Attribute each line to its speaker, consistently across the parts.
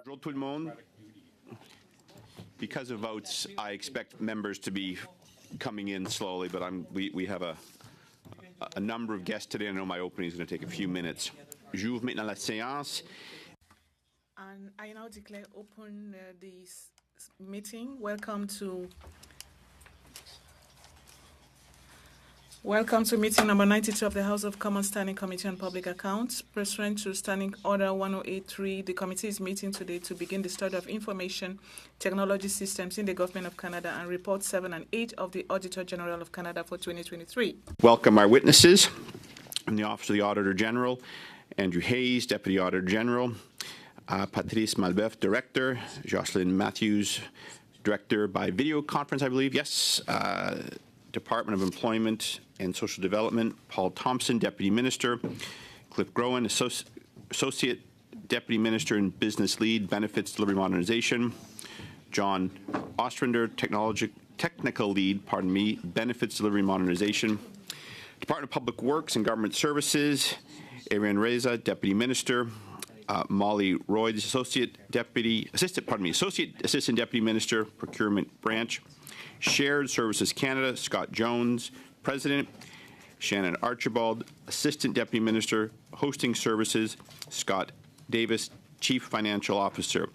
Speaker 1: Bonjour tout le monde. Because of votes, I expect members to be coming in slowly, but we have a number of guests today. I know my opening is going to take a few minutes. J'ouvre maintenant la séance.
Speaker 2: And I now declare open this meeting. Welcome to meeting number 92 of the House of Commons Standing Committee on Public Accounts. Pursuant to Standing Order 1083, the committee is meeting today to begin the study of information technology systems in the Government of Canada and Report 7 and 8 of the Auditor General of Canada for 2023.
Speaker 1: Welcome our witnesses from the Office of the Auditor General, Andrew Hayes, Deputy Auditor General, Patrice Malbeuf, Director, Jocelyn Matthews, Director by video conference, I believe, yes, Department of Employment and Social Development, Paul Thompson, Deputy Minister, Cliff Groen, Associate Deputy Minister and Business Lead, Benefits Delivery Modernization, John Ostrander, Technical Lead, Benefits Delivery Modernization, Department of Public Works and Government Services, Ariane Reza, Deputy Minister, Molly Royd, Associate Assistant Deputy Minister, Procurement Branch, Shared Services Canada, Scott Jones, President, Shannon Archibald, Assistant Deputy Minister, Hosting Services, Scott Davis, Chief Financial Officer.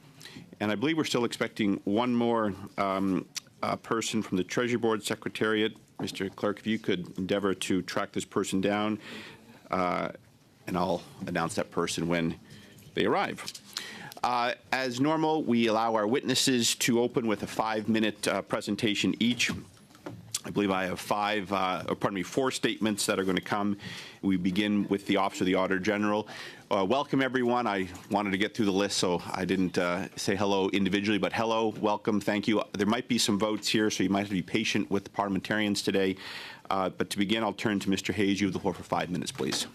Speaker 1: And I believe we're still expecting one more person from the Treasury Board Secretariat. Mr. Clerk, if you could endeavor to track this person down, and I'll announce that person when they arrive. As normal, we allow our witnesses to open with a 5-minute presentation each. I believe I have four statements that are going to come. We begin with the Office of the Auditor General. Welcome, everyone. I wanted to get through the list, so I didn't say hello individually, but hello, welcome, thank you. There might be some votes here, so you might have to be patient with the parliamentarians today. But to begin, I'll turn to Mr. Hayes. You have the floor for 5 minutes, please.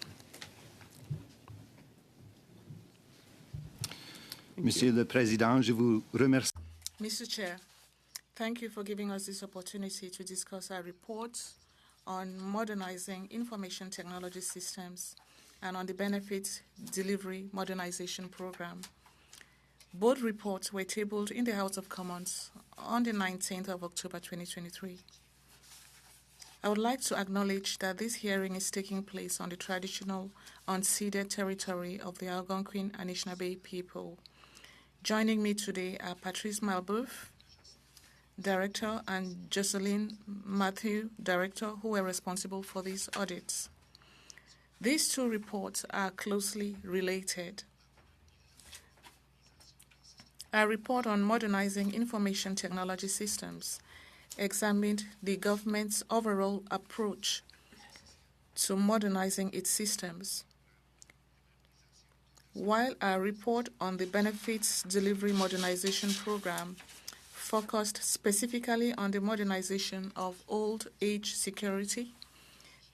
Speaker 3: Monsieur le Président, je vous remercie.
Speaker 2: Mr. Chair, thank you for giving us this opportunity to discuss our report on modernizing information technology systems and on the Benefits Delivery Modernization Program. Both reports were tabled in the House of Commons on the 19th of October 2023. I would like to acknowledge that this hearing is taking place on the traditional unceded territory of the Algonquin and Anishinaabe people. Joining me today are Patrice Malbeuf, Director, and Jocelyn Matthew, Director, who were responsible for these audits. These two reports are closely related. Our report on modernizing information technology systems examined the government's overall approach to modernizing its systems, while our report on the Benefits Delivery Modernization Program focused specifically on the modernization of old age security,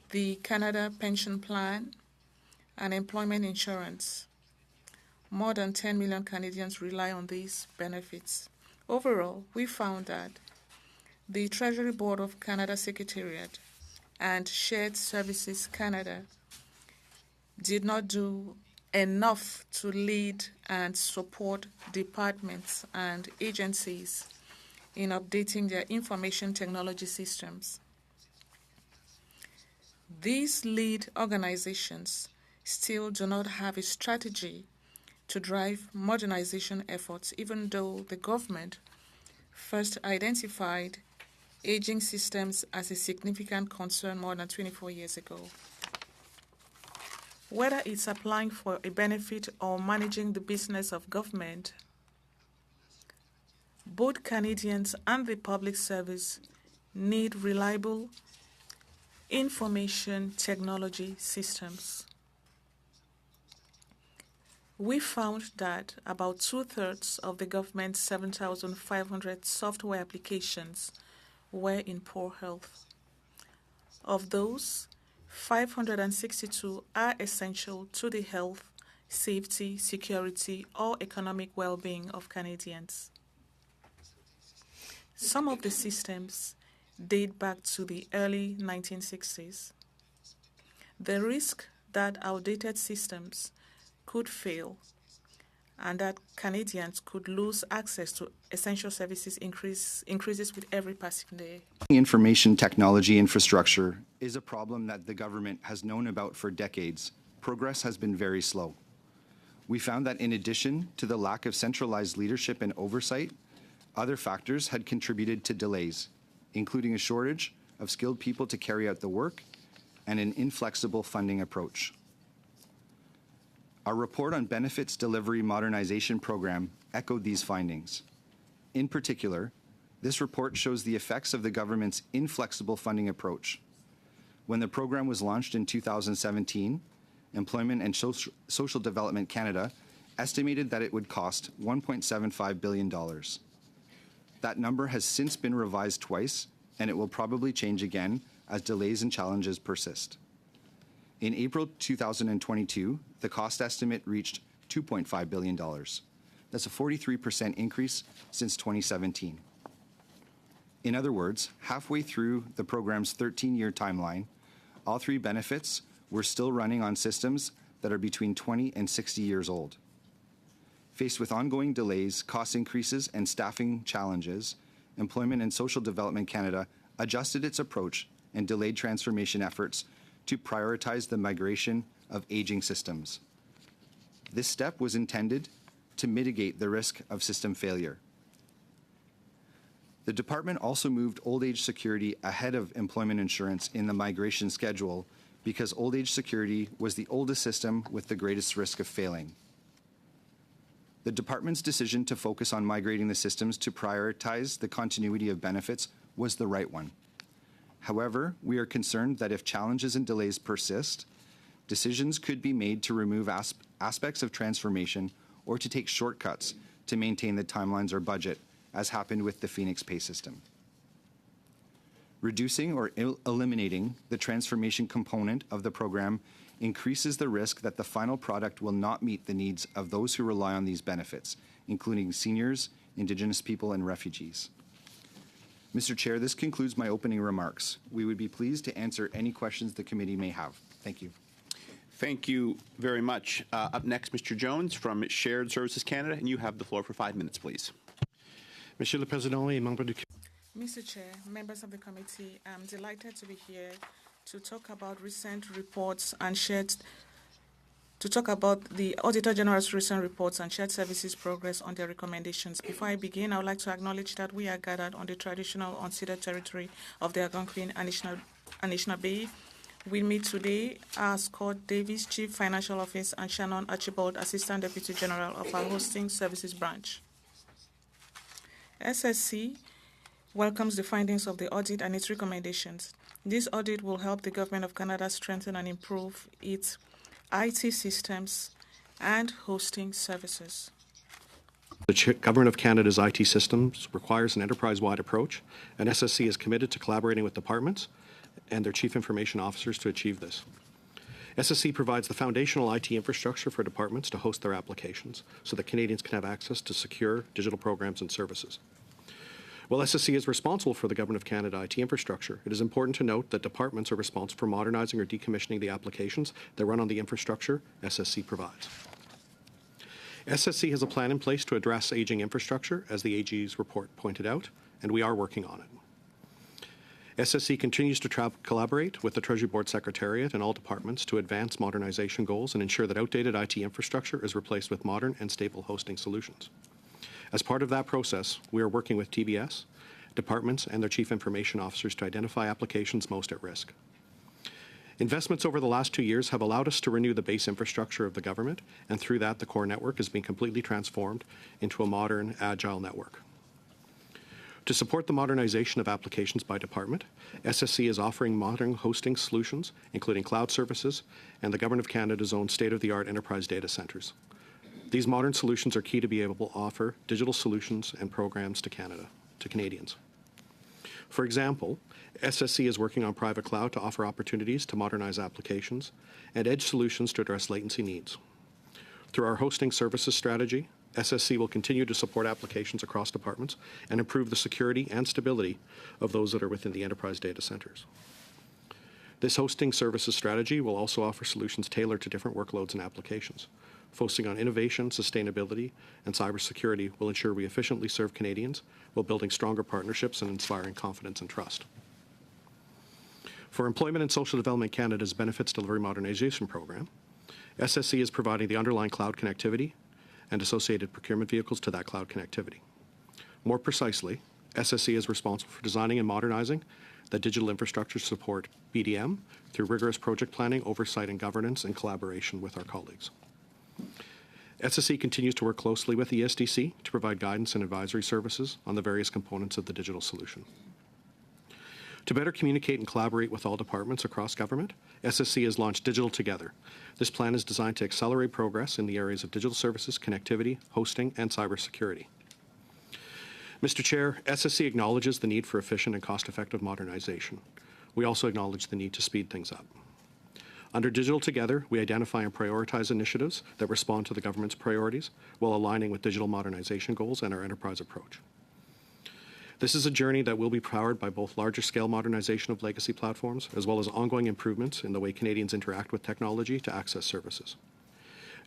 Speaker 2: the Canada Pension Plan, and employment insurance. More than 10 million Canadians rely on these benefits. Overall, we found that the Treasury Board of Canada Secretariat and Shared Services Canada did not do enough to lead and support departments and agencies in updating their information technology systems. These lead organizations still do not have a strategy to drive modernization efforts, even though the government first identified aging systems as a significant concern more than 24 years ago. Whether it's applying for a benefit or managing the business of government, both Canadians and the public service need reliable information technology systems. We found that about 2/3 of the government's 7,500 software applications were in poor health. Of those, 562 are essential to the health, safety, security, or economic well-being of Canadians. Some of the systems date back to the early 1960s. The risk that outdated systems could fail and that Canadians could lose access to essential services increases with every passing day.
Speaker 3: Information technology infrastructure is a problem that the government has known about for decades. Progress has been very slow. We found that in addition to the lack of centralized leadership and oversight, other factors had contributed to delays, including a shortage of skilled people to carry out the work and an inflexible funding approach. Our report on Benefits Delivery Modernization Program echoed these findings. In particular, this report shows the effects of the government's inflexible funding approach. When the program was launched in 2017, Employment and Social Development Canada estimated that it would cost $1.75 billion. That number has since been revised twice, and it will probably change again as delays and challenges persist. In April 2022, the cost estimate reached $2.5 billion. That's a 43% increase since 2017. In other words, halfway through the program's 13-year timeline, all three benefits were still running on systems that are between 20 and 60 years old. Faced with ongoing delays, cost increases, and staffing challenges, Employment and Social Development Canada adjusted its approach and delayed transformation efforts to prioritize the migration of aging systems. This step was intended to mitigate the risk of system failure. The department also moved old age security ahead of employment insurance in the migration schedule because old age security was the oldest system with the greatest risk of failing. The department's decision to focus on migrating the systems to prioritize the continuity of benefits was the right one. However, we are concerned that if challenges and delays persist, decisions could be made to remove aspects of transformation or to take shortcuts to maintain the timelines or budget, as happened with the Phoenix Pay system. Reducing or eliminating the transformation component of the program increases the risk that the final product will not meet the needs of those who rely on these benefits, including seniors, Indigenous people, and refugees. Mr. Chair, this concludes my opening remarks. We would be pleased to answer any questions the committee may have. Thank you.
Speaker 1: Thank you very much. Up next, Mr. Jones from Shared Services Canada, and you have the floor for 5 minutes, please.
Speaker 4: Monsieur le Président et membres du
Speaker 2: Mr. Chair, members of the committee, I'm delighted to be here to talk about recent reports and to talk about the Auditor General's recent reports and shared services progress on their recommendations. Before I begin, I would like to acknowledge that we are gathered on the traditional unceded territory of the Algonquin and Anishinaabe. With me today are Scott Davis, Chief Financial Officer, and Shannon Archibald, Assistant Deputy General of our Hosting Services Branch. SSC welcomes the findings of the audit and its recommendations. This audit will help the Government of Canada strengthen and improve its IT systems and hosting services.
Speaker 4: The Government of Canada's IT systems requires an enterprise-wide approach, and SSC is committed to collaborating with departments and their chief information officers to achieve this. SSC provides the foundational IT infrastructure for departments to host their applications so that Canadians can have access to secure digital programs and services. While SSC is responsible for the Government of Canada IT infrastructure, it is important to note that departments are responsible for modernizing or decommissioning the applications that run on the infrastructure SSC provides. SSC has a plan in place to address aging infrastructure, as the AG's report pointed out, and we are working on it. SSC continues to collaborate with the Treasury Board Secretariat and all departments to advance modernization goals and ensure that outdated IT infrastructure is replaced with modern and stable hosting solutions. As part of that process, we are working with TBS, departments, and their chief information officers to identify applications most at risk. Investments over the last 2 years have allowed us to renew the base infrastructure of the government, and through that, the core network has been completely transformed into a modern, agile network. To support the modernization of applications by department, SSC is offering modern hosting solutions, including cloud services and the Government of Canada's own state-of-the-art enterprise data centres. These modern solutions are key to be able to offer digital solutions and programs to Canadians. For example, SSC is working on private cloud to offer opportunities to modernize applications and edge solutions to address latency needs. Through our hosting services strategy, SSC will continue to support applications across departments and improve the security and stability of those that are within the enterprise data centers. This hosting services strategy will also offer solutions tailored to different workloads and applications. focusing on innovation, sustainability, and cybersecurity will ensure we efficiently serve Canadians while building stronger partnerships and inspiring confidence and trust. For Employment and Social Development Canada's Benefits Delivery Modernization Program, SSC is providing the underlying cloud connectivity and associated procurement vehicles to that cloud connectivity. More precisely, SSC is responsible for designing and modernizing the digital infrastructure to support BDM through rigorous project planning, oversight, and governance in collaboration with our colleagues. SSC continues to work closely with the ESDC to provide guidance and advisory services on the various components of the digital solution. To better communicate and collaborate with all departments across government, SSC has launched Digital Together. This plan is designed to accelerate progress in the areas of digital services, connectivity, hosting, and cybersecurity. Mr. Chair, SSC acknowledges the need for efficient and cost-effective modernization. We also acknowledge the need to speed things up. Under Digital Together, we identify and prioritize initiatives that respond to the government's priorities while aligning with digital modernization goals and our enterprise approach. This is a journey that will be powered by both larger-scale modernization of legacy platforms as well as ongoing improvements in the way Canadians interact with technology to access services.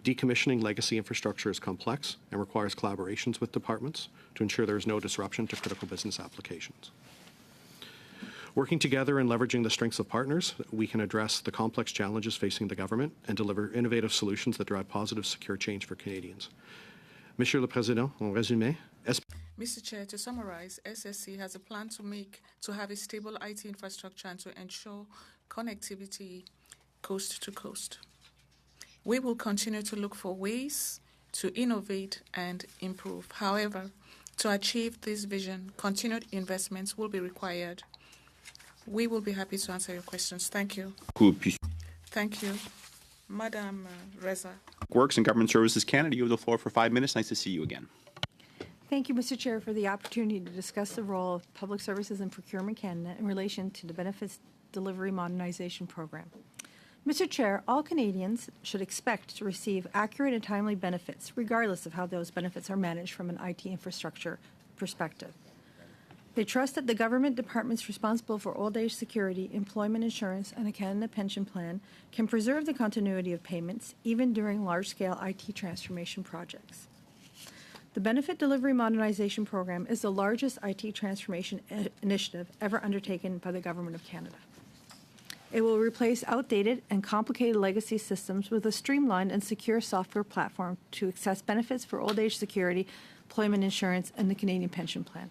Speaker 4: Decommissioning legacy infrastructure is complex and requires collaborations with departments to ensure there is no disruption to critical business applications. Working together and leveraging the strengths of partners, we can address the complex challenges facing the government and deliver innovative solutions that drive positive, secure change for Canadians. Monsieur le Président, en résumé,
Speaker 2: Mr. Chair, to summarize, SSC has a plan to have a stable IT infrastructure and to ensure connectivity coast to coast. We will continue to look for ways to innovate and improve. However, to achieve this vision, continued investments will be required. We will be happy to answer your questions. Thank you. Thank you. Madam Reza.
Speaker 1: Works and Government Services Canada, you have the floor for 5 minutes. Nice to see you again.
Speaker 5: Thank you, Mr. Chair, for the opportunity to discuss the role of Public Services and Procurement Canada in relation to the Benefits Delivery Modernization Program. Mr. Chair, all Canadians should expect to receive accurate and timely benefits, regardless of how those benefits are managed from an IT infrastructure perspective. They trust that the government departments responsible for old age security, employment insurance, and the Canada Pension Plan can preserve the continuity of payments, even during large-scale IT transformation projects. The Benefit Delivery Modernization Program is the largest IT transformation initiative ever undertaken by the Government of Canada. It will replace outdated and complicated legacy systems with a streamlined and secure software platform to access benefits for old age security, employment insurance, and the Canadian Pension Plan.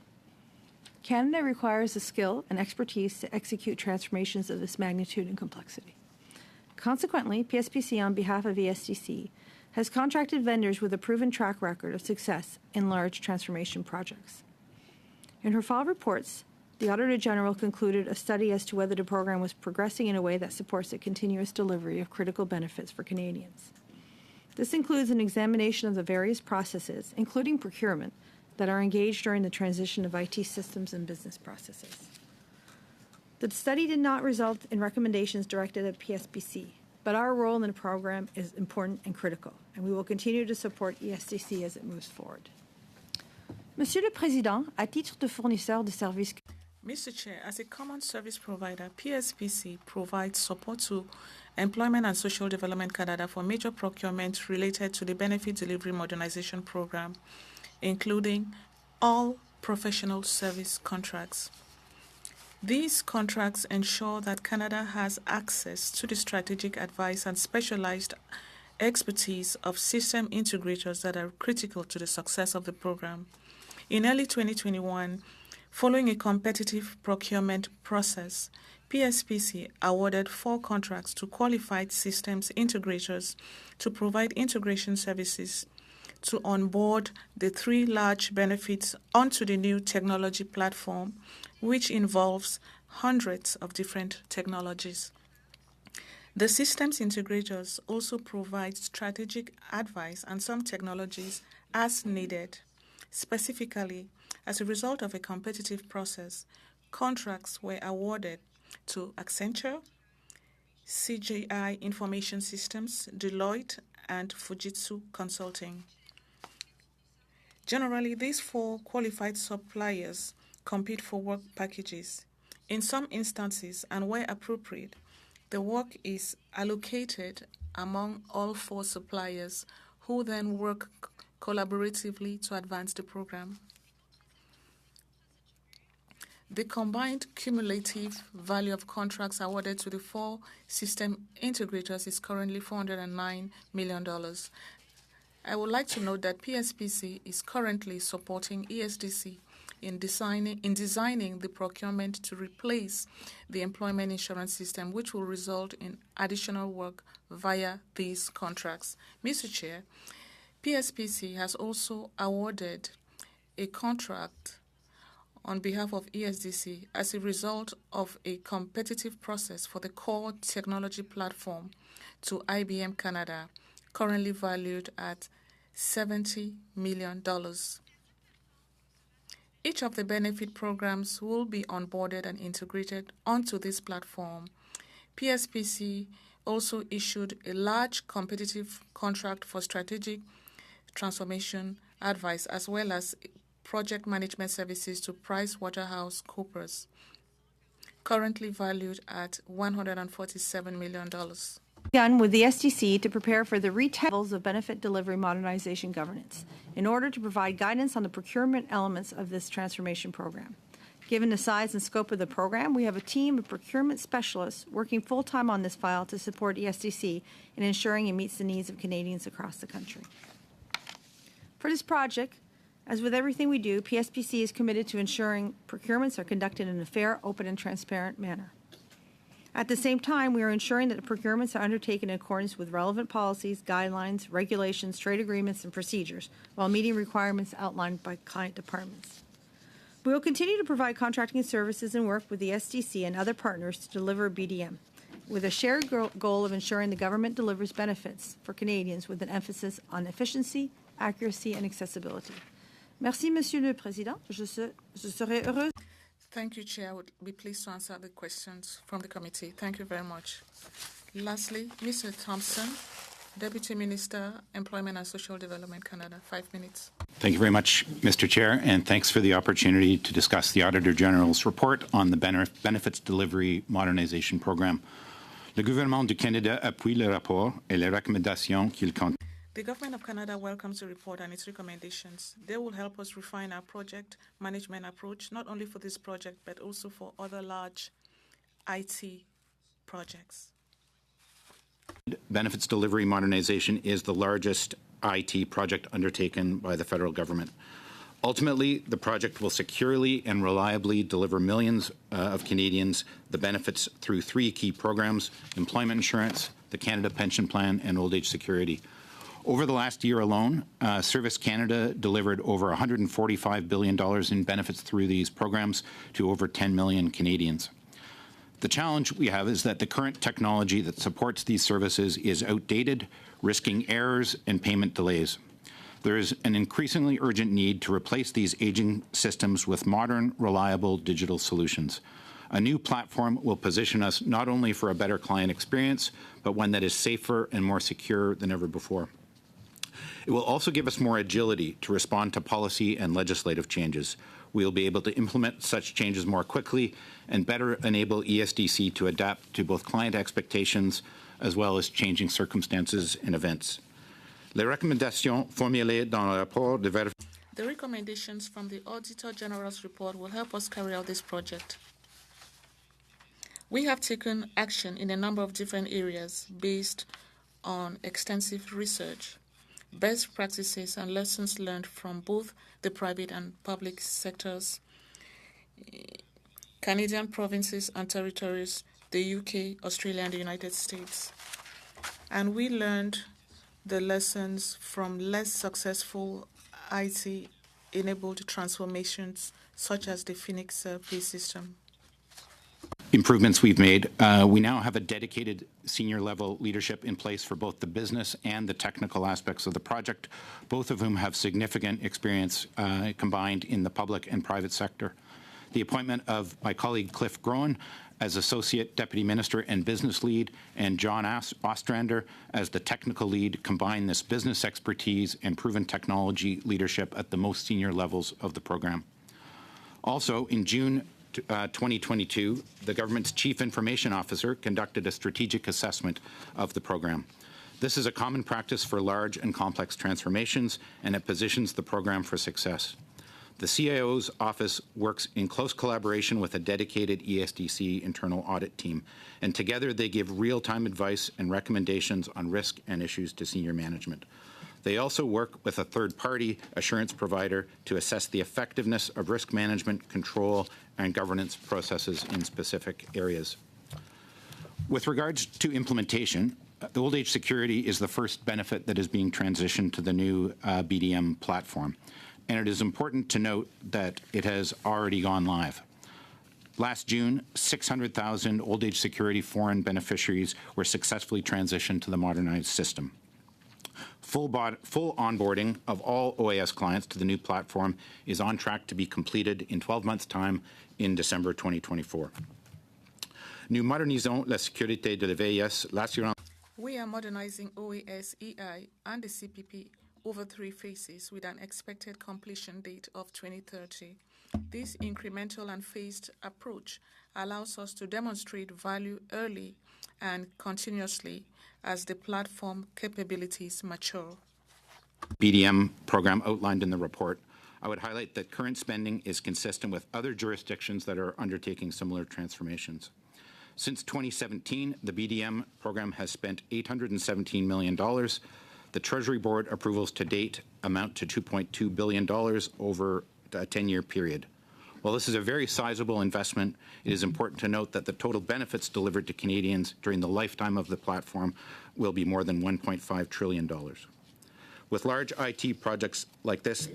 Speaker 5: Canada requires the skill and expertise to execute transformations of this magnitude and complexity. Consequently, PSPC, on behalf of ESDC, has contracted vendors with a proven track record of success in large transformation projects. In her fall reports, the Auditor General concluded a study as to whether the program was progressing in a way that supports the continuous delivery of critical benefits for Canadians. This includes an examination of the various processes, including procurement, that are engaged during the transition of IT systems and business processes. The study did not result in recommendations directed at PSPC, but our role in the program is important and critical, and we will continue to support ESDC as it moves forward. Monsieur le Président, à titre de fournisseur de services...
Speaker 2: Mr. Chair, as a common service provider, PSPC provides support to Employment and Social Development Canada for major procurement related to the Benefit Delivery Modernization Program, including all professional service contracts. These contracts ensure that Canada has access to the strategic advice and specialized expertise of system integrators that are critical to the success of the program. In early 2021, following a competitive procurement process, PSPC awarded 4 contracts to qualified systems integrators to provide integration services to onboard the 3 large benefits onto the new technology platform, which involves hundreds of different technologies. The systems integrators also provide strategic advice on some technologies as needed. Specifically, as a result of a competitive process, contracts were awarded to Accenture, CGI Information Systems, Deloitte, and Fujitsu Consulting. Generally, these 4 qualified suppliers compete for work packages. In some instances, and where appropriate, the work is allocated among all 4 suppliers who then work collaboratively to advance the program. The combined cumulative value of contracts awarded to the 4 system integrators is currently $409 million. I would like to note that PSPC is currently supporting ESDC in designing the procurement to replace the employment insurance system, which will result in additional work via these contracts. Mr. Chair, PSPC has also awarded a contract on behalf of ESDC as a result of a competitive process for the core technology platform to IBM Canada, currently valued at $70 million. Each of the benefit programs will be onboarded and integrated onto this platform. PSPC also issued a large competitive contract for strategic transformation advice as well as project management services to PricewaterhouseCoopers, currently valued at $147 million.
Speaker 5: Begun with the SDC to prepare for the levels of benefit delivery modernization governance in order to provide guidance on the procurement elements of this transformation program. Given the size and scope of the program, we have a team of procurement specialists working full-time on this file to support ESDC in ensuring it meets the needs of Canadians across the country. For this project, as with everything we do, PSPC is committed to ensuring procurements are conducted in a fair, open, and transparent manner. At the same time, we are ensuring that the procurements are undertaken in accordance with relevant policies, guidelines, regulations, trade agreements, and procedures, while meeting requirements outlined by client departments. We will continue to provide contracting services and work with the SDC and other partners to deliver BDM, with a shared goal of ensuring the government delivers benefits for Canadians with an emphasis on efficiency, accuracy, and accessibility. Merci, Monsieur le Président. Je serai heureuse.
Speaker 2: Thank you, Chair. I would be pleased to answer the questions from the committee. Thank you very much. Lastly, Mr. Thompson, Deputy Minister, Employment and Social Development, Canada. 5 minutes.
Speaker 6: Thank you very much, Mr. Chair, and thanks for the opportunity to discuss the Auditor General's report on the Benefits Delivery Modernization Program. Le gouvernement du Canada appuie le rapport et les recommandations qu'il contient.
Speaker 2: The Government of Canada welcomes the report and its recommendations. They will help us refine our project management approach, not only for this project, but also for other large IT projects.
Speaker 6: Benefits Delivery Modernization is the largest IT project undertaken by the federal government. Ultimately, the project will securely and reliably deliver millions of Canadians the benefits through 3 key programs: employment insurance, the Canada Pension Plan, and old age security. Over the last year alone, Service Canada delivered over $145 billion in benefits through these programs to over 10 million Canadians. The challenge we have is that the current technology that supports these services is outdated, risking errors and payment delays. There is an increasingly urgent need to replace these aging systems with modern, reliable digital solutions. A new platform will position us not only for a better client experience, but one that is safer and more secure than ever before. It will also give us more agility to respond to policy and legislative changes. We will be able to implement such changes more quickly and better enable ESDC to adapt to both client expectations as well as changing circumstances and events. Les recommandations formulées dans le rapport de vérification.
Speaker 2: The recommendations from the Auditor General's report will help us carry out this project. We have taken action in a number of different areas based on extensive research, best practices, and lessons learned from both the private and public sectors, Canadian provinces and territories, the UK, Australia, and the United States. And we learned the lessons from less successful IT-enabled transformations, such as the Phoenix pay system.
Speaker 6: Improvements we've made. We now have a dedicated senior level leadership in place for both the business and the technical aspects of the project, both of whom have significant experience combined in the public and private sector. The appointment of my colleague Cliff Groen as Associate Deputy Minister and Business Lead and John Ostrander as the Technical Lead combine this business expertise and proven technology leadership at the most senior levels of the program. Also, in June 2022, the government's Chief Information Officer conducted a strategic assessment of the program. This is a common practice for large and complex transformations, and it positions the program for success. The CIO's office works in close collaboration with a dedicated ESDC internal audit team, and together they give real-time advice and recommendations on risk and issues to senior management. They also work with a third-party assurance provider to assess the effectiveness of risk management, control, and governance processes in specific areas. With regards to implementation, the old age security is the first benefit that is being transitioned to the new BDM platform. And it is important to note that it has already gone live. Last June, 600,000 old age security foreign beneficiaries were successfully transitioned to the modernized system. Full onboarding of all OAS clients to the new platform is on track to be completed in 12 months' time in December 2024. Nous modernisons la sécurité de la VIS, l'assurance.
Speaker 2: We are modernizing OAS, EI, and the CPP over 3 phases with an expected completion date of 2030. This incremental and phased approach allows us to demonstrate value early and continuously as the platform capabilities mature.
Speaker 6: BDM program outlined in the report. I would highlight that current spending is consistent with other jurisdictions that are undertaking similar transformations. Since 2017, the BDM program has spent $817 million. The Treasury Board approvals to date amount to $2.2 billion over a 10-year period. While this is a very sizable investment, it is important to note that the total benefits delivered to Canadians during the lifetime of the platform will be more than $1.5 trillion. With large IT projects like this,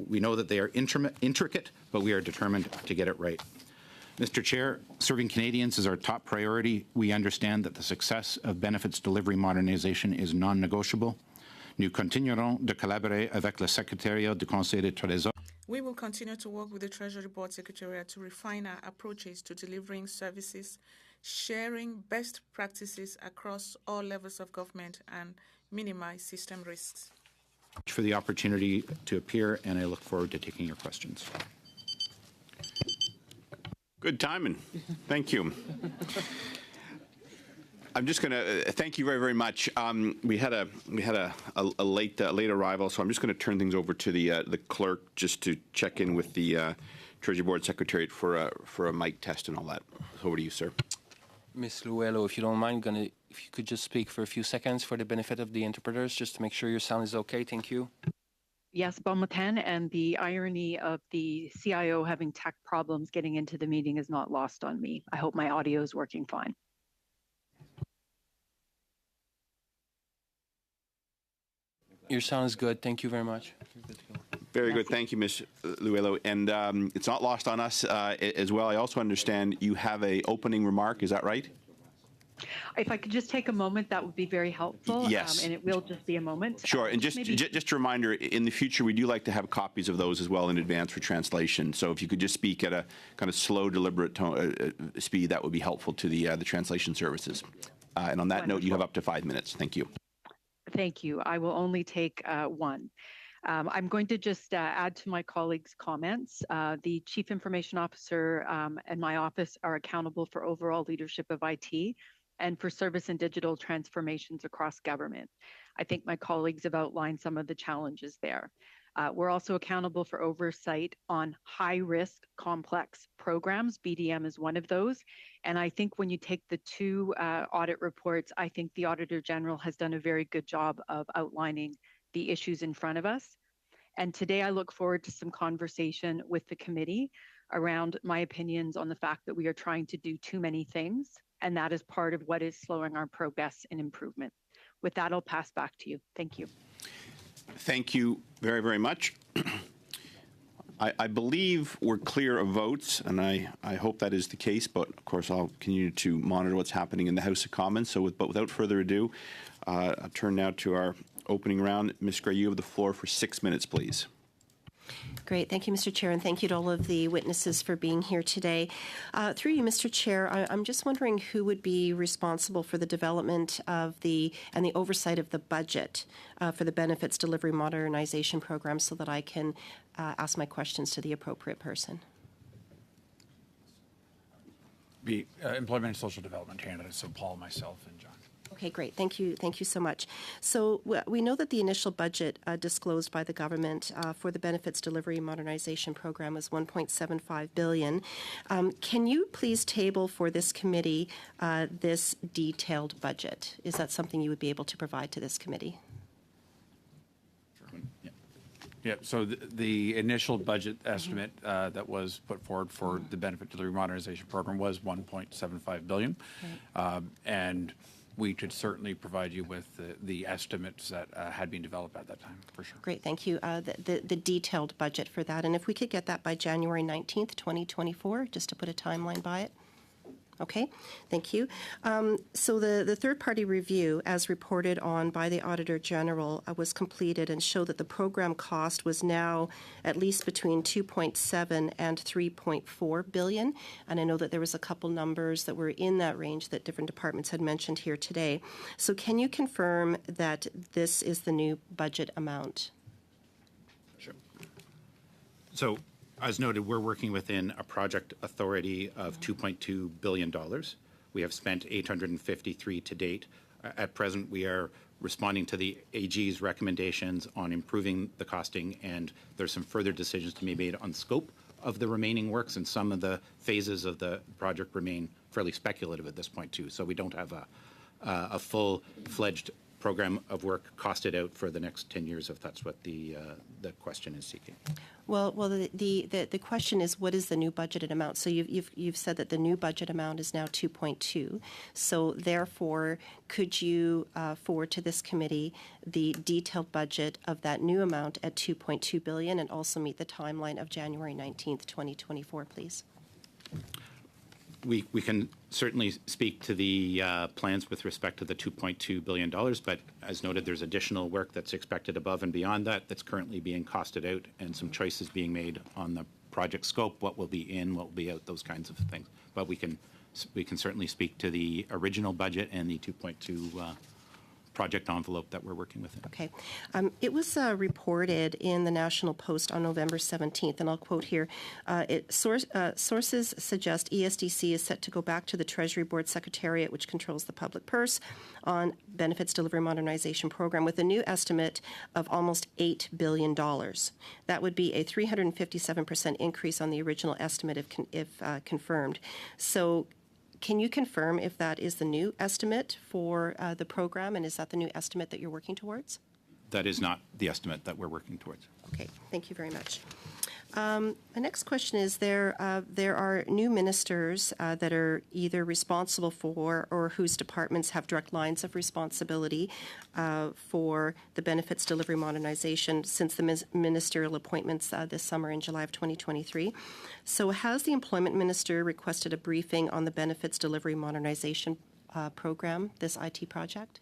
Speaker 6: we know that they are intricate, but we are determined to get it right. Mr. Chair, serving Canadians is our top priority. We understand that the success of benefits delivery modernization is non-negotiable. Nous continuerons de collaborer avec le Secrétariat du Conseil du Trésor.
Speaker 2: We will continue to work with the Treasury Board Secretariat to refine our approaches to delivering services, sharing best practices across all levels of government, and minimize system risks.
Speaker 6: For the opportunity to appear, and I look forward to taking your questions.
Speaker 1: Good timing. Thank you. I'm just going to thank you very, very much. We had a late arrival, so I'm just going to turn things over to the clerk just to check in with the Treasury Board Secretariat for a mic test and all that. Over to you, sir.
Speaker 7: Ms. Luello, if you don't mind, if you could just speak for a few seconds for the benefit of the interpreters, just to make sure your sound is okay. Thank you.
Speaker 8: Yes, bon matin, and the irony of the CIO having tech problems getting into the meeting is not lost on me. I hope my audio is working fine.
Speaker 7: Your sound is good. Thank you very much.
Speaker 1: Very good. Thank you, Ms. Luello. And it's not lost on us as well. I also understand you have an opening remark. Is that right?
Speaker 8: If I could just take a moment, that would be very helpful.
Speaker 1: Yes.
Speaker 8: And it will just be a moment.
Speaker 1: Sure. And just a reminder, in the future, we do like to have copies of those as well in advance for translation. So if you could just speak at a kind of slow, deliberate speed, that would be helpful to the translation services. And on that note, you have up to 5 minutes. Thank you.
Speaker 8: Thank you. I will only take one. I'm going to just add to my colleagues' comments. The Chief Information Officer and my office are accountable for overall leadership of IT and for service and digital transformations across government. I think my colleagues have outlined some of the challenges there. We're also accountable for oversight on high-risk, complex programs. BDM is one of those. And I think when you take the 2 audit reports, I think the Auditor General has done a very good job of outlining the issues in front of us. And today I look forward to some conversation with the committee around my opinions on the fact that we are trying to do too many things, and that is part of what is slowing our progress and improvement. With that, I'll pass back to you. Thank you.
Speaker 1: Thank you very, very much. I believe we're clear of votes, and I hope that is the case, but of course I'll continue to monitor what's happening in the House of Commons. So but without further ado, I'll turn now to our opening round. Ms. Gray, you have the floor for 6 minutes, please.
Speaker 9: Great. Thank you, Mr. Chair, and thank you to all of the witnesses for being here today. Through you, Mr. Chair, I'm just wondering who would be responsible for the development of and the oversight of the budget for the Benefits Delivery Modernization Program so that I can ask my questions to the appropriate person.
Speaker 10: Employment and Social Development Canada, so Paul, myself, and John.
Speaker 9: Okay, great. Thank you. Thank you so much. So we know that the initial budget disclosed by the government for the Benefits Delivery Modernization Program was $1.75 billion. Can you please table for this committee this detailed budget? Is that something you would be able to provide to this committee?
Speaker 10: Yeah, so the initial budget estimate that was put forward for the Benefit Delivery Modernization Program was $1.75 billion.
Speaker 9: Right.
Speaker 10: And we could certainly provide you with the estimates that had been developed at that time, for sure.
Speaker 9: Great, thank you. The detailed budget for that, and if we could get that by January 19th, 2024, just to put a timeline by it. Okay, thank you. So the third-party review, as reported on by the Auditor General, was completed and showed that the program cost was now at least between 2.7 and 3.4 billion. And I know that there was a couple numbers that were in that range that different departments had mentioned here today. So can you confirm that this is the new budget amount?
Speaker 6: Sure. So, as noted, we're working within a project authority of $2.2 billion. We have spent 853 to date. At present, we are responding to the AG's recommendations on improving the costing, and there's some further decisions to be made on scope of the remaining works, and some of the phases of the project remain fairly speculative at this point, too. So we don't have a full-fledged program of work costed out for the next 10 years, if that's what the question is seeking.
Speaker 9: Well, the question is, what is the new budgeted amount? So you've said that the new budget amount is now 2.2. So therefore, could you forward to this committee the detailed budget of that new amount at 2.2 billion, and also meet the timeline of January 19th, 2024, please?
Speaker 6: We can certainly speak to the plans with respect to the $2.2 billion, but as noted, there's additional work that's expected above and beyond that that's currently being costed out, and some choices being made on the project scope, what will be in, what will be out, those kinds of things. But we can certainly speak to the original budget and the 2.2 project envelope that we're working with.
Speaker 9: Okay. It was reported in the National Post on November 17th, and I'll quote here, sources suggest ESDC is set to go back to the Treasury Board Secretariat, which controls the public purse, on Benefits Delivery Modernization Program with a new estimate of almost $8 billion. That would be a 357% increase on the original estimate if confirmed. So can you confirm if that is the new estimate for the program, and is that the new estimate that you're working towards?
Speaker 6: That is not the estimate that we're working towards.
Speaker 9: Okay, thank you very much. My next question is, there are new ministers that are either responsible for or whose departments have direct lines of responsibility for the Benefits Delivery Modernization since the ministerial appointments this summer in July of 2023. So has the Employment Minister requested a briefing on the Benefits Delivery Modernization program, this IT project?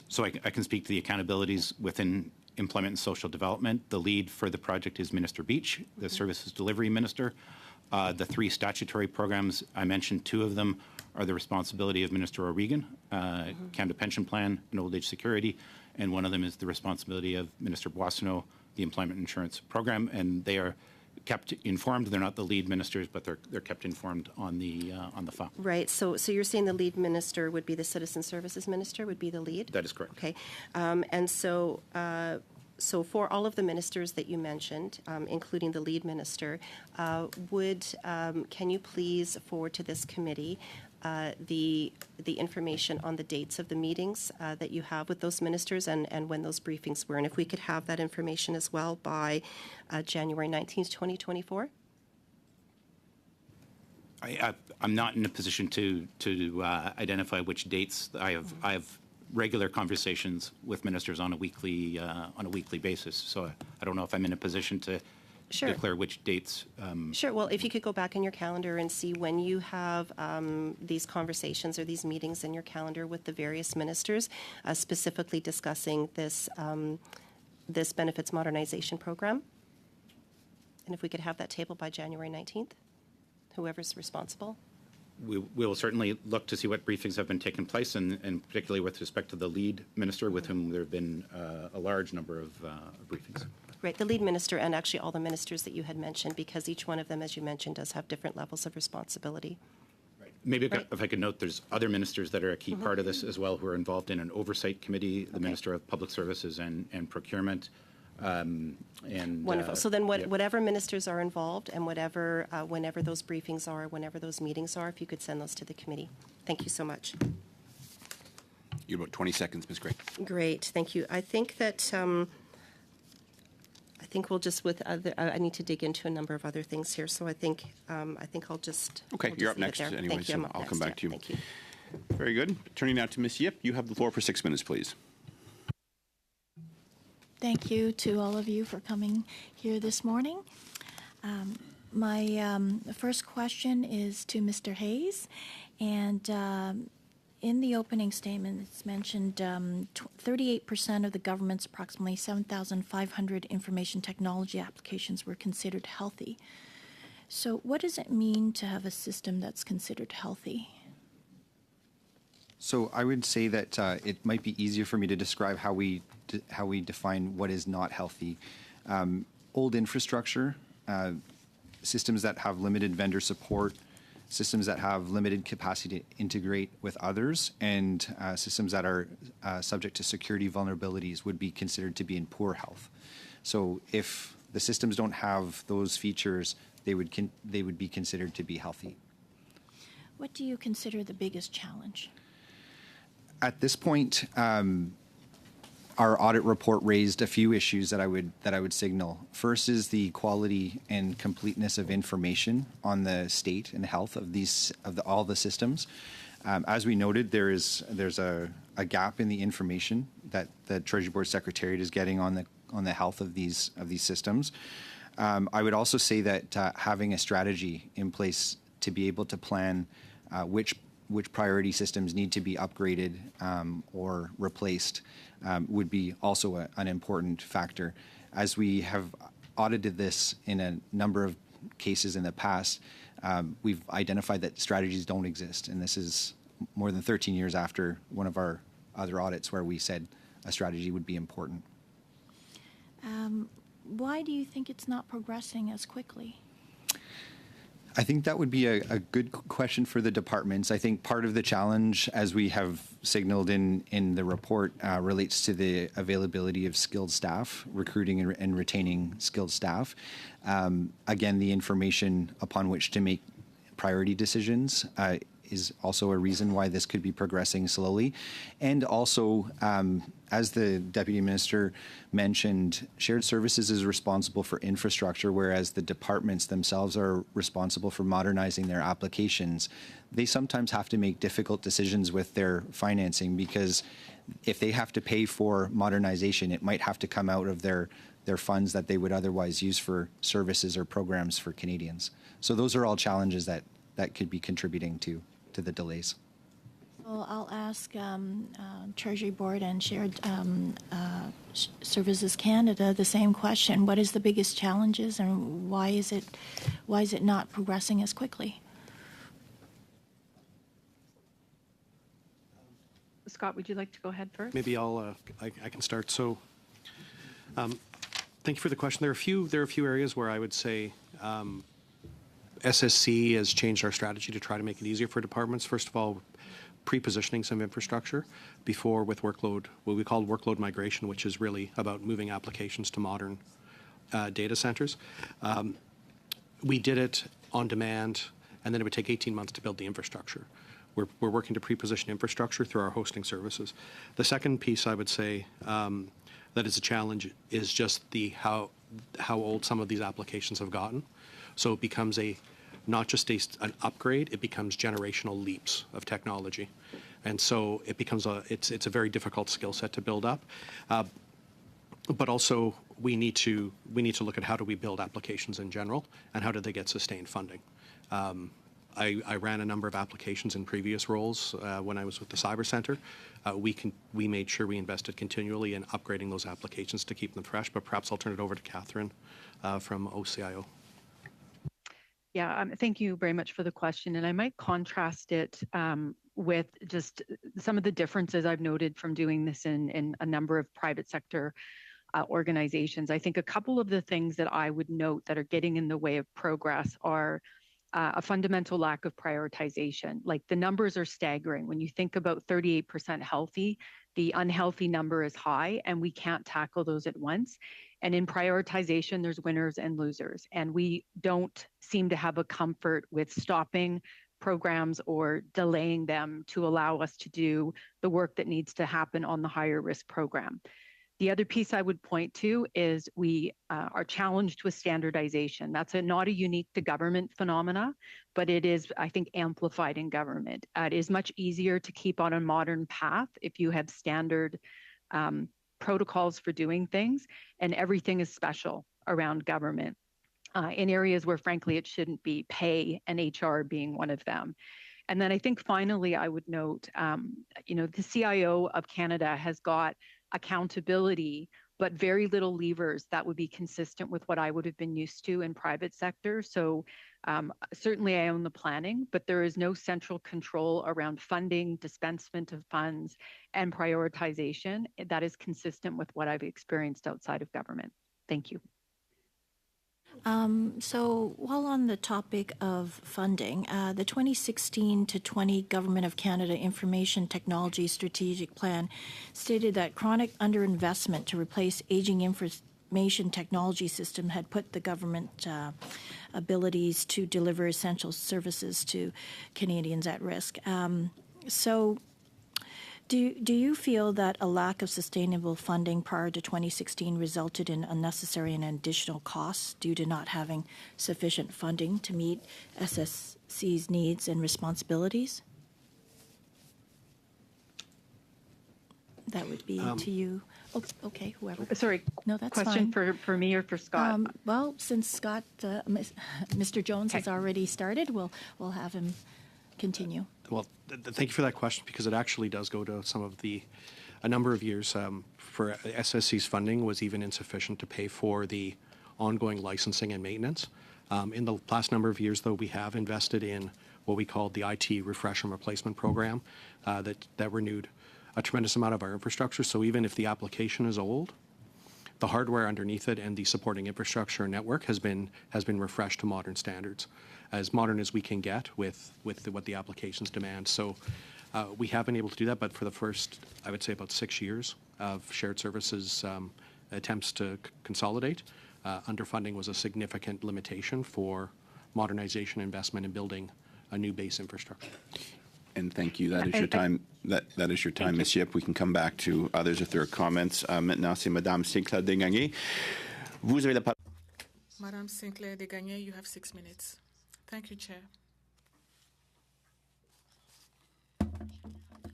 Speaker 6: So I can speak to the accountabilities within Employment and Social Development. The lead for the project is Minister Beach, the Services Delivery Minister. The three statutory programs, I mentioned two of them, are the responsibility of Minister O'Regan, Canada Pension Plan and Old Age Security, and one of them is the responsibility of Minister Boissonnault, the Employment Insurance Program, and they are kept informed. They're not the lead ministers, but they're kept informed on the file.
Speaker 9: Right. So you're saying the lead minister would be the Citizen Services Minister, would be the lead?
Speaker 6: That is correct.
Speaker 9: Okay. And so for all of the ministers that you mentioned, including the lead minister, can you please forward to this committee the information on the dates of the meetings that you have with those ministers and when those briefings were? And if we could have that information as well by January 19th, 2024?
Speaker 6: I'm not in a position to identify which dates. I have regular conversations with ministers on a weekly basis. So I don't know if I'm in a position to
Speaker 9: Sure.
Speaker 6: declare which dates.
Speaker 9: Sure. Well, if you could go back in your calendar and see when you have these conversations or these meetings in your calendar with the various ministers, specifically discussing this this benefits modernization program, and if we could have that table by January 19th, whoever's responsible.
Speaker 6: We will certainly look to see what briefings have been taking place, and particularly with respect to the lead minister, with whom there have been a large number of briefings.
Speaker 9: Right, the lead minister and actually all the ministers that you had mentioned, because each one of them, as you mentioned, does have different levels of responsibility.
Speaker 6: Right. Maybe
Speaker 9: Right.
Speaker 6: if I could note, there's other ministers that are a key part of this as well who are involved in an oversight committee, the Minister of Public Services and Procurement. And
Speaker 9: Wonderful. So then
Speaker 6: yeah.
Speaker 9: whatever ministers are involved and whatever, whenever those briefings are, whenever those meetings are, if you could send those to the committee. Thank you so much.
Speaker 1: You have about 20 seconds, Ms. Gray.
Speaker 9: Great, thank you. I think that, I think we'll just with other, I need to dig into a number of other things here, so I think I'll just.
Speaker 1: Okay,
Speaker 9: we'll
Speaker 1: you're
Speaker 9: just
Speaker 1: up
Speaker 9: leave it
Speaker 1: next
Speaker 9: there.
Speaker 1: anyway,
Speaker 9: Thank you.
Speaker 1: so
Speaker 9: I'm up
Speaker 1: I'll
Speaker 9: next.
Speaker 1: come back
Speaker 9: Yeah,
Speaker 1: to you.
Speaker 9: Thank you.
Speaker 1: Very good. Turning now to Ms. Yip. You have the floor for 6 minutes, please.
Speaker 11: Thank you to all of you for coming here this morning. My first question is to Mr. Hayes, and in the opening statement, it's mentioned 38% of the government's approximately 7,500 information technology applications were considered healthy. So what does it mean to have a system that's considered healthy?
Speaker 3: So I would say that it might be easier for me to describe how we define what is not healthy. Old infrastructure, systems that have limited vendor support, systems that have limited capacity to integrate with others, and systems that are subject to security vulnerabilities would be considered to be in poor health. So if the systems don't have those features, they would be considered to be healthy.
Speaker 11: What do you consider the biggest challenge?
Speaker 3: At this point, our audit report raised a few issues that I would signal. First is the quality and completeness of information on the state and health of all the systems. As we noted, there's a gap in the information that the Treasury Board Secretariat is getting on the health of these systems. I would also say that having a strategy in place to be able to plan which priority systems need to be upgraded or replaced would be also an important factor. As we have audited this in a number of cases in the past, we've identified that strategies don't exist, and this is more than 13 years after one of our other audits where we said a strategy would be important.
Speaker 11: Why do you think it's not progressing as quickly?
Speaker 3: I think that would be a good question for the departments. I think part of the challenge, as we have signaled in the report, relates to the availability of skilled staff, recruiting and retaining skilled staff. Again, the information upon which to make priority decisions is also a reason why this could be progressing slowly. And also, as the Deputy Minister mentioned, shared services is responsible for infrastructure, whereas the departments themselves are responsible for modernizing their applications. They sometimes have to make difficult decisions with their financing, because if they have to pay for modernization, it might have to come out of their funds that they would otherwise use for services or programs for Canadians. So those are all challenges that could be contributing to the delays.
Speaker 11: Well, I'll ask Treasury Board and Shared Services Canada the same question. What is the biggest challenges, and why is it not progressing as quickly?
Speaker 8: Scott, would you like to go ahead first?
Speaker 4: Maybe I can start. So, thank you for the question. There are a few areas where I would say SSC has changed our strategy to try to make it easier for departments. First of all, pre-positioning some infrastructure before with workload, what we call workload migration, which is really about moving applications to modern data centers. We did it on demand, and then it would take 18 months to build the infrastructure. We're working to pre-position infrastructure through our hosting services. The second piece I would say that is a challenge is just how old some of these applications have gotten. So it becomes not just an upgrade, it becomes generational leaps of technology. And so it becomes it's a very difficult skill set to build up. But also we need to look at how do we build applications in general, and how do they get sustained funding. I ran a number of applications in previous roles when I was with the Cyber Centre. We made sure we invested continually in upgrading those applications to keep them fresh, but perhaps I'll turn it over to Catherine from OCIO.
Speaker 8: Yeah, thank you very much for the question. And I might contrast it with just some of the differences I've noted from doing this in a number of private sector organizations. I think a couple of the things that I would note that are getting in the way of progress are a fundamental lack of prioritization. Like the numbers are staggering. When you think about 38% healthy, the unhealthy number is high, and we can't tackle those at once. And in prioritization, there's winners and losers. And we don't seem to have a comfort with stopping programs or delaying them to allow us to do the work that needs to happen on the higher risk program. The other piece I would point to is we are challenged with standardization. That's not a unique to government phenomena, but it is, I think, amplified in government. It is much easier to keep on a modern path if you have standard protocols for doing things, and everything is special around government in areas where, frankly, it shouldn't be, pay and HR being one of them. And then I think finally, I would note, the CIO of Canada has got accountability, but very little levers that would be consistent with what I would have been used to in private sector. So certainly I own the planning, but there is no central control around funding, dispensement of funds, and prioritization that is consistent with what I've experienced outside of government. Thank you.
Speaker 11: So while on the topic of funding, the 2016 to 20 Government of Canada Information Technology Strategic Plan stated that chronic underinvestment to replace aging information technology system had put the government abilities to deliver essential services to Canadians at risk. Do you feel that a lack of sustainable funding prior to 2016 resulted in unnecessary and additional costs due to not having sufficient funding to meet SSC's needs and responsibilities? That would be to you. Oh, okay, whoever.
Speaker 8: Sorry,
Speaker 11: no, that's
Speaker 8: question
Speaker 11: fine.
Speaker 8: for me or for Scott?
Speaker 11: Well, since Scott, Mr. Jones has already started, we'll have him continue.
Speaker 4: Well, thank you for that question, because it actually does go to a number of years. For SSC's funding was even insufficient to pay for the ongoing licensing and maintenance. In the last number of years, though, we have invested in what we called the IT refresh and replacement program that renewed a tremendous amount of our infrastructure. So even if the application is old, the hardware underneath it and the supporting infrastructure and network has been refreshed to modern standards, as modern as we can get with what the applications demand. So we have been able to do that, but for the first, I would say, about 6 years of shared services attempts to consolidate, underfunding was a significant limitation for modernization investment and building a new base infrastructure.
Speaker 1: And thank you. That is your time. That is your time, Ms. Yip. We can come back to others if there are comments. Maintenant, c'est Madame Sinclair Desgagnés. Vous avez la parole.
Speaker 2: Madame Sinclair Desgagnés, you have 6 minutes. Thank you, Chair.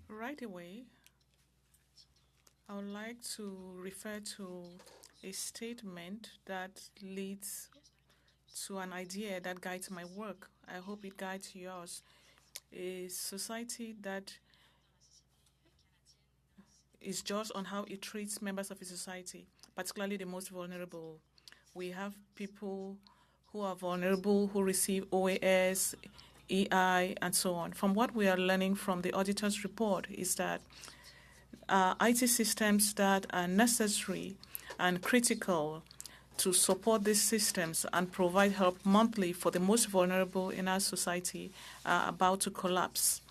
Speaker 2: Right away, I would like to refer to a statement that leads to an idea that guides my work. I hope it guides yours. A society that is judged on how it treats members of its society, particularly the most vulnerable. We have people who are vulnerable, who receive OAS, EI, and so on. From what we are learning from the auditor's report is that IT systems that are necessary and critical to support these systems and provide help monthly for the most vulnerable in our society are about to collapse.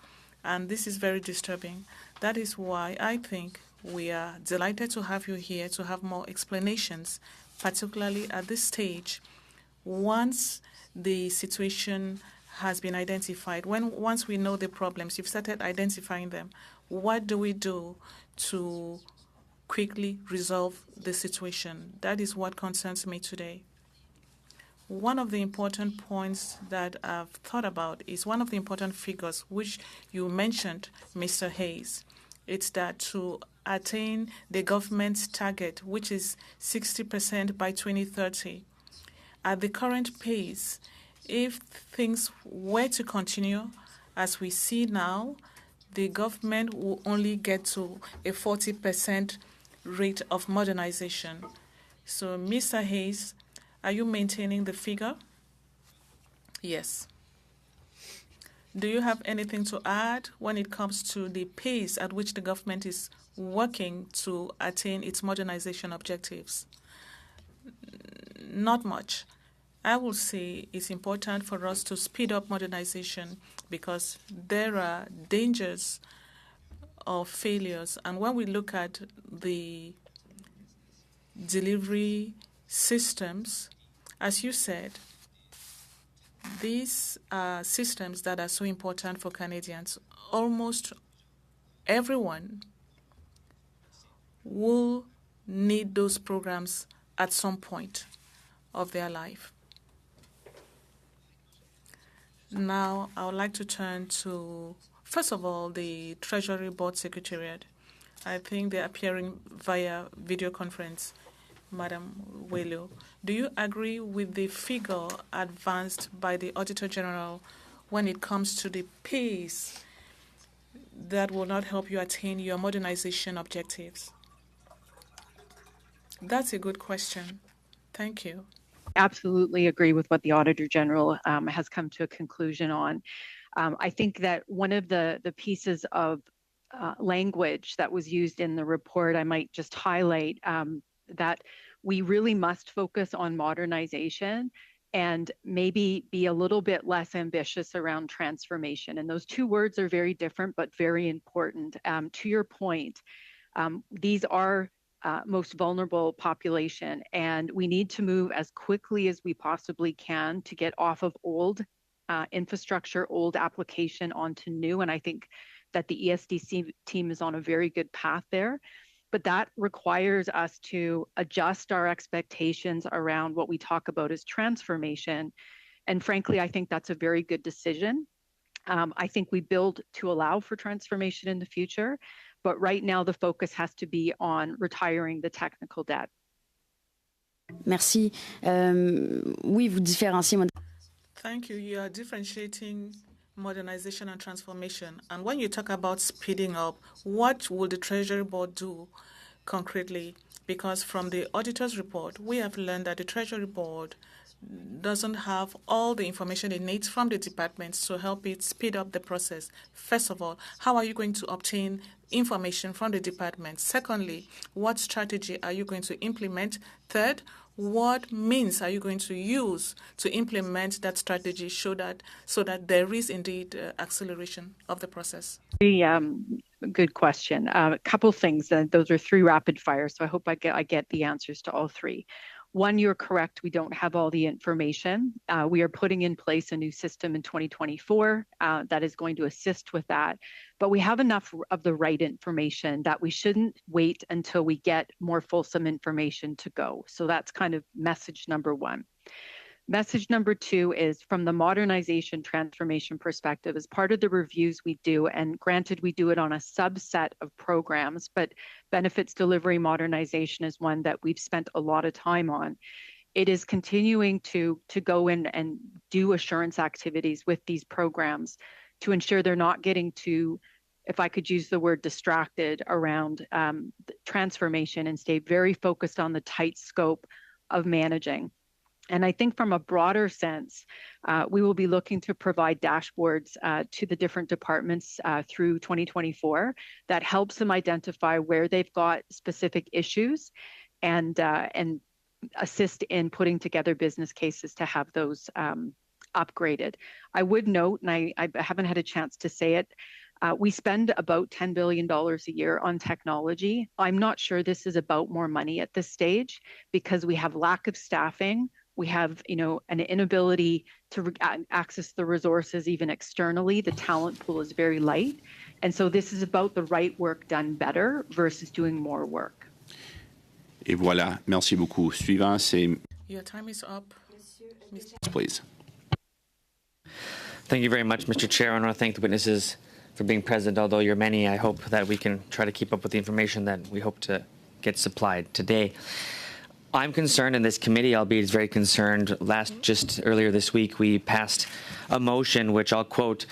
Speaker 2: And this is very disturbing. That is why I think we are delighted to have you here to have more explanations, particularly at this stage, once the situation has been identified. Once we know the problems, you've started identifying them, what do we do to quickly resolve the situation? That is what concerns me today. One of the important points that I've thought about is one of the important figures which you mentioned, Mr. Hayes. It's that to attain the government's target, which is 60% by 2030, at the current pace, if things were to continue as we see now, the government will only get to a 40% rate of modernization. So, Mr. Hayes, are you maintaining the figure? Yes. Do you have anything to add when it comes to the pace at which the government is working to attain its modernization objectives? Not much. I will say it's important for us to speed up modernization because there are dangers of failures. And when we look at the delivery systems, as you said, these are systems that are so important for Canadians. Almost everyone will need those programs at some point of their life. Now, I would like to turn to, first of all, the Treasury Board Secretariat. I think they're appearing via video conference. Madam Welo, do you agree with the figure advanced by the Auditor General when it comes to the pace that will not help you attain your modernization objectives? That's a good question. Thank you.
Speaker 8: Absolutely agree with what the Auditor General has come to a conclusion on. I think that one of the pieces of language that was used in the report, I might just highlight that we really must focus on modernization and maybe be a little bit less ambitious around transformation. And those two words are very different, but very important. To your point, these are most vulnerable population, and we need to move as quickly as we possibly can to get off of old infrastructure, old application onto new. And I think that the ESDC team is on a very good path there. But that requires us to adjust our expectations around what we talk about as transformation. And frankly, I think that's a very good decision. I think we build to allow for transformation in the future, but right now the focus has to be on retiring the technical debt.
Speaker 12: Merci. Oui, vous différenciez.
Speaker 2: Thank you. You are differentiating modernization and transformation. And when you talk about speeding up, what will the Treasury Board do concretely? Because from the auditor's report, we have learned that the Treasury Board doesn't have all the information it needs from the departments to help it speed up the process. First of all, how are you going to obtain information from the departments? Secondly, what strategy are you going to implement? Third, what means are you going to use to implement that strategy so that there is indeed acceleration of the process?
Speaker 8: Very good question. A couple things. Those are three rapid fire, so I hope I get the answers to all three. One, you're correct. We don't have all the information. We are putting in place a new system in 2024 that is going to assist with that. But we have enough of the right information that we shouldn't wait until we get more fulsome information to go. So that's kind of message number one. Message number two is from the modernization transformation perspective, as part of the reviews we do, and granted we do it on a subset of programs, but benefits delivery modernization is one that we've spent a lot of time on. It is continuing to go in and do assurance activities with these programs to ensure they're not getting too, if I could use the word, distracted around transformation and stay very focused on the tight scope of managing. And I think from a broader sense, we will be looking to provide dashboards to the different departments through 2024 that helps them identify where they've got specific issues and assist in putting together business cases to have those upgraded. I would note, and I haven't had a chance to say it, we spend about $10 billion a year on technology. I'm not sure this is about more money at this stage because we have lack of staffing. We have, an inability to access the resources even externally. The talent pool is very light. And so this is about the right work done better versus doing more work.
Speaker 1: Et voilà. Merci beaucoup. Suivant, c'est...
Speaker 2: Your time is up.
Speaker 1: Please.
Speaker 13: Thank you very much, Mr. Chair. I want to thank the witnesses for being present. Although you're many, I hope that we can try to keep up with the information that we hope to get supplied today. I'm concerned, and this committee, albeit, is very concerned. Just earlier this week, we passed a motion which I'll quote,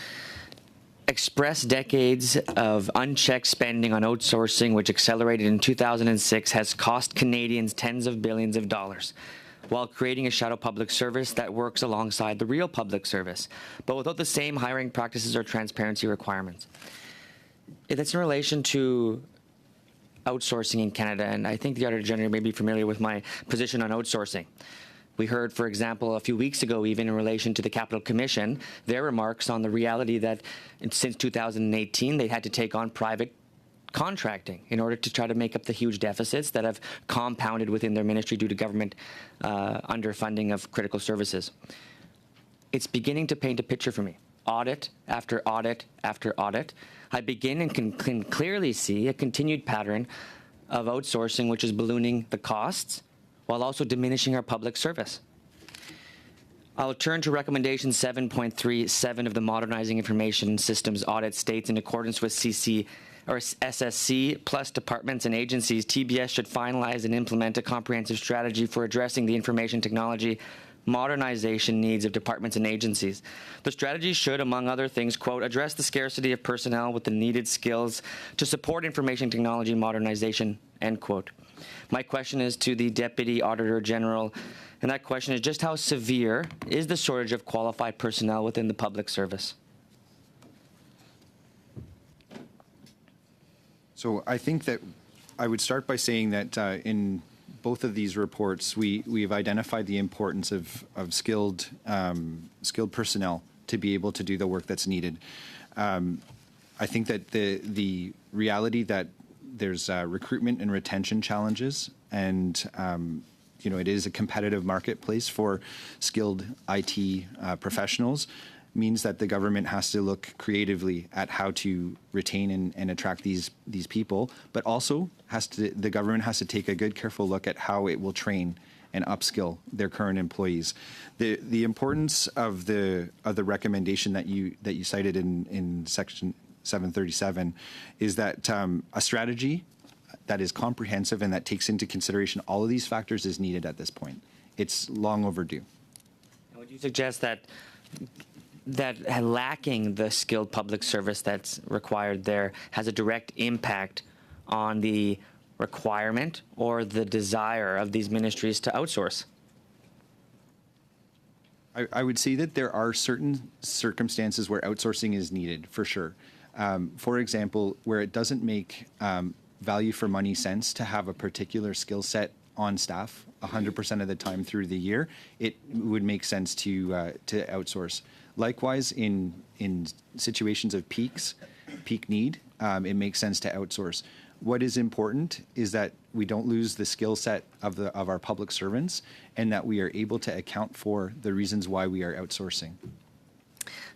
Speaker 13: express decades of unchecked spending on outsourcing, which accelerated in 2006, has cost Canadians tens of billions of dollars, while creating a shadow public service that works alongside the real public service, but without the same hiring practices or transparency requirements. That's in relation to outsourcing in Canada, and I think the Auditor General may be familiar with my position on outsourcing. We heard, for example, a few weeks ago, even in relation to the Capital Commission, their remarks on the reality that since 2018, they had to take on private contracting in order to try to make up the huge deficits that have compounded within their ministry due to government underfunding of critical services. It's beginning to paint a picture for me. Audit after audit after audit. I begin and can clearly see a continued pattern of outsourcing, which is ballooning the costs while also diminishing our public service. I'll turn to recommendation 7.37 of the Modernizing Information Systems Audit states, in accordance with CC or SSC plus departments and agencies, TBS should finalize and implement a comprehensive strategy for addressing the information technology modernization needs of departments and agencies. The strategy should, among other things, quote, address the scarcity of personnel with the needed skills to support information technology modernization, end quote. My question is to the Deputy Auditor General, and that question is just how severe is the shortage of qualified personnel within the public service?
Speaker 3: So I think that I would start by saying that in both of these reports, we've identified the importance of skilled personnel to be able to do the work that's needed. I think that the reality that there's recruitment and retention challenges, and it is a competitive marketplace for skilled IT professionals, means that the government has to look creatively at how to retain and attract these people, but also the government has to take a good, careful look at how it will train and upskill their current employees. The importance of the recommendation that you cited in section 737 is that a strategy that is comprehensive and that takes into consideration all of these factors is needed at this point. It's long overdue.
Speaker 13: Would you suggest that lacking the skilled public service that's required there has a direct impact on the requirement or the desire of these ministries to outsource?
Speaker 3: I would say that there are certain circumstances where outsourcing is needed, for sure. For example, where it doesn't make value for money sense to have a particular skill set on staff 100% of the time through the year, it would make sense to outsource. Likewise, in situations of peak need, it makes sense to outsource. What is important is that we don't lose the skill set of our public servants, and that we are able to account for the reasons why we are outsourcing.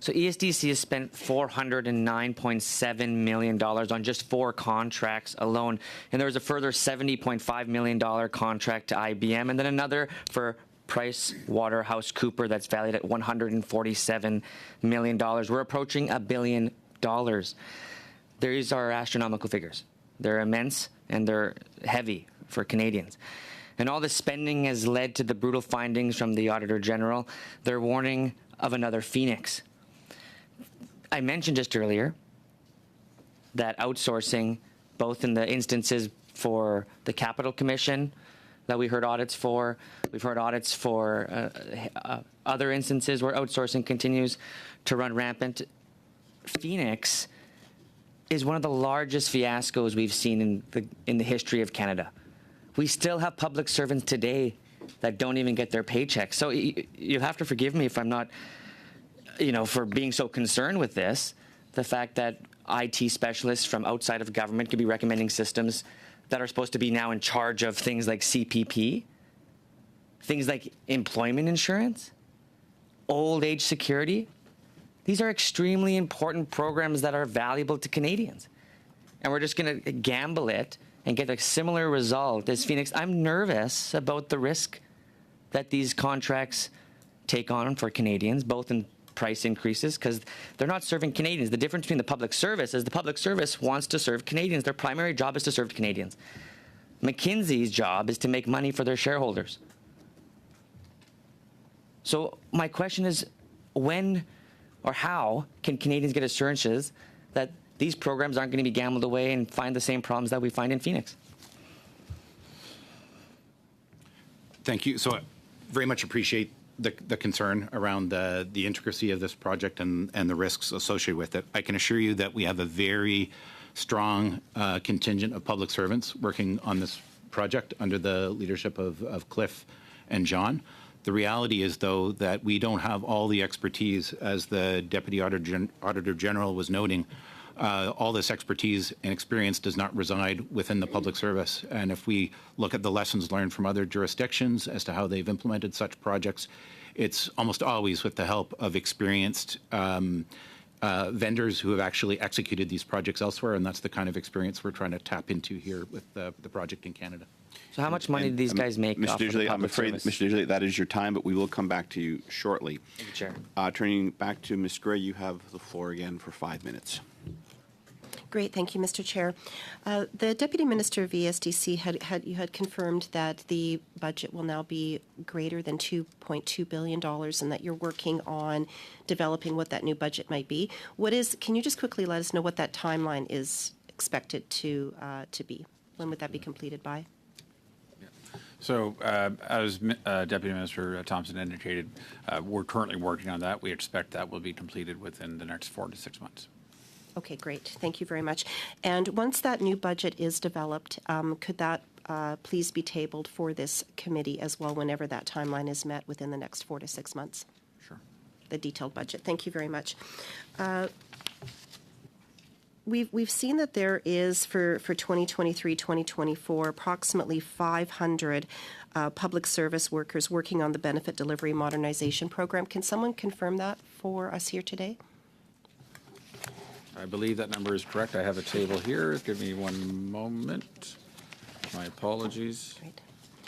Speaker 13: So ESDC has spent $409.7 million on just 4 contracts alone, and there was a further $70.5 million contract to IBM, and then another for PricewaterhouseCoopers that's valued at $147 million. We're approaching $1 billion. These are astronomical figures. They're immense and they're heavy for Canadians. And all this spending has led to the brutal findings from the Auditor General. They're warning of another Phoenix. I mentioned just earlier that outsourcing, both in the instances for the Capital Commission that we heard audits for, we've heard audits for other instances where outsourcing continues to run rampant. Phoenix is one of the largest fiascos we've seen in the history of Canada. We still have public servants today that don't even get their paychecks. So you have to forgive me if I'm not, for being so concerned with this, the fact that IT specialists from outside of government could be recommending systems that are supposed to be now in charge of things like CPP, things like employment insurance, old age security. These are extremely important programs that are valuable to Canadians. And we're just going to gamble it and get a similar result as Phoenix. I'm nervous about the risk that these contracts take on for Canadians, both in price increases, because they're not serving Canadians. The difference between the public service is the public service wants to serve Canadians. Their primary job is to serve Canadians. McKinsey's job is to make money for their shareholders. So my question is, when or how can Canadians get assurances that these programs aren't going to be gambled away and find the same problems that we find in Phoenix?
Speaker 6: Thank you. So I very much appreciate the concern around the intricacy of this project and the risks associated with it. I can assure you that we have a very strong contingent of public servants working on this project under the leadership of Cliff and John. The reality is, though, that we don't have all the expertise, as the Deputy Auditor General was noting. All this expertise and experience does not reside within the public service. And if we look at the lessons learned from other jurisdictions as to how they've implemented such projects, it's almost always with the help of experienced vendors who have actually executed these projects elsewhere, and that's the kind of experience we're trying to tap into here with the project in Canada.
Speaker 13: So how much money do these guys make
Speaker 1: Mr.
Speaker 13: off of the
Speaker 1: Dugely, I'm
Speaker 13: public
Speaker 1: afraid,
Speaker 13: service?
Speaker 1: Mr. Dugely, that is your time, but we will come back to you shortly.
Speaker 13: Thank you, Chair.
Speaker 1: Turning back to Ms. Gray, you have the floor again for 5 minutes.
Speaker 9: Great, thank you, Mr. Chair. The Deputy Minister of VSDC had confirmed that the budget will now be greater than $2.2 billion and that you're working on developing what that new budget might be. Can you just quickly let us know what that timeline is expected to be? When would that be completed by?
Speaker 10: So, as Deputy Minister Thompson indicated, we're currently working on that. We expect that will be completed within the next 4 to 6 months.
Speaker 9: Okay, great. Thank you very much. And once that new budget is developed, could that please be tabled for this committee as well whenever that timeline is met within the next 4 to 6 months?
Speaker 10: Sure.
Speaker 9: The detailed budget. Thank you very much. We've seen that there is, for 2023-2024, approximately 500 public service workers working on the Benefit Delivery Modernization Program. Can someone confirm that for us here today?
Speaker 10: I believe that number is correct. I have a table here. Give me one moment. My apologies.
Speaker 9: Great.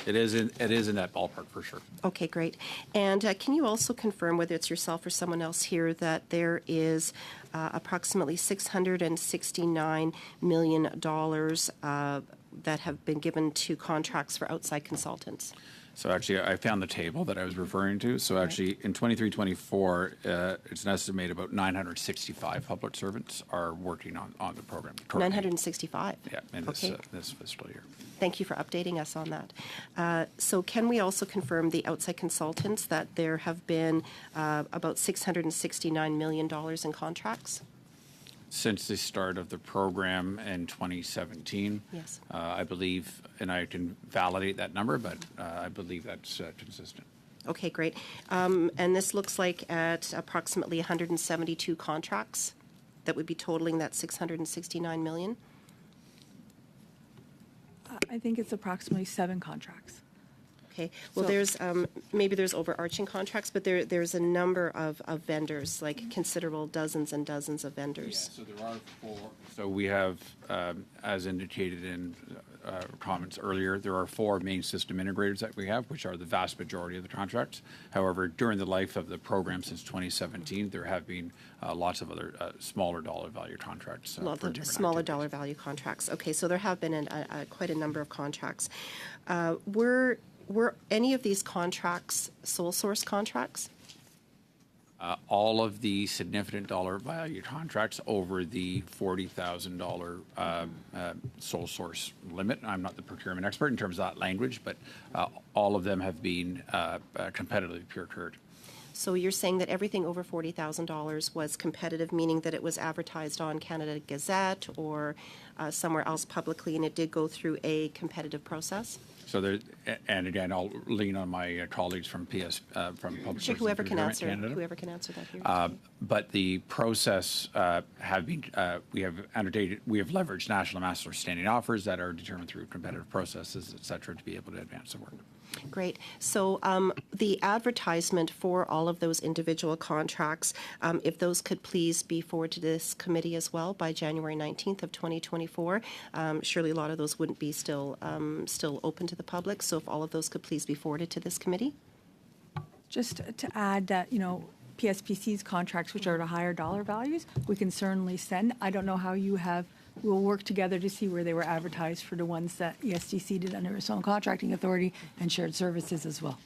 Speaker 10: It is in that ballpark for sure.
Speaker 9: Okay, great. And can you also confirm, whether it's yourself or someone else here, that there is approximately $669 million that have been given to contracts for outside consultants?
Speaker 10: So actually, I found the table that I was referring to. So actually, in 23-24, it's an estimate about 965 public servants are working on the program.
Speaker 9: 965?
Speaker 10: Yeah, in
Speaker 9: Okay.
Speaker 10: This fiscal year.
Speaker 9: Thank you for updating us on that. So can we also confirm the outside consultants, that there have been about $669 million in contracts?
Speaker 10: Since the start of the program in 2017,
Speaker 9: Yes.
Speaker 10: I believe, and I can validate that number, but I believe that's consistent.
Speaker 9: Okay, great. And this looks like at approximately 172 contracts that would be totaling that $669 million?
Speaker 5: I think it's approximately 7 contracts.
Speaker 9: Okay. Well,
Speaker 5: So-
Speaker 9: there's maybe there's overarching contracts, but there's a number of vendors, like considerable dozens and dozens of vendors.
Speaker 10: So there are 4. So we have, as indicated in comments earlier, there are 4 main system integrators that we have, which are the vast majority of the contracts. However, during the life of the program since 2017, there have been lots of other smaller dollar value contracts.
Speaker 9: Well,
Speaker 10: for
Speaker 9: the
Speaker 10: different
Speaker 9: smaller
Speaker 10: activities.
Speaker 9: dollar value contracts. Okay, so there have been quite a number of contracts. Were any of these contracts sole source contracts?
Speaker 10: All of the significant dollar value contracts over the $40,000 sole source limit. I'm not the procurement expert in terms of that language, but all of them have been competitively procured.
Speaker 9: So you're saying that everything over $40,000 was competitive, meaning that it was advertised on Canada Gazette or somewhere else publicly, and it did go through a competitive process?
Speaker 10: So there, and again, I'll lean on my colleagues from from Public
Speaker 9: Sure,
Speaker 10: Services
Speaker 9: whoever can
Speaker 10: Procurement
Speaker 9: answer.
Speaker 10: Canada.
Speaker 9: Whoever can answer that here.
Speaker 10: But the process have been, we have leveraged national master standing offers that are determined through competitive processes, et cetera, to be able to advance the work.
Speaker 9: Great. So the advertisement for all of those individual contracts, if those could please be forwarded to this committee as well by January 19th of 2024. Surely a lot of those wouldn't be still open to the public. So if all of those could please be forwarded to this committee.
Speaker 5: Just to add that, PSPC's contracts, which are to higher dollar values, we can certainly send. I don't know how we'll work together to see where they were advertised for the ones that ESDC did under its own contracting authority and shared services as well.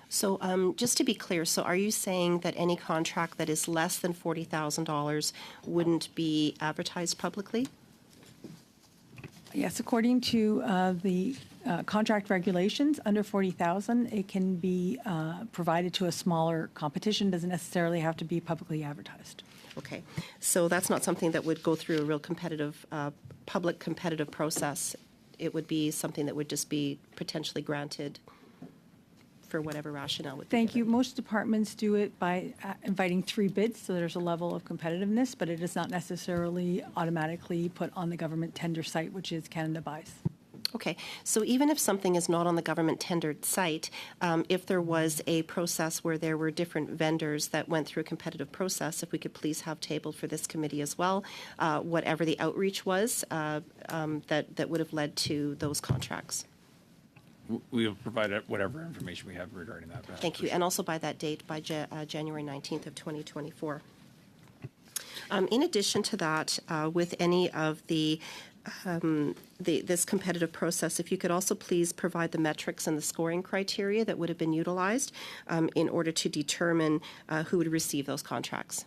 Speaker 9: So just to be clear, so are you saying that any contract that is less than $40,000 wouldn't be advertised publicly?
Speaker 5: Yes, according to the contract regulations, under $40,000, it can be provided to a smaller competition. Doesn't necessarily have to be publicly advertised.
Speaker 9: Okay, so that's not something that would go through a real competitive, public competitive process. It would be something that would just be potentially granted for whatever rationale would be
Speaker 5: Thank you.
Speaker 9: given.
Speaker 5: Most departments do it by inviting 3 bids, so there's a level of competitiveness, but it is not necessarily automatically put on the government tender site, which is Canada Buys.
Speaker 9: Okay, so even if something is not on the government tendered site, if there was a process where there were different vendors that went through a competitive process, if we could please have tabled for this committee as well, whatever the outreach was that would have led to those contracts.
Speaker 10: We'll provide whatever information we have regarding that.
Speaker 9: Thank you, and also by that date, by January 19th of 2024. In addition to that, with any of this competitive process, if you could also please provide the metrics and the scoring criteria that would have been utilized in order to determine who would receive those contracts.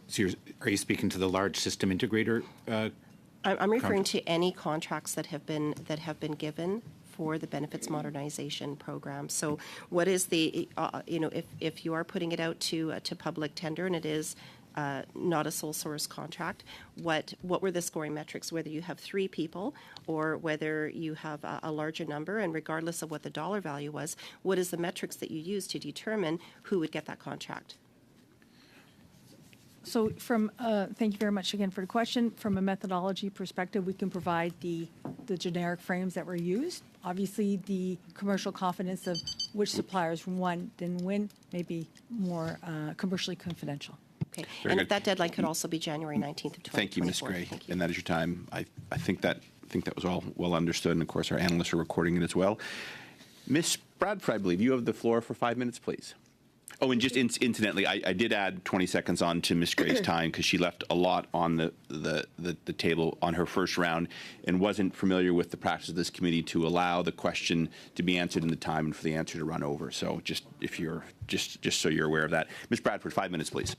Speaker 6: So are you speaking to the large system integrator?
Speaker 9: I'm referring to any contracts that have been given for the benefits modernization program. So, what is the if you are putting it out to public tender and it is not a sole source contract, what were the scoring metrics? Whether you have 3 people or whether you have a larger number, and regardless of what the dollar value was, what is the metrics that you use to determine who would get that contract?
Speaker 5: So thank you very much again for the question. From a methodology perspective, we can provide the generic frames that were used. Obviously, the commercial confidence of which suppliers won, didn't win, may be more commercially confidential.
Speaker 9: Okay,
Speaker 1: Very
Speaker 9: and
Speaker 1: good.
Speaker 9: that deadline could also be January 19th of 2024.
Speaker 1: Thank you, Ms. Gray.
Speaker 9: Thank you.
Speaker 1: And that is your time. I think that was all well understood, and of course our analysts are recording it as well. Ms. Bradford, I believe you have the floor for 5 minutes, please. Oh, and just incidentally, I did add 20 seconds on to Ms. Gray's time because she left a lot on the table on her first round and wasn't familiar with the practice of this committee to allow the question to be answered in the time and for the answer to run over. So just so you're aware of that. Ms. Bradford, 5 minutes, please.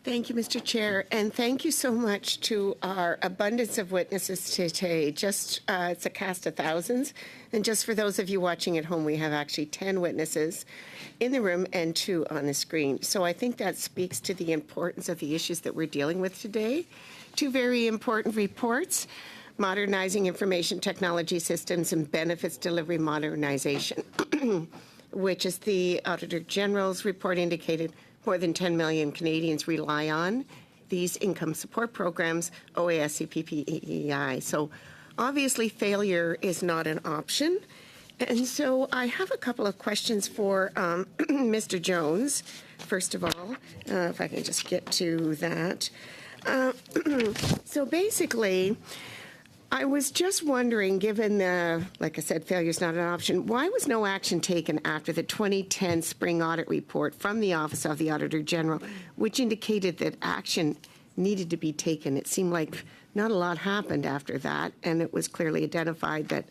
Speaker 14: Thank you, Mr. Chair, and thank you so much to our abundance of witnesses today. It's a cast of thousands, and just for those of you watching at home, we have actually 10 witnesses in the room and 2 on the screen. So I think that speaks to the importance of the issues that we're dealing with today. 2 very important reports: Modernizing Information Technology Systems and Benefits Delivery Modernization, which is the Auditor General's report indicated more than 10 million Canadians rely on these income support programs, OAS, CPP, EEI. So obviously failure is not an option. And so I have a couple of questions for Mr. Jones, first of all, if I can just get to that. So basically, I was just wondering, given like I said, failure is not an option, why was no action taken after the 2010 spring audit report from the Office of the Auditor General, which indicated that action needed to be taken? It seemed like not a lot happened after that, and it was clearly identified that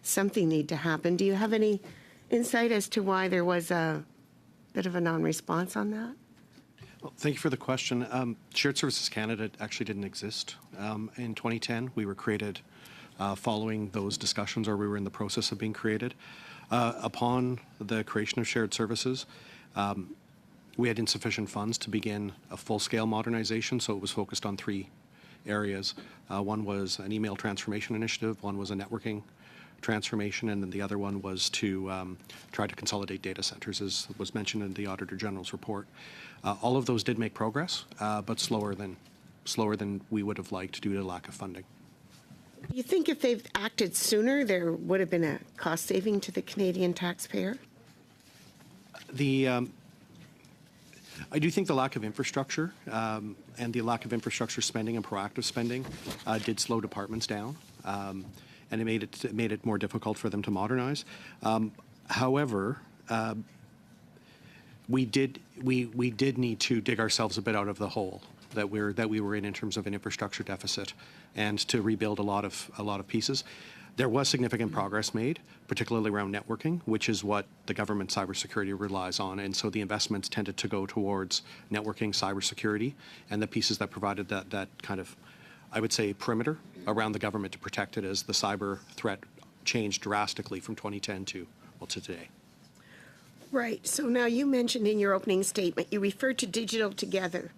Speaker 14: something needed to happen. Do you have any insight as to why there was a bit of a non-response on that?
Speaker 4: Well, thank you for the question. Shared Services Canada actually didn't exist in 2010. We were created following those discussions, or we were in the process of being created. Upon the creation of Shared Services, we had insufficient funds to begin a full-scale modernization, so it was focused on 3 areas. One was an email transformation initiative, one was a networking transformation, and then the other one was to try to consolidate data centers, as was mentioned in the Auditor General's report. All of those did make progress, but slower than we would have liked due to lack of funding.
Speaker 14: Do you think if they've acted sooner, there would have been a cost saving to the Canadian taxpayer?
Speaker 4: I do think the lack of infrastructure and the lack of infrastructure spending and proactive spending did slow departments down, and it made it more difficult for them to modernize. However, we did need to dig ourselves a bit out of the hole that we were in terms of an infrastructure deficit, and to rebuild a lot of pieces. There was significant progress made, particularly around networking, which is what the government cybersecurity relies on, and so the investments tended to go towards networking, cybersecurity, and the pieces that provided that kind of, I would say, perimeter around the government to protect it as the cyber threat changed drastically from 2010 to today.
Speaker 14: Right. So now you mentioned in your opening statement, you referred to Digital Together.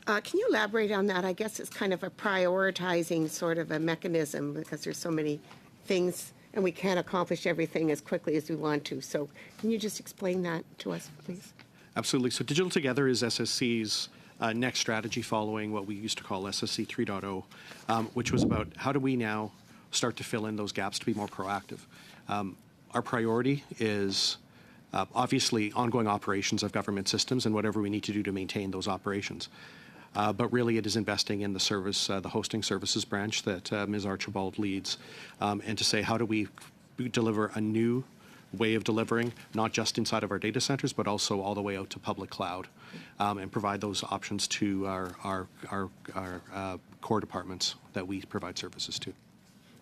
Speaker 14: Can you elaborate on that? I guess it's kind of a prioritizing sort of a mechanism because there's so many things and we can't accomplish everything as quickly as we want to. So can you just explain that to us, please?
Speaker 4: Absolutely. So Digital Together is SSC's next strategy following what we used to call SSC 3.0, which was about how do we now start to fill in those gaps to be more proactive. Our priority is obviously ongoing operations of government systems and whatever we need to do to maintain those operations. But really it is investing in the service, the hosting services branch that Ms. Archibald leads, and to say how do we deliver a new way of delivering, not just inside of our data centers, but also all the way out to public cloud, and provide those options to our core departments that we provide services to.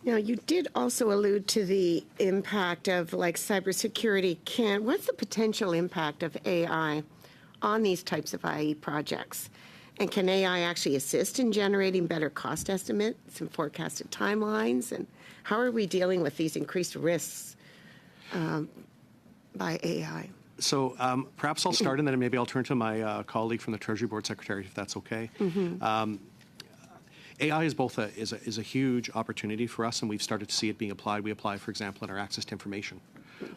Speaker 14: Now, you did also allude to the impact of like cybersecurity. What's the potential impact of AI on these types of IE projects? And can AI actually assist in generating better cost estimates and forecasted timelines? And how are we dealing with these increased risks by AI?
Speaker 4: So perhaps I'll start and then maybe I'll turn to my colleague from the Treasury Board Secretary, if that's okay. AI is both is a huge opportunity for us, and we've started to see it being applied. We apply, for example, in our Access to Information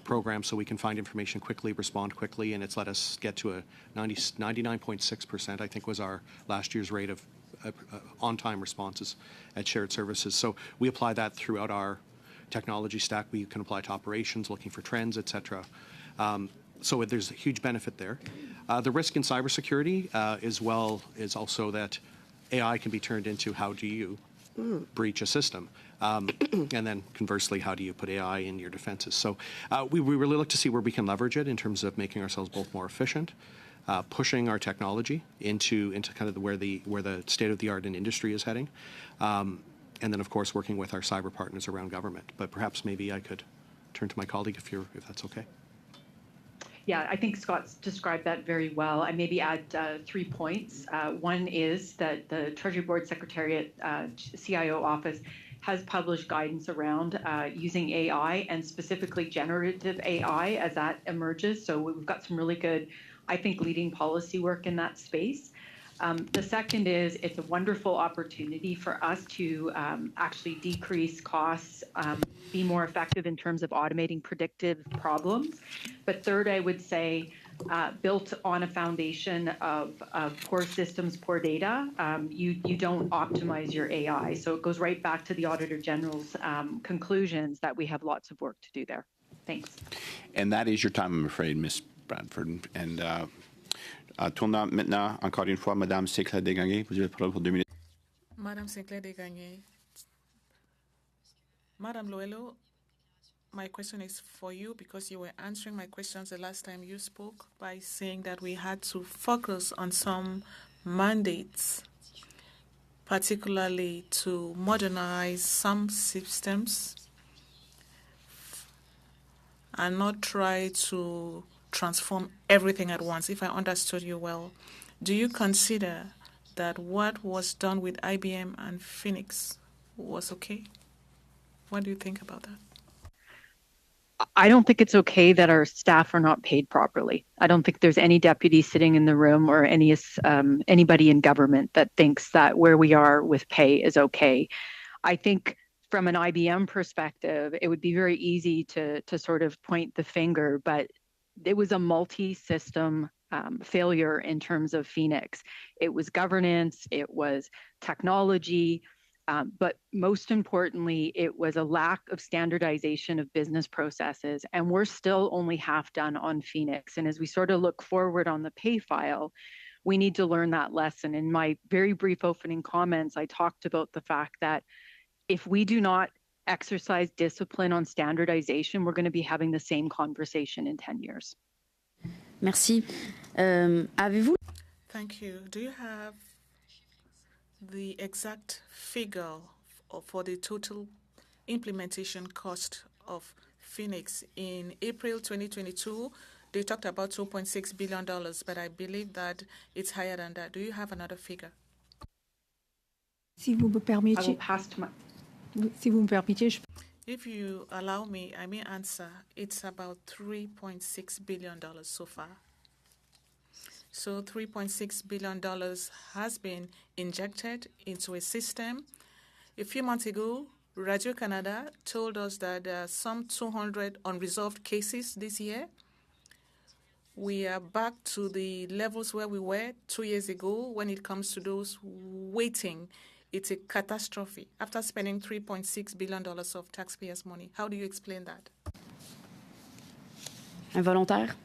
Speaker 4: program, so we can find information quickly, respond quickly, and it's let us get to a 99.6%, I think was our last year's rate of on-time responses at shared services. So we apply that throughout our technology stack. We can apply to operations, looking for trends, et cetera. So there's a huge benefit there. The risk in cybersecurity is also that AI can be turned into how do you breach a system, and then conversely, how do you put AI in your defenses? So we really look to see where we can leverage it in terms of making ourselves both more efficient, pushing our technology into kind of where the state of the art in industry is heading, and then of course working with our cyber partners around government. But perhaps maybe I could turn to my colleague if that's okay.
Speaker 8: Yeah, I think Scott's described that very well. I maybe add 3 points. One is that the Treasury Board Secretariat CIO office has published guidance around using AI and specifically generative AI as that emerges. So we've got some really good, I think, leading policy work in that space. The second is it's a wonderful opportunity for us to actually decrease costs, be more effective in terms of automating predictive problems. But third, I would say built on a foundation of poor systems, poor data, you don't optimize your AI. So it goes right back to the Auditor General's conclusions that we have lots of work to do there. Thanks.
Speaker 1: And that is your time, I'm afraid, Ms. Bradford. And tournant maintenant, encore une fois, Madame Sinclair Desgagnés. Vous avez la parole pour 2 minutes.
Speaker 2: Madame Sinclair Desgagnés. Madame Loello, my question is for you because you were answering my questions the last time you spoke by saying that we had to focus on some mandates, particularly to modernize some systems and not try to transform everything at once, if I understood you well. Do you consider that what was done with IBM and Phoenix was okay? What do you think about that?
Speaker 8: I don't think it's okay that our staff are not paid properly. I don't think there's any deputy sitting in the room or anybody in government that thinks that where we are with pay is okay. I think from an IBM perspective, it would be very easy to sort of point the finger, but it was a multi-system failure in terms of Phoenix. It was governance, it was technology, but most importantly, it was a lack of standardization of business processes. And we're still only half done on Phoenix. And as we sort of look forward on the pay file, we need to learn that lesson. In my very brief opening comments, I talked about the fact that if we do not exercise discipline on standardization, we're going to be having the same conversation in 10 years.
Speaker 12: Merci. Avez-vous?
Speaker 2: Thank you. Do you have the exact figure for the total implementation cost of Phoenix? In April 2022, they talked about $2.6 billion, but I believe that it's higher than that. Do you have another figure?
Speaker 5: Si vous me permettez.
Speaker 8: I will pass to my...
Speaker 5: Si vous me permettez,
Speaker 2: If you allow me, I may answer. It's about $3.6 billion so far. So $3.6 billion has been injected into a system. A few months ago, Radio-Canada told us that there are some 200 unresolved cases this year. We are back to the levels where we were 2 years ago when it comes to those waiting. It's a catastrophe after spending $3.6 billion of taxpayers' money. How do you explain that?
Speaker 12: Involontaire?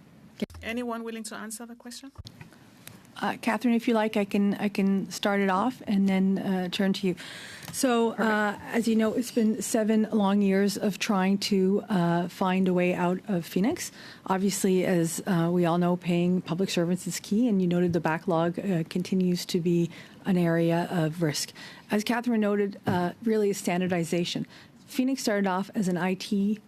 Speaker 2: Anyone willing to answer the question?
Speaker 5: Catherine, if you like, I can start it off and then turn to you. So, as you know, it's been 7 long years of trying to find a way out of Phoenix. Obviously, as we all know, paying public servants is key, and you noted the backlog continues to be an area of risk. As Catherine noted, really is standardization. Phoenix started off as an IT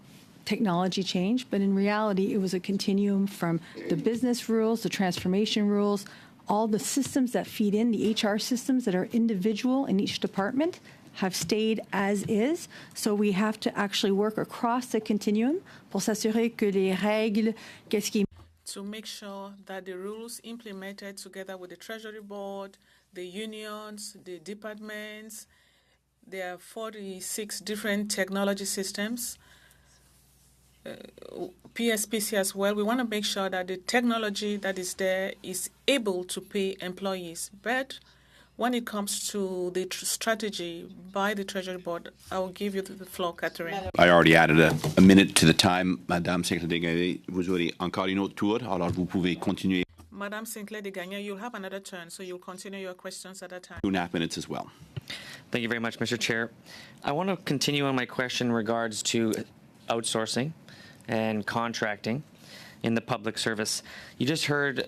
Speaker 5: technology change, but in reality, it was a continuum from the business rules, the transformation rules, all the systems that feed in, the HR systems that are individual in each department have stayed as is. So we have to actually work across the continuum pour s'assurer que les règles, qu'est-ce qui
Speaker 2: to make sure that the rules implemented together with the Treasury Board, the unions, the departments, there are 46 different technology systems, PSPC as well. We want to make sure that the technology that is there is able to pay employees. But when it comes to the strategy by the Treasury Board, I will give you the floor, Catherine.
Speaker 1: I already added a minute to the time. Madame Sinclair-Desgagnés, vous aurez encore une autre tour, alors vous pouvez continuer.
Speaker 2: Madame Sinclair-Desgagnés, you'll have another turn, so you'll continue your questions at a time.
Speaker 1: 2.5 minutes as well.
Speaker 13: Thank you very much, Mr. Chair. I want to continue on my question in regards to outsourcing and contracting in the public service. You just heard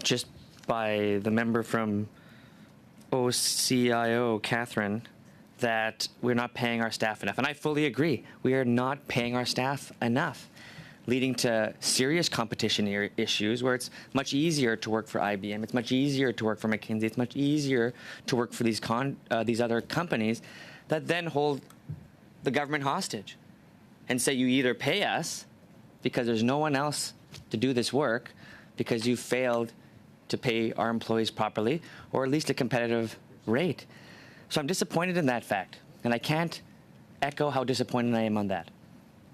Speaker 13: just by the member from OCIO, Catherine, that we're not paying our staff enough. And I fully agree. We are not paying our staff enough, leading to serious competition issues where it's much easier to work for IBM. It's much easier to work for McKinsey. It's much easier to work for these other companies that then hold the government hostage and say you either pay us because there's no one else to do this work because you failed to pay our employees properly or at least a competitive rate. So I'm disappointed in that fact, and I can't echo how disappointed I am on that.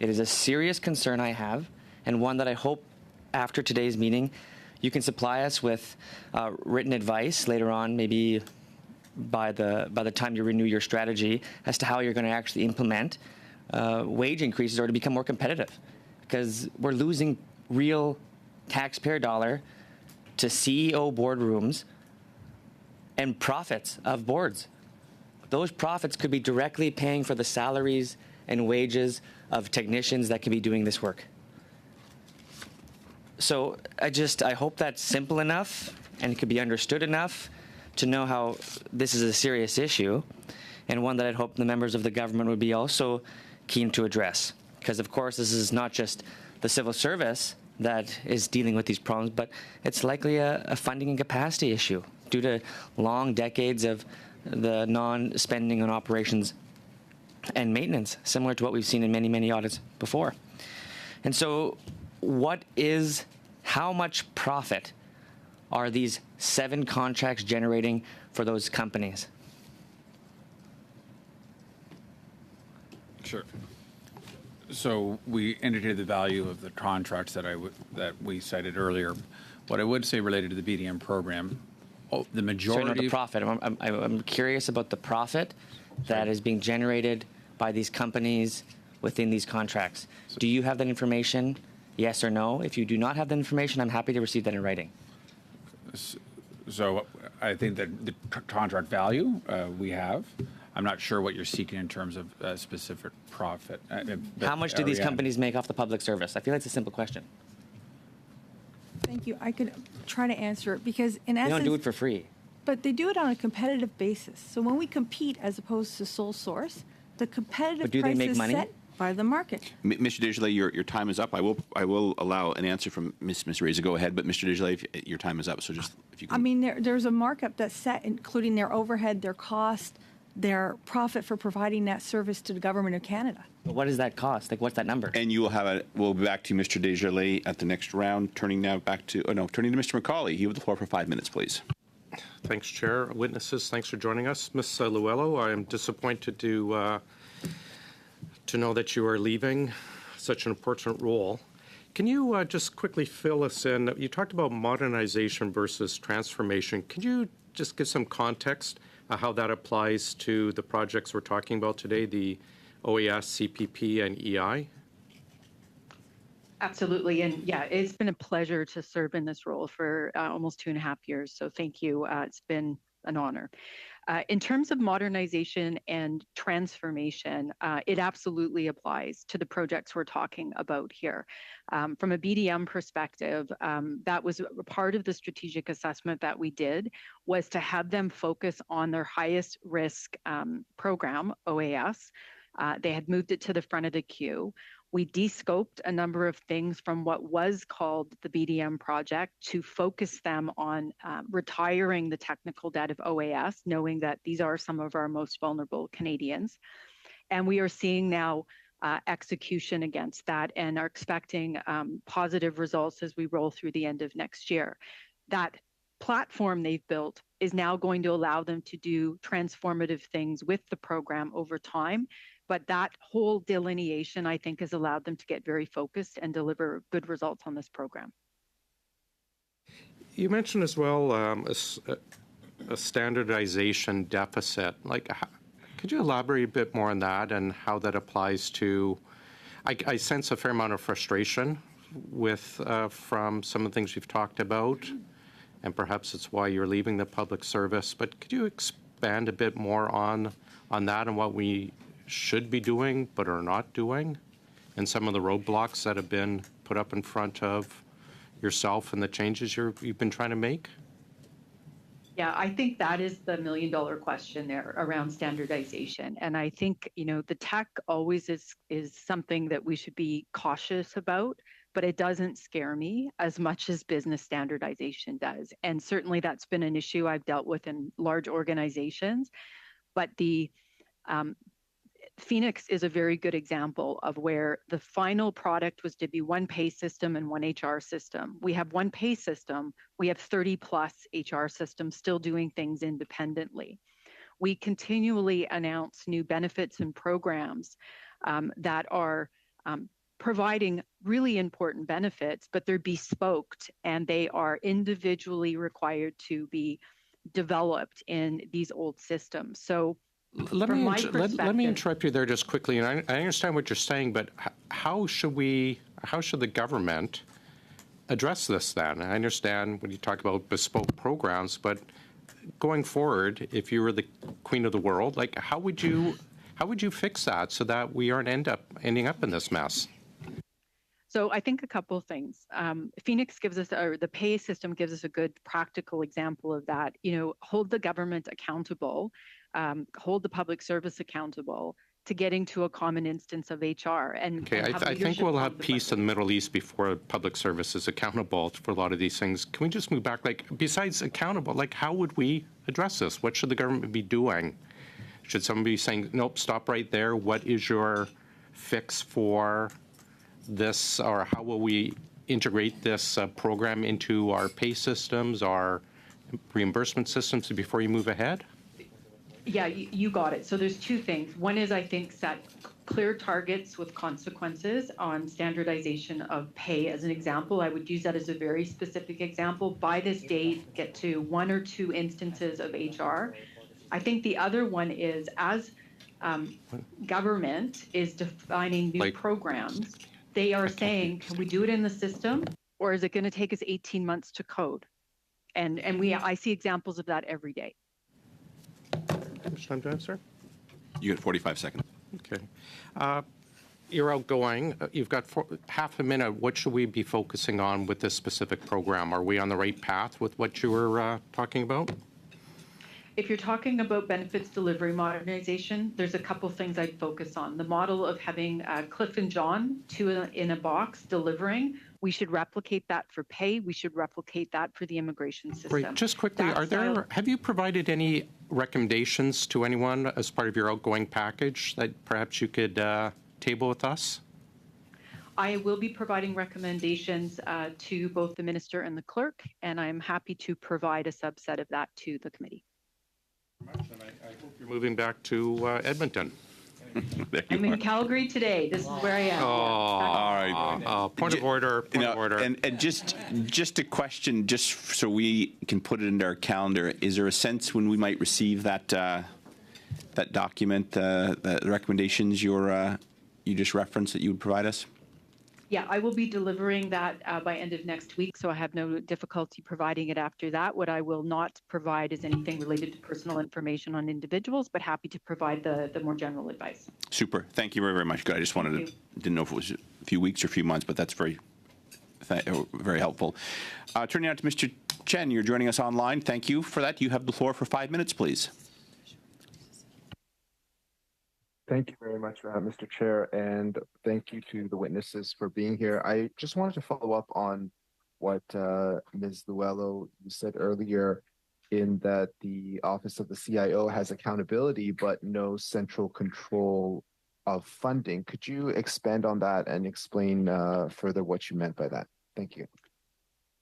Speaker 13: It is a serious concern I have, and one that I hope after today's meeting you can supply us with written advice later on, maybe by the time you renew your strategy, as to how you're going to actually implement wage increases or to become more competitive, because we're losing real taxpayer dollar to CEO boardrooms and profits of boards. Those profits could be directly paying for the salaries and wages of technicians that can be doing this work. So I hope that's simple enough and it could be understood enough to know how this is a serious issue, and one that I'd hope the members of the government would be also keen to address. Because of course this is not just the civil service that is dealing with these problems, but it's likely a funding and capacity issue due to long decades of the non-spending on operations and maintenance, similar to what we've seen in many, many audits before. And so how much profit are these 7 contracts generating for those companies?
Speaker 10: Sure. So we indicated the value of the contracts that we cited earlier. What I would say related to the BDM program, the majority.
Speaker 13: Sorry, no, the profit. I'm curious about the profit that is being generated by these companies within these contracts. Do you have that information? Yes or no? If you do not have that information, I'm happy to receive that in writing.
Speaker 10: So I think that the contract value we have. I'm not sure what you're seeking in terms of specific profit.
Speaker 13: How much do these companies make off the public service? I feel like it's a simple question.
Speaker 5: Thank you. I could try to answer it because in essence...
Speaker 13: They don't do it for free.
Speaker 5: But they do it on a competitive basis. So when we compete as opposed to sole source, the competitive price is set by the market.
Speaker 1: Mr. Desjardins, your time is up. I will allow an answer from Ms. Reza. Go ahead, but Mr. Desjardins, your time is up. So just if you can.
Speaker 5: I mean, there's a markup that's set, including their overhead, their cost, their profit for providing that service to the government of Canada.
Speaker 13: But what does that cost? Like, what's that number?
Speaker 1: And you will we'll be back to Mr. Desjardins at the next round. Turning to Mr. McCauley. You have the floor for 5 minutes, please.
Speaker 15: Thanks, Chair. Witnesses, thanks for joining us. Ms. Luello, I am disappointed to to know that you are leaving such an important role. Can you just quickly fill us in? You talked about modernization versus transformation. Could you just give some context how that applies to the projects we're talking about today, the OAS, CPP, and EI?
Speaker 8: Absolutely. And yeah, it's been a pleasure to serve in this role for almost 2.5 years. So thank you. It's been an honor. In terms of modernization and transformation, it absolutely applies to the projects we're talking about here. From a BDM perspective, that was a part of the strategic assessment that we did, was to have them focus on their highest risk program, OAS. They had moved it to the front of the queue. We de-scoped a number of things from what was called the BDM project to focus them on retiring the technical debt of OAS, knowing that these are some of our most vulnerable Canadians. And we are seeing now execution against that and are expecting positive results as we roll through the end of next year. That platform they've built is now going to allow them to do transformative things with the program over time. But that whole delineation, I think, has allowed them to get very focused and deliver good results on this program.
Speaker 15: You mentioned as well a standardization deficit. Could you elaborate a bit more on that and how that applies to? I sense a fair amount of frustration with from some of the things you've talked about, and perhaps it's why you're leaving the public service. But could you expand a bit more on that and what we should be doing but are not doing, and some of the roadblocks that have been put up in front of yourself and the changes you've been trying to make?
Speaker 8: Yeah, I think that is the million-dollar question there around standardization. And I think, the tech always is something that we should be cautious about, but it doesn't scare me as much as business standardization does. And certainly that's been an issue I've dealt with in large organizations. But the Phoenix is a very good example of where the final product was to be one pay system and one HR system. We have one pay system. We have 30 plus HR systems still doing things independently. We continually announce new benefits and programs that are providing really important benefits, but they're bespoke and they are individually required to be developed in these old systems. So
Speaker 15: let me interrupt you there just quickly. And I understand what you're saying, but how should the government address this then? I understand when you talk about bespoke programs, but going forward, if you were the queen of the world, how would you fix that so that we aren't ending up in this mess?
Speaker 8: So I think a couple of things. Phoenix gives us, or the pay system gives us a good practical example of that. Hold the government accountable. Hold the public service accountable to getting to a common instance of HR.
Speaker 15: I think we'll have peace in the Middle East before public service is accountable for a lot of these things. Can we just move back? Besides accountable, how would we address this? What should the government be doing? Should someone be saying, nope, stop right there? What is your fix for this? Or how will we integrate this program into our pay systems, our reimbursement systems before you move ahead?
Speaker 8: Yeah, you got it. So there's two things. One is, I think, set clear targets with consequences on standardization of pay. As an example, I would use that as a very specific example. By this date, get to 1 or 2 instances of HR. I think the other one is, as government is defining new programs, they are saying, can we do it in the system, or is it going to take us 18 months to code? And I see examples of that every day.
Speaker 15: How much time do I have, sir?
Speaker 1: You get 45 seconds.
Speaker 15: Okay. You're outgoing. You've got half a minute. What should we be focusing on with this specific program? Are we on the right path with what you were talking about?
Speaker 8: If you're talking about benefits delivery modernization, there's a couple things I'd focus on. The model of having Cliff and John, 2 in a box, delivering. We should replicate that for pay. We should replicate that for the immigration system.
Speaker 15: Right. Just quickly, have you provided any recommendations to anyone as part of your outgoing package that perhaps you could table with us?
Speaker 8: I will be providing recommendations to both the minister and the clerk, and I'm happy to provide a subset of that to the committee.
Speaker 15: I hope you're moving back to Edmonton.
Speaker 1: There you
Speaker 8: I'm
Speaker 1: are.
Speaker 8: in Calgary today. This is where I am.
Speaker 1: All right.
Speaker 15: Point of order. Point of order.
Speaker 1: And just a question, just so we can put it into our calendar. Is there a sense when we might receive that that document, the recommendations you just referenced that you would provide us?
Speaker 8: Yeah, I will be delivering that by end of next week, so I have no difficulty providing it after that. What I will not provide is anything related to personal information on individuals, but happy to provide the more general advice.
Speaker 1: Super. Thank you very, very much. Good. I just didn't know if it was a few weeks or a few months, but that's very helpful. Turning now to Mr. Chen, you're joining us online. Thank you for that. You have the floor for 5 minutes, please.
Speaker 16: Thank you very much, Mr. Chair, and thank you to the witnesses for being here. I just wanted to follow up on what Ms. Luello said earlier, in that the Office of the CIO has accountability but no central control of funding. Could you expand on that and explain further what you meant by that? Thank you.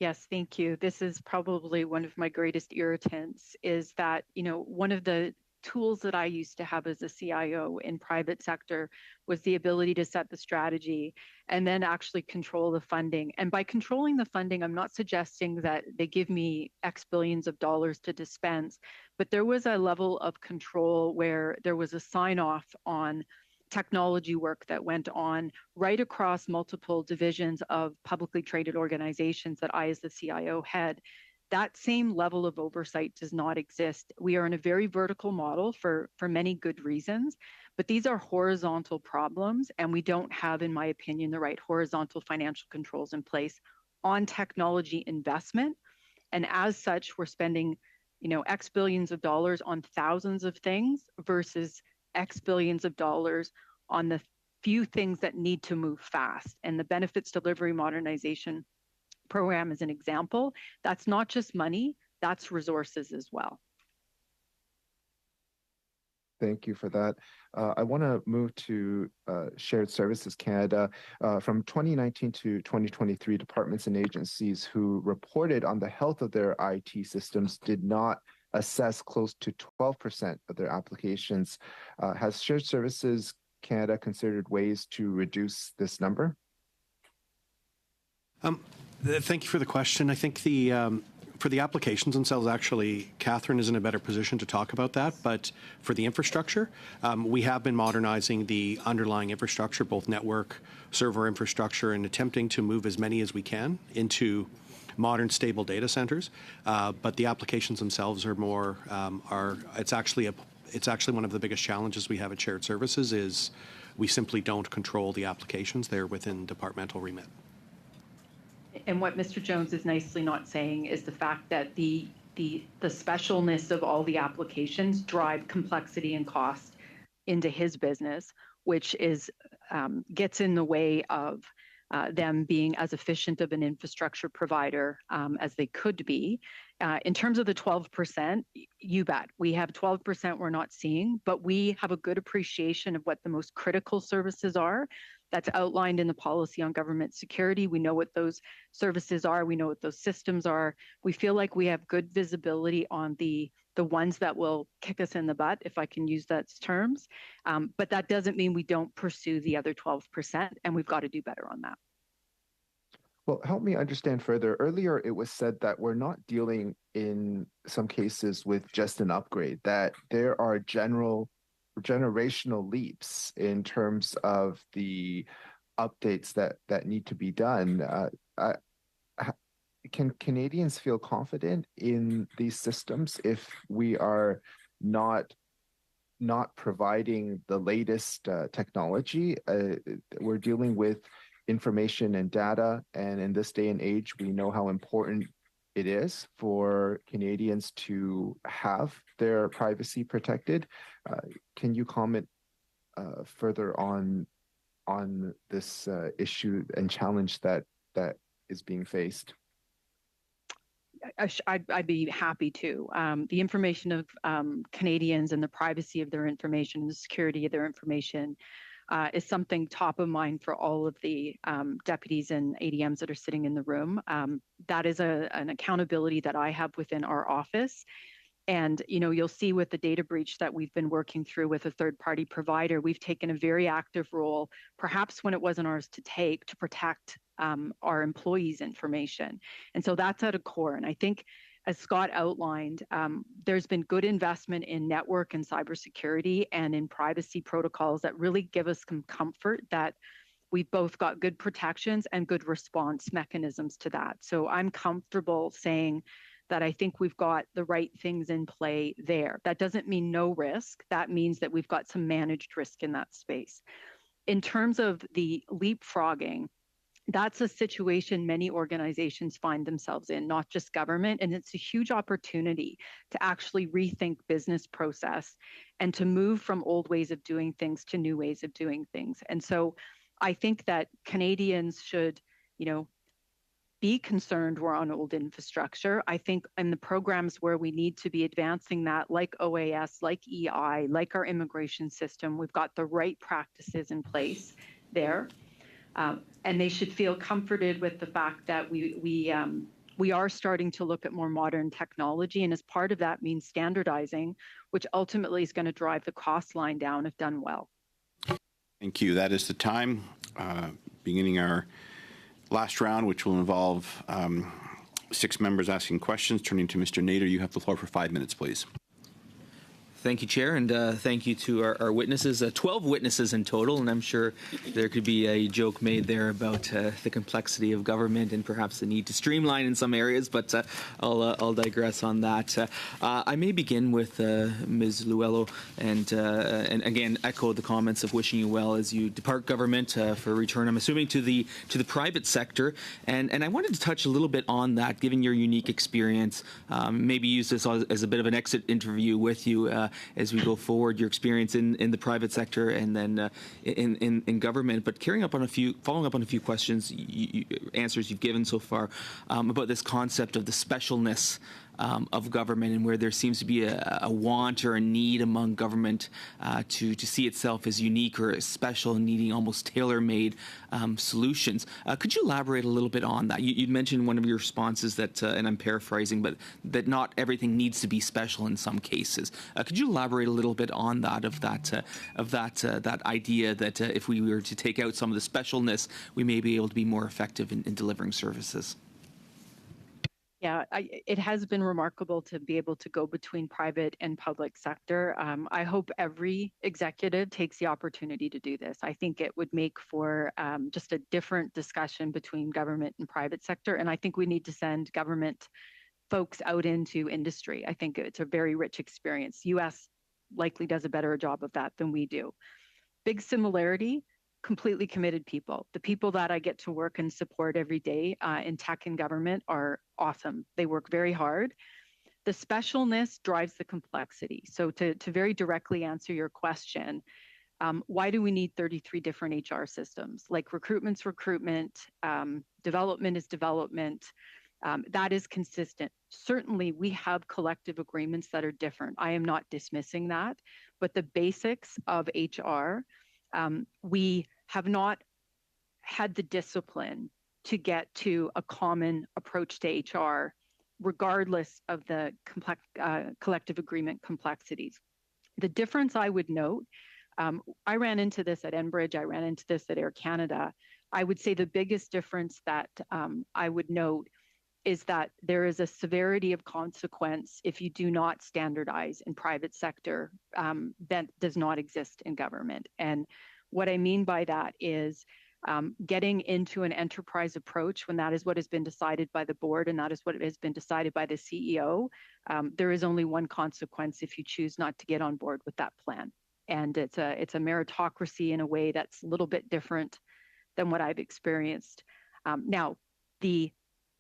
Speaker 8: Yes, thank you. This is probably one of my greatest irritants, is that, one of the tools that I used to have as a CIO in private sector was the ability to set the strategy and then actually control the funding. And by controlling the funding, I'm not suggesting that they give me X billions of dollars to dispense, but there was a level of control where there was a sign off on technology work that went on right across multiple divisions of publicly traded organizations that I, as the CIO, had. That same level of oversight does not exist. We are in a very vertical model for many good reasons, but these are horizontal problems, and we don't have, in my opinion, the right horizontal financial controls in place on technology investment. And as such, we're spending, X billions of dollars on thousands of things versus X billions of dollars on the few things that need to move fast. And the benefits delivery modernization program is an example. That's not just money, that's resources as well.
Speaker 16: Thank you for that. I want to move to Shared Services Canada. From 2019 to 2023, departments and agencies who reported on the health of their IT systems did not assess close to 12% of their applications. Has Shared Services Canada considered ways to reduce this number?
Speaker 4: Thank you for the question. I think for the applications themselves, actually, Catherine is in a better position to talk about that. But for the infrastructure, we have been modernizing the underlying infrastructure, both network, server infrastructure, and attempting to move as many as we can into modern, stable data centers. But the applications themselves are more it's actually one of the biggest challenges we have at Shared Services is we simply don't control the applications. They're within departmental remit.
Speaker 8: And what Mr. Jones is nicely not saying is the fact that the specialness of all the applications drive complexity and cost into his business, which is gets in the way of them being as efficient of an infrastructure provider as they could be. In terms of the 12%, you bet. We have 12% we're not seeing, but we have a good appreciation of what the most critical services are. That's outlined in the policy on government security. We know what those services are. We know what those systems are. We feel like we have good visibility on the ones that will kick us in the butt, if I can use those terms. But that doesn't mean we don't pursue the other 12%, and we've got to do better on that.
Speaker 16: Well, help me understand further. Earlier, it was said that we're not dealing in some cases with just an upgrade, that there are generational leaps in terms of the updates that need to be done. Can Canadians feel confident in these systems if we are not providing the latest technology? We're dealing with information and data, and in this day and age, we know how important it is for Canadians to have their privacy protected. Can you comment further on this issue and challenge that is being faced?
Speaker 8: I'd be happy to. The information of Canadians and the privacy of their information and the security of their information is something top of mind for all of the deputies and ADMs that are sitting in the room. That is an accountability that I have within our office. And, you'll see with the data breach that we've been working through with a third-party provider, we've taken a very active role, perhaps when it wasn't ours to take, to protect our employees' information. And so that's at a core. And I think, as Scott outlined, there's been good investment in network and cybersecurity and in privacy protocols that really give us some comfort that we've both got good protections and good response mechanisms to that. So I'm comfortable saying that I think we've got the right things in play there. That doesn't mean no risk. That means that we've got some managed risk in that space. In terms of the leapfrogging, that's a situation many organizations find themselves in, not just government, and it's a huge opportunity to actually rethink business process and to move from old ways of doing things to new ways of doing things. And so I think that Canadians should, be concerned we're on old infrastructure. I think in the programs where we need to be advancing that, like OAS, like EI, like our immigration system, we've got the right practices in place there. And they should feel comforted with the fact that we are starting to look at more modern technology. And as part of that means standardizing, which ultimately is going to drive the cost line down if done well.
Speaker 1: Thank you. That is the time, beginning our last round, which will involve 6 members asking questions. Turning to Mr. Nader, you have the floor for 5 minutes, please.
Speaker 17: Thank you, Chair, and thank you to our witnesses. 12 witnesses in total, and I'm sure there could be a joke made there about the complexity of government and perhaps the need to streamline in some areas, but I'll digress on that. I may begin with Ms. Luello and again echo the comments of wishing you well as you depart government for return, I'm assuming, to the private sector. And I wanted to touch a little bit on that, given your unique experience, maybe use this as a bit of an exit interview with you as we go forward, your experience in the private sector and then in government. But following up on a few questions, answers you've given so far about this concept of the specialness of government, and where there seems to be a want or a need among government to see itself as unique or special and needing almost tailor-made solutions. Could you elaborate a little bit on that? You mentioned in one of your responses that, and I'm paraphrasing, but that not everything needs to be special in some cases. Could you elaborate a little bit on that, that idea that if we were to take out some of the specialness, we may be able to be more effective in delivering services?
Speaker 8: Yeah, it has been remarkable to be able to go between private and public sector. I hope every executive takes the opportunity to do this. I think it would make for just a different discussion between government and private sector. And I think we need to send government folks out into industry. I think it's a very rich experience. US likely does a better job of that than we do. Big similarity. Completely committed people. The people that I get to work and support every day in tech and government are awesome. They work very hard. The specialness drives the complexity. So to very directly answer your question, why do we need 33 different HR systems? Like recruitment's recruitment, development is development. That is consistent. Certainly, we have collective agreements that are different. I am not dismissing that, but the basics of HR, we have not had the discipline to get to a common approach to HR, regardless of the collective agreement complexities. The difference I would note, I ran into this at Enbridge, I ran into this at Air Canada. I would say the biggest difference that I would note is that there is a severity of consequence if you do not standardize in private sector that does not exist in government. And what I mean by that is getting into an enterprise approach when that is what has been decided by the board and that is what has been decided by the CEO. There is only one consequence if you choose not to get on board with that plan. And it's a meritocracy in a way that's a little bit different than what I've experienced. Now, the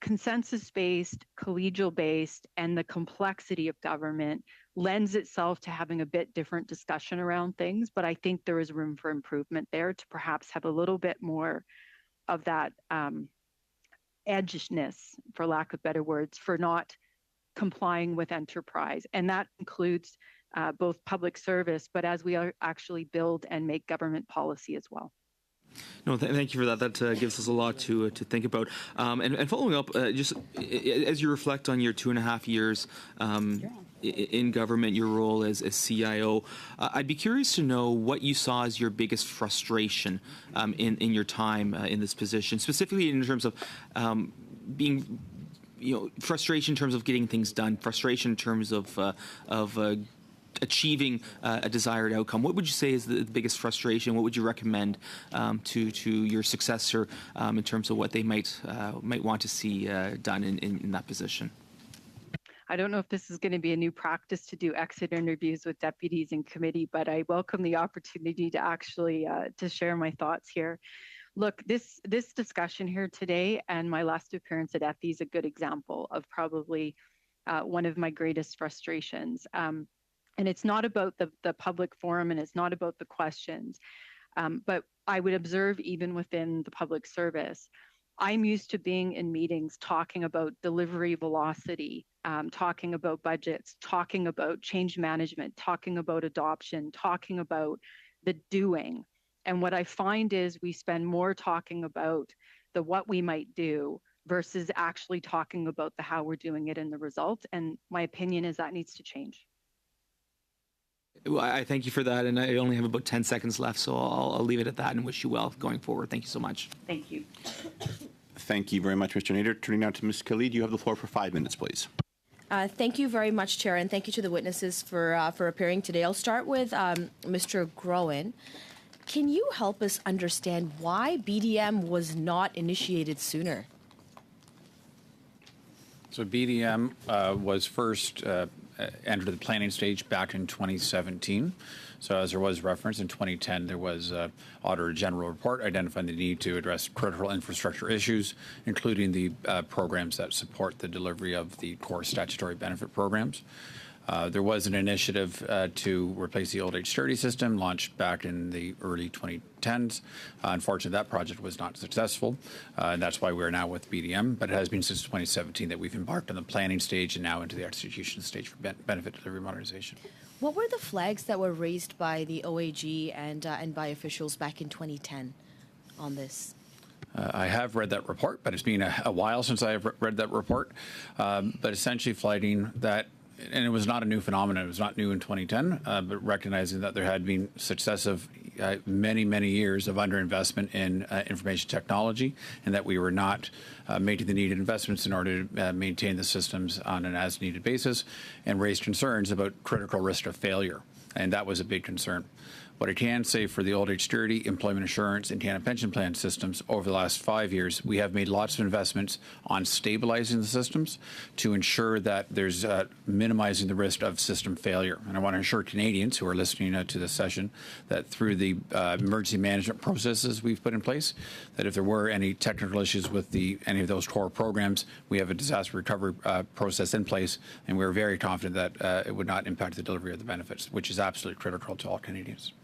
Speaker 8: consensus-based, collegial-based, and the complexity of government lends itself to having a bit different discussion around things, but I think there is room for improvement there to perhaps have a little bit more of that edginess, for lack of better words, for not complying with enterprise. And that includes both public service, but as we actually build and make government policy as well.
Speaker 17: No, thank you for that. That gives us a lot to think about. And following up, just as you reflect on your 2.5 years in government, your role as CIO. I'd be curious to know what you saw as your biggest frustration in your time in this position, specifically in terms of being, frustration in terms of getting things done, frustration in terms of achieving a desired outcome. What would you say is the biggest frustration? What would you recommend to your successor in terms of what they might want to see done in that position?
Speaker 8: I don't know if this is going to be a new practice to do exit interviews with deputies in committee, but I welcome the opportunity to actually to share my thoughts here. Look, this discussion here today and my last appearance at EPI is a good example of probably one of my greatest frustrations. And it's not about the public forum and it's not about the questions, but I would observe even within the public service, I'm used to being in meetings talking about delivery velocity, talking about budgets, talking about change management, talking about adoption, talking about the doing. And what I find is we spend more talking about the what we might do versus actually talking about the how we're doing it and the result. And my opinion is that needs to change.
Speaker 17: Well, I thank you for that, and I only have about 10 seconds left, so I'll leave it at that and wish you well going forward. Thank you so much.
Speaker 8: Thank you.
Speaker 1: Thank you very much, Mr. Nader. Turning now to Ms. Khalid, you have the floor for 5 minutes, please.
Speaker 18: Thank you very much, Chair, and thank you to the witnesses for appearing today. I'll start with Mr. Groen. Can you help us understand why BDM was not initiated sooner?
Speaker 10: So BDM was first entered the planning stage back in 2017. So as there was reference, in 2010, there was an Auditor General report identifying the need to address critical infrastructure issues, including the programs that support the delivery of the core statutory benefit programs. There was an initiative to replace the old age security system launched back in the early 2010s. Unfortunately, that project was not successful, and that's why we're now with BDM. But it has been since 2017 that we've embarked on the planning stage and now into the execution stage for benefit delivery modernization.
Speaker 18: What were the flags that were raised by the OAG and by officials back in 2010 on this?
Speaker 10: I have read that report, but it's been a while since I have read that report. But essentially flagging that, and it was not a new phenomenon. It was not new in 2010, but recognizing that there had been successive many years of underinvestment in information technology, and that we were not making the needed investments in order to maintain the systems on an as-needed basis, and raised concerns about critical risk of failure, and that was a big concern. What I can say for the old age security, employment insurance, and Canada pension plan systems over the last 5 years, we have made lots of investments on stabilizing the systems to ensure that there's minimizing the risk of system failure. And I want to assure Canadians who are listening to this session that through the emergency management processes we've put in place, that if there were any technical issues with any of those core programs, we have a disaster recovery process in place, and we're very confident that it would not impact the delivery of the benefits, which is absolutely critical to all Canadians.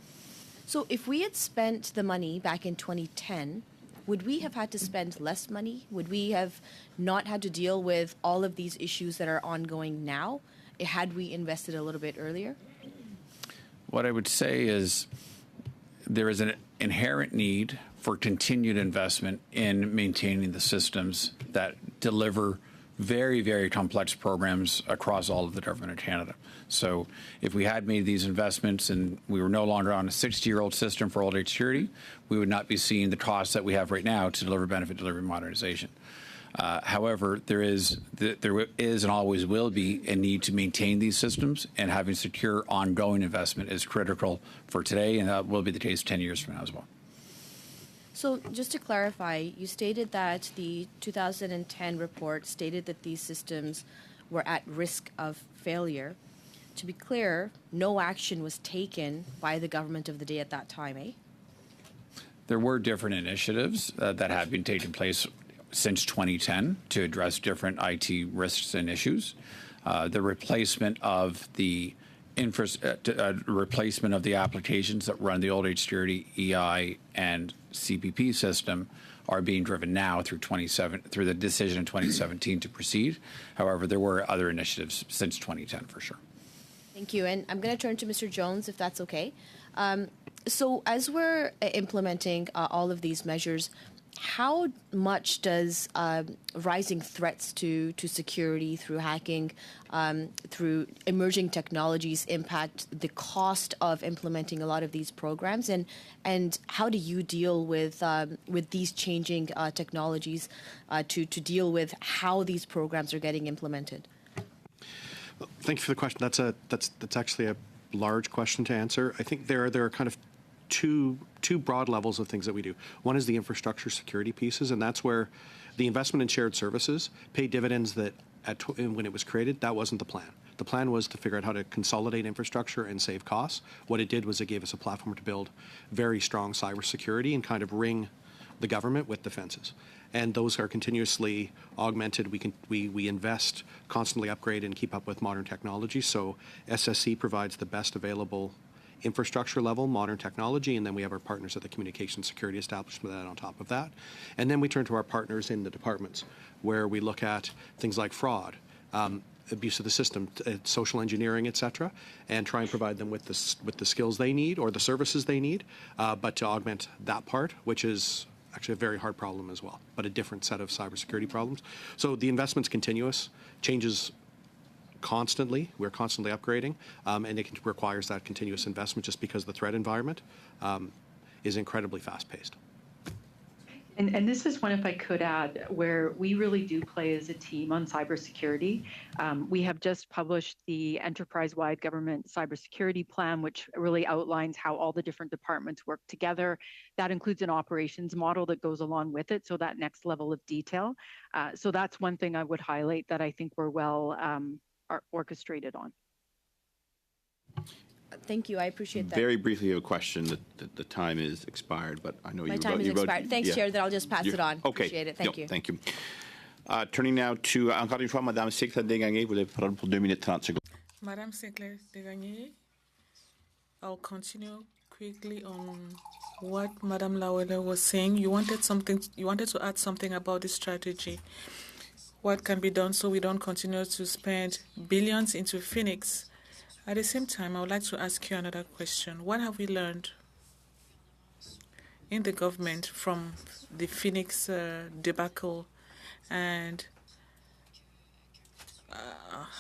Speaker 18: So if we had spent the money back in 2010, would we have had to spend less money? Would we have not had to deal with all of these issues that are ongoing now had we invested a little bit earlier?
Speaker 10: What I would say is there is an inherent need for continued investment in maintaining the systems that deliver very complex programs across all of the government of Canada. So if we had made these investments and we were no longer on a 60-year-old system for old age security, we would not be seeing the costs that we have right now to deliver benefit delivery modernization. However, there is and always will be a need to maintain these systems, and having secure ongoing investment is critical for today, and that will be the case 10 years from now as well.
Speaker 18: So just to clarify, you stated that the 2010 report stated that these systems were at risk of failure. To be clear, no action was taken by the government of the day at that time, eh?
Speaker 10: There were different initiatives that have been taking place since 2010 to address different IT risks and issues. The replacement of the replacement of the applications that run the old age security, EI, and CPP system are being driven now through the decision in 2017 to proceed. However, there were other initiatives since 2010 for sure.
Speaker 18: Thank you. And I'm going to turn to Mr. Jones, if that's okay. So as we're implementing all of these measures, how much does rising threats to security through hacking, through emerging technologies impact the cost of implementing a lot of these programs, and how do you deal with these changing technologies to deal with how these programs are getting implemented?
Speaker 4: Thank you for the question. That's actually a large question to answer. I think there are kind of two broad levels of things that we do. One is the infrastructure security pieces, and that's where the investment in shared services pay dividends that when it was created, that wasn't the plan. The plan was to figure out how to consolidate infrastructure and save costs. What it did was it gave us a platform to build very strong cybersecurity and kind of ring the government with defenses. And those are continuously augmented. We invest, constantly upgrade, and keep up with modern technology. So SSC provides the best available infrastructure level, modern technology, and then we have our partners at the Communication Security Establishment on top of that. And then we turn to our partners in the departments, where we look at things like fraud, abuse of the system, social engineering, et cetera, and try and provide them with the skills they need or the services they need, but to augment that part, which is actually a very hard problem as well, but a different set of cybersecurity problems. So the investment's continuous, changes constantly. We're constantly upgrading, and it requires that continuous investment just because the threat environment is incredibly fast-paced.
Speaker 8: And this is one, if I could add, where we really do play as a team on cybersecurity. We have just published the enterprise-wide government cybersecurity plan, which really outlines how all the different departments work together. That includes an operations model that goes along with it, so that next level of detail. So that's one thing I would highlight that I think we're well are orchestrated on.
Speaker 18: Thank you. I appreciate that.
Speaker 1: Very briefly, a question. The time is expired, but I know
Speaker 18: my time is expired. Thanks, Chair. That I'll just pass it on.
Speaker 1: Okay.
Speaker 18: Appreciate it. Thank you.
Speaker 1: Thank you. Turning now to encore une fois, Madame Sinclair Desgagnés, vous avez parole pour 2 minutes 30 secondes.
Speaker 2: Madame Sinclair Desgagnés, I'll continue quickly on what Madame Lawela was saying. You wanted to add something about the strategy. What can be done so we don't continue to spend billions into Phoenix? At the same time, I would like to ask you another question. What have we learned in the government from the Phoenix debacle, and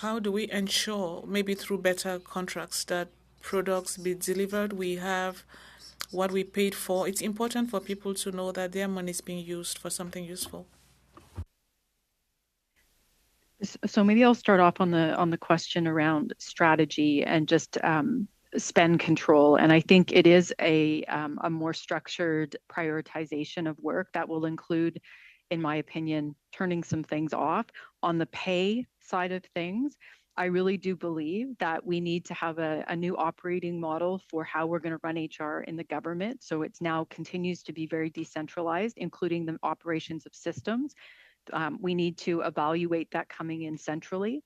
Speaker 2: how do we ensure, maybe through better contracts, that products be delivered? We have what we paid for. It's important for people to know that their money is being used for something useful.
Speaker 8: So maybe I'll start off on the question around strategy and just spend control. And I think it is a more structured prioritization of work that will include, in my opinion, turning some things off. On the pay side of things, I really do believe that we need to have a new operating model for how we're going to run HR in the government. So it's now continues to be very decentralized, including the operations of systems. We need to evaluate that coming in centrally.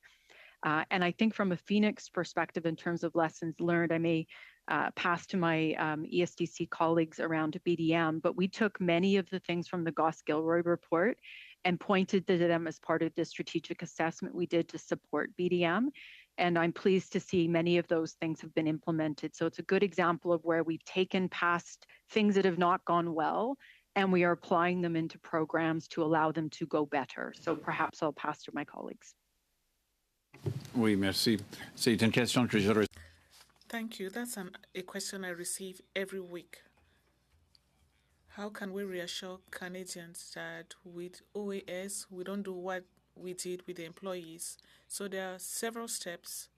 Speaker 8: And I think from a Phoenix perspective, in terms of lessons learned, I may pass to my ESDC colleagues around BDM, but we took many of the things from the Goss-Gilroy report and pointed to them as part of the strategic assessment we did to support BDM. And I'm pleased to see many of those things have been implemented. So it's a good example of where we've taken past things that have not gone well, and we are applying them into programs to allow them to go better. So perhaps I'll pass to my colleagues.
Speaker 10: Oui, merci. C'est une question que je...
Speaker 2: Thank you. That's a question I receive every week. How can we reassure Canadians that with OAS, we don't do what we did with the employees? So there are several steps.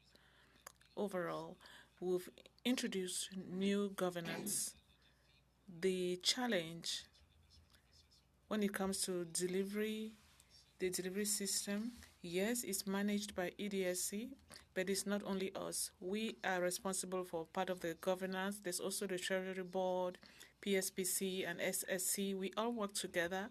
Speaker 2: Overall, we've introduced new governance. The challenge when it comes to delivery, the delivery system, yes, it's managed by EDSC, but it's not only us. We are responsible for part of the governance. There's also the Treasury Board, PSPC, and SSC. We all work together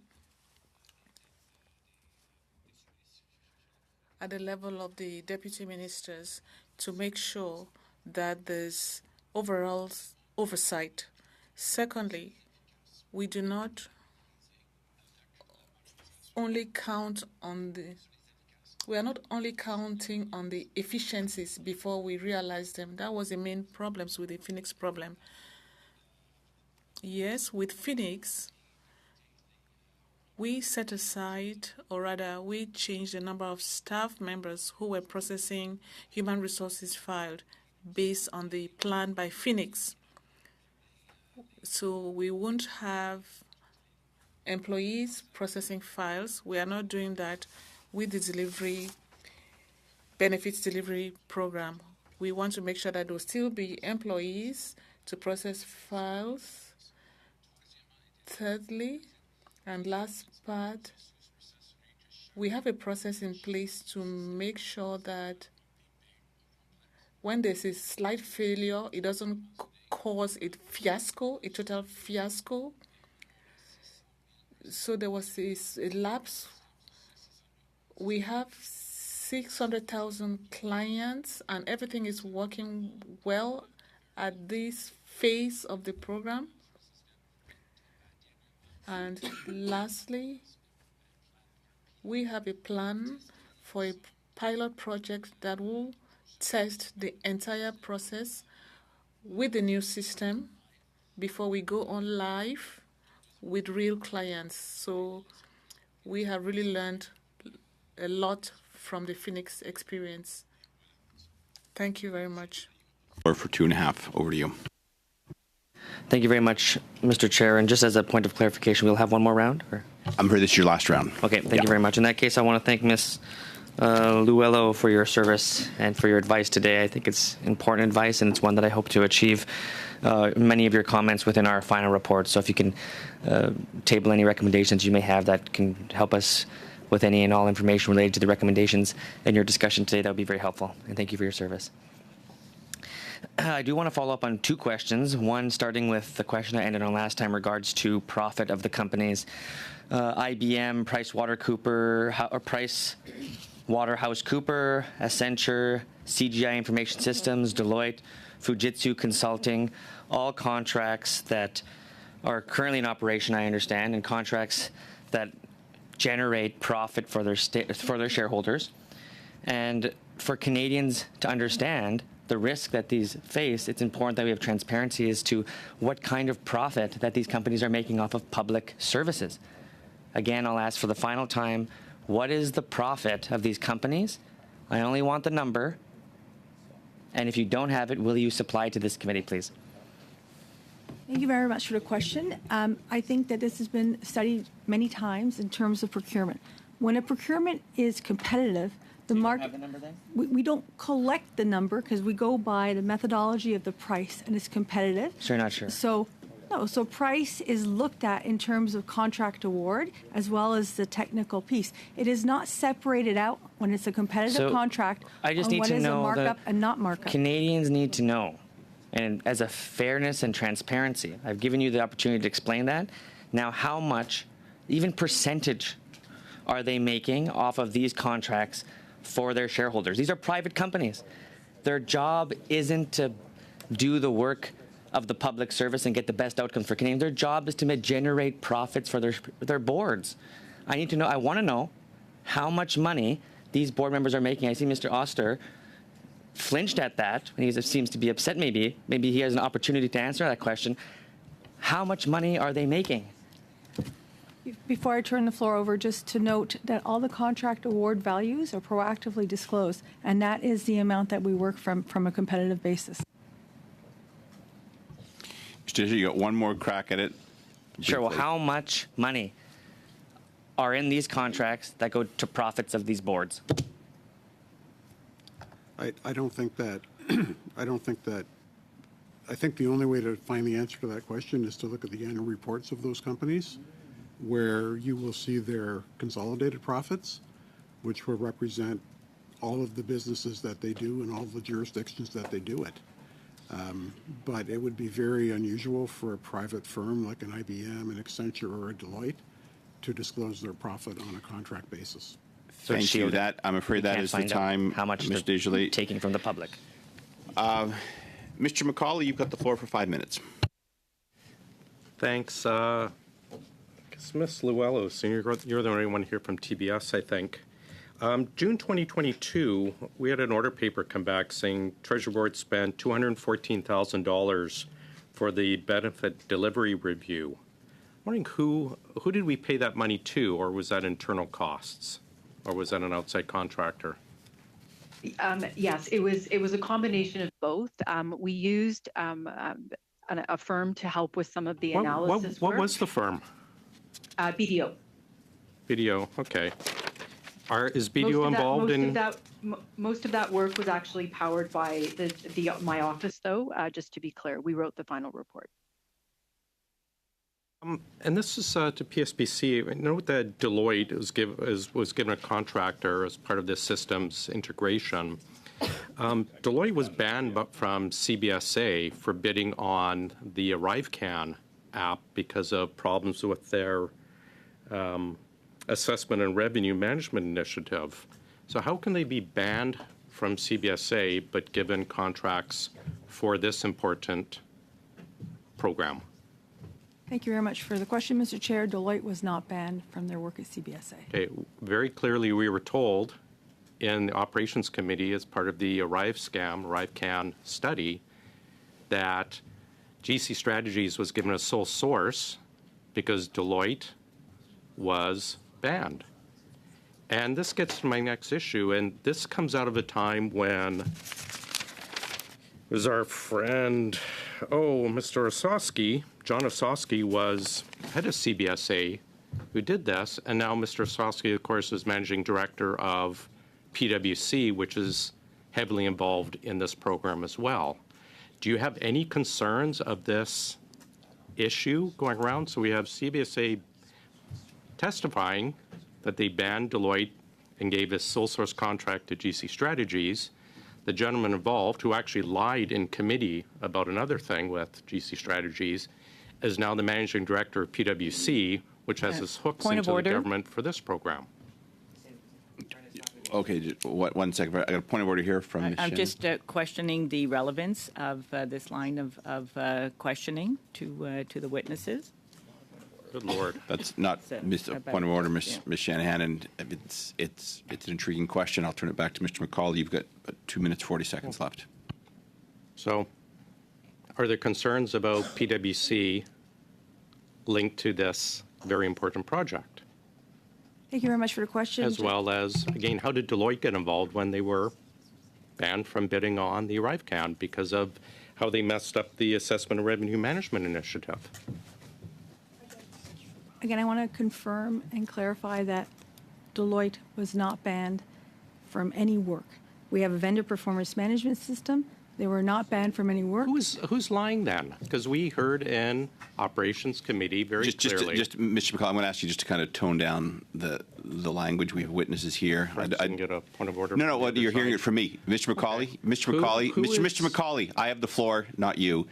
Speaker 2: at the level of the deputy ministers to make sure that there's overall oversight. Secondly, we do not only count on we are not only counting on the efficiencies before we realize them. That was the main problems with the Phoenix problem. Yes, with Phoenix, we set aside, or rather, we changed the number of staff members who were processing human resources filed based on the plan by Phoenix. So we won't have employees processing files. We are not doing that with the benefits delivery program. We want to make sure that there will still be employees to process files. Thirdly, and last part, we have a process in place to make sure that when there's a slight failure, it doesn't cause a total fiasco. So there was a lapse. We have 600,000 clients, and everything is working well at this phase of the program. And lastly, we have a plan for a pilot project that will test the entire process with the new system before we go on live with real clients. So we have really learned a lot from the Phoenix experience. Thank you very much.
Speaker 1: Or for 2.5, over to you.
Speaker 13: Thank you very much, Mr. Chair. And just as a point of clarification, we'll have one more round? Or?
Speaker 1: I'm afraid this is your last round.
Speaker 13: Okay, thank you very much. In that case, I want to thank Ms. Luello for your service and for your advice today. I think it's important advice, and it's one that I hope to achieve many of your comments within our final report. So if you can table any recommendations you may have that can help us with any and all information related to the recommendations in your discussion today, that would be very helpful. And thank you for your service. I do want to follow up on two questions. One, starting with the question I ended on last time, regards to profit of the companies. IBM, PricewaterhouseCoopers, Accenture, CGI Information Systems, Deloitte, Fujitsu Consulting, all contracts that are currently in operation, I understand, and contracts that generate profit for their shareholders. And for Canadians to understand the risk that these face, it's important that we have transparency as to what kind of profit that these companies are making off of public services. Again, I'll ask for the final time, what is the profit of these companies? I only want the number. And if you don't have it, will you supply to this committee, please?
Speaker 5: Thank you very much for the question. I think that this has been studied many times in terms of procurement. When a procurement is competitive, the market. Have the number then? We don't collect the number because we go by the methodology of the price, and it's competitive.
Speaker 13: So you're not sure?
Speaker 5: So price is looked at in terms of contract award as well as the technical piece. It is not separated out when it's a competitive contract.
Speaker 13: I just
Speaker 5: on
Speaker 13: need
Speaker 5: what
Speaker 13: to
Speaker 5: is
Speaker 13: know
Speaker 5: a markup
Speaker 13: that
Speaker 5: and not markup.
Speaker 13: Canadians need to know. And as a fairness and transparency, I've given you the opportunity to explain that. Now, how much, even percentage, are they making off of these contracts for their shareholders? These are private companies. Their job isn't to do the work of the public service and get the best outcomes for Canadians. Their job is to generate profits for their boards. I need to know, I want to know how much money these board members are making. I see Mr. Oster flinched at that, and he seems to be upset maybe. Maybe he has an opportunity to answer that question. How much money are they making?
Speaker 5: Before I turn the floor over, just to note that all the contract award values are proactively disclosed, and that is the amount that we work from a competitive basis.
Speaker 1: Mr. Disher, you got one more crack at it.
Speaker 13: Sure. Well, how much money are in these contracts that go to profits of these boards?
Speaker 19: I don't think that. I think the only way to find the answer to that question is to look at the annual reports of those companies, where you will see their consolidated profits, which will represent all of the businesses that they do and all the jurisdictions that they do it. But it would be very unusual for a private firm like an IBM, an Accenture, or a Deloitte to disclose their profit on a contract basis.
Speaker 13: So
Speaker 1: Thank you. I'm afraid that is the time.
Speaker 13: How much
Speaker 1: Mr.
Speaker 13: they're taking from the public?
Speaker 1: Mr. McCauley, you've got the floor for 5 minutes.
Speaker 15: Thanks. I guess Ms. Luello, so you're the only one here from TBS, I think. June 2022, we had an order paper come back saying Treasury Board spent $214,000 for the benefit delivery review. wondering who did we pay that money to, or was that internal costs, or was that an outside contractor?
Speaker 8: Yes, it was a combination of both. We used a firm to help with some of the analysis
Speaker 15: What
Speaker 8: work.
Speaker 15: was the firm?
Speaker 8: BDO.
Speaker 15: BDO, okay. Is BDO involved in?
Speaker 8: Most of that work was actually powered by my office, though. Just to be clear, we wrote the final report.
Speaker 15: And this is to PSBC. I know that Deloitte was given a contractor as part of this systems integration. Deloitte was banned from CBSA for bidding on the ArriveCan app because of problems with their assessment and revenue management initiative. So how can they be banned from CBSA but given contracts for this important program?
Speaker 5: Thank you very much for the question, Mr. Chair. Deloitte was not banned from their work at CBSA.
Speaker 15: Okay, very clearly we were told in the Operations Committee as part of the ArriveCan study that GC Strategies was given a sole source because Deloitte was banned. And this gets to my next issue, and this comes out of a time when it was our friend, Mr. Osowski, John Osowski was head of CBSA who did this, and now Mr. Osowski, of course, is managing director of PwC, which is heavily involved in this program as well. Do you have any concerns of this issue going around? So we have CBSA testifying that they banned Deloitte and gave a sole source contract to GC Strategies. The gentleman involved, who actually lied in committee about another thing with GC Strategies, is now the managing director of PwC, which has his hooks into the government for this program.
Speaker 1: Okay, one second. I got a point of order here from Ms.
Speaker 20: I'm
Speaker 1: Shannon.
Speaker 20: just questioning the relevance of this line of questioning to the witnesses.
Speaker 15: Good Lord.
Speaker 1: That's not a point of order, Ms. Shanahan, and it's an intriguing question. I'll turn it back to Mr. McCauley. You've got 2 minutes, 40 seconds left.
Speaker 15: So are there concerns about PwC linked to this very important project?
Speaker 5: Thank you very much for the question.
Speaker 15: As well as, again, how did Deloitte get involved when they were banned from bidding on the ArriveCan because of how they messed up the Assessment and Revenue Management Initiative?
Speaker 5: Again, I want to confirm and clarify that Deloitte was not banned from any work. We have a vendor performance management system. They were not banned from any work.
Speaker 15: Who's lying then? Because we heard in Operations Committee very clearly.
Speaker 1: Just, Mr. McCauley, I'm going to ask you just to kind of tone down the language. We have witnesses here.
Speaker 15: I didn't get a point of order.
Speaker 1: No, well, you're hearing it from me. Mr. McCauley,
Speaker 15: Okay.
Speaker 1: Mr. McCauley,
Speaker 15: Who
Speaker 1: Mr. McCauley, I have the floor, not you.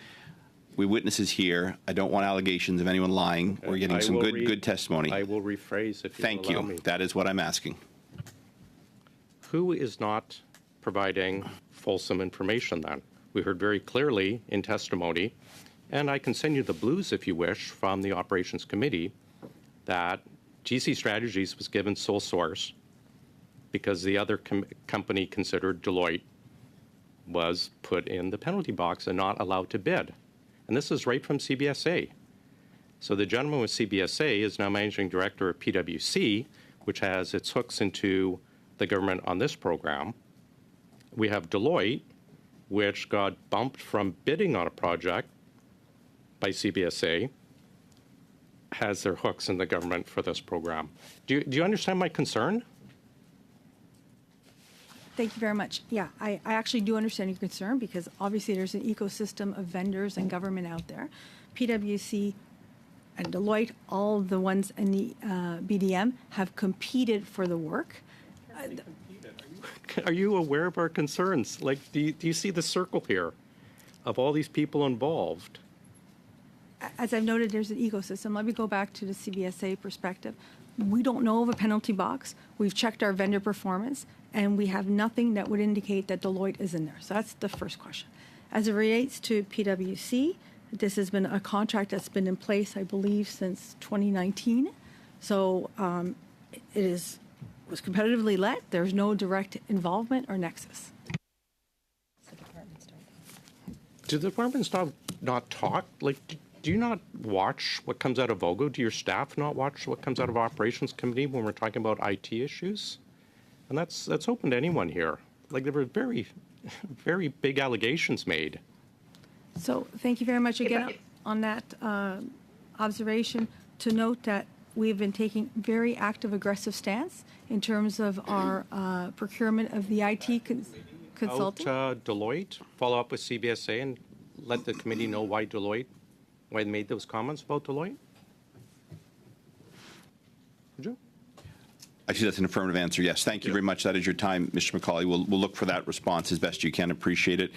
Speaker 1: We witnesses here. I don't want allegations of anyone lying.
Speaker 15: Okay.
Speaker 1: We're getting some good testimony.
Speaker 15: I will rephrase if you
Speaker 1: Thank
Speaker 15: allow
Speaker 1: you.
Speaker 15: me.
Speaker 1: That is what I'm asking.
Speaker 15: Who is not providing fulsome information then? We heard very clearly in testimony, and I can send you the blues if you wish from the Operations Committee, that GC Strategies was given sole source because the other company considered Deloitte was put in the penalty box and not allowed to bid. And this is right from CBSA. So the gentleman with CBSA is now managing director of PwC, which has its hooks into the government on this program. We have Deloitte, which got bumped from bidding on a project by CBSA, has their hooks in the government for this program. Do you understand my concern?
Speaker 5: Thank you very much. Yeah, I actually do understand your concern because obviously there's an ecosystem of vendors and government out there. PwC and Deloitte, all the ones in the BDM, have competed for the work.
Speaker 15: Are you aware of our concerns? Like, do you see the circle here of all these people involved?
Speaker 5: As I've noted, there's an ecosystem. Let me go back to the CBSA perspective. We don't know of a penalty box. We've checked our vendor performance, and we have nothing that would indicate that Deloitte is in there. So that's the first question. As it relates to PwC, this has been a contract that's been in place, I believe, since 2019. So it was competitively let. There's no direct involvement or nexus.
Speaker 15: Do the departments not talk? Like, do you not watch what comes out of OGO? Do your staff not watch what comes out of Operations Committee when we're talking about IT issues? And that's open to anyone here. Like, there were very, very big allegations made.
Speaker 5: So thank you very much again on that observation. To note that we've been taking very active, aggressive stance in terms of our procurement of the IT consulting.
Speaker 15: Deloitte, follow up with CBSA and let the committee know why they made those comments about Deloitte? Would you?
Speaker 1: I see that's an affirmative answer. Yes, thank you very much. That is your time, Mr. McCauley. We'll look for that response as best you can. Appreciate it.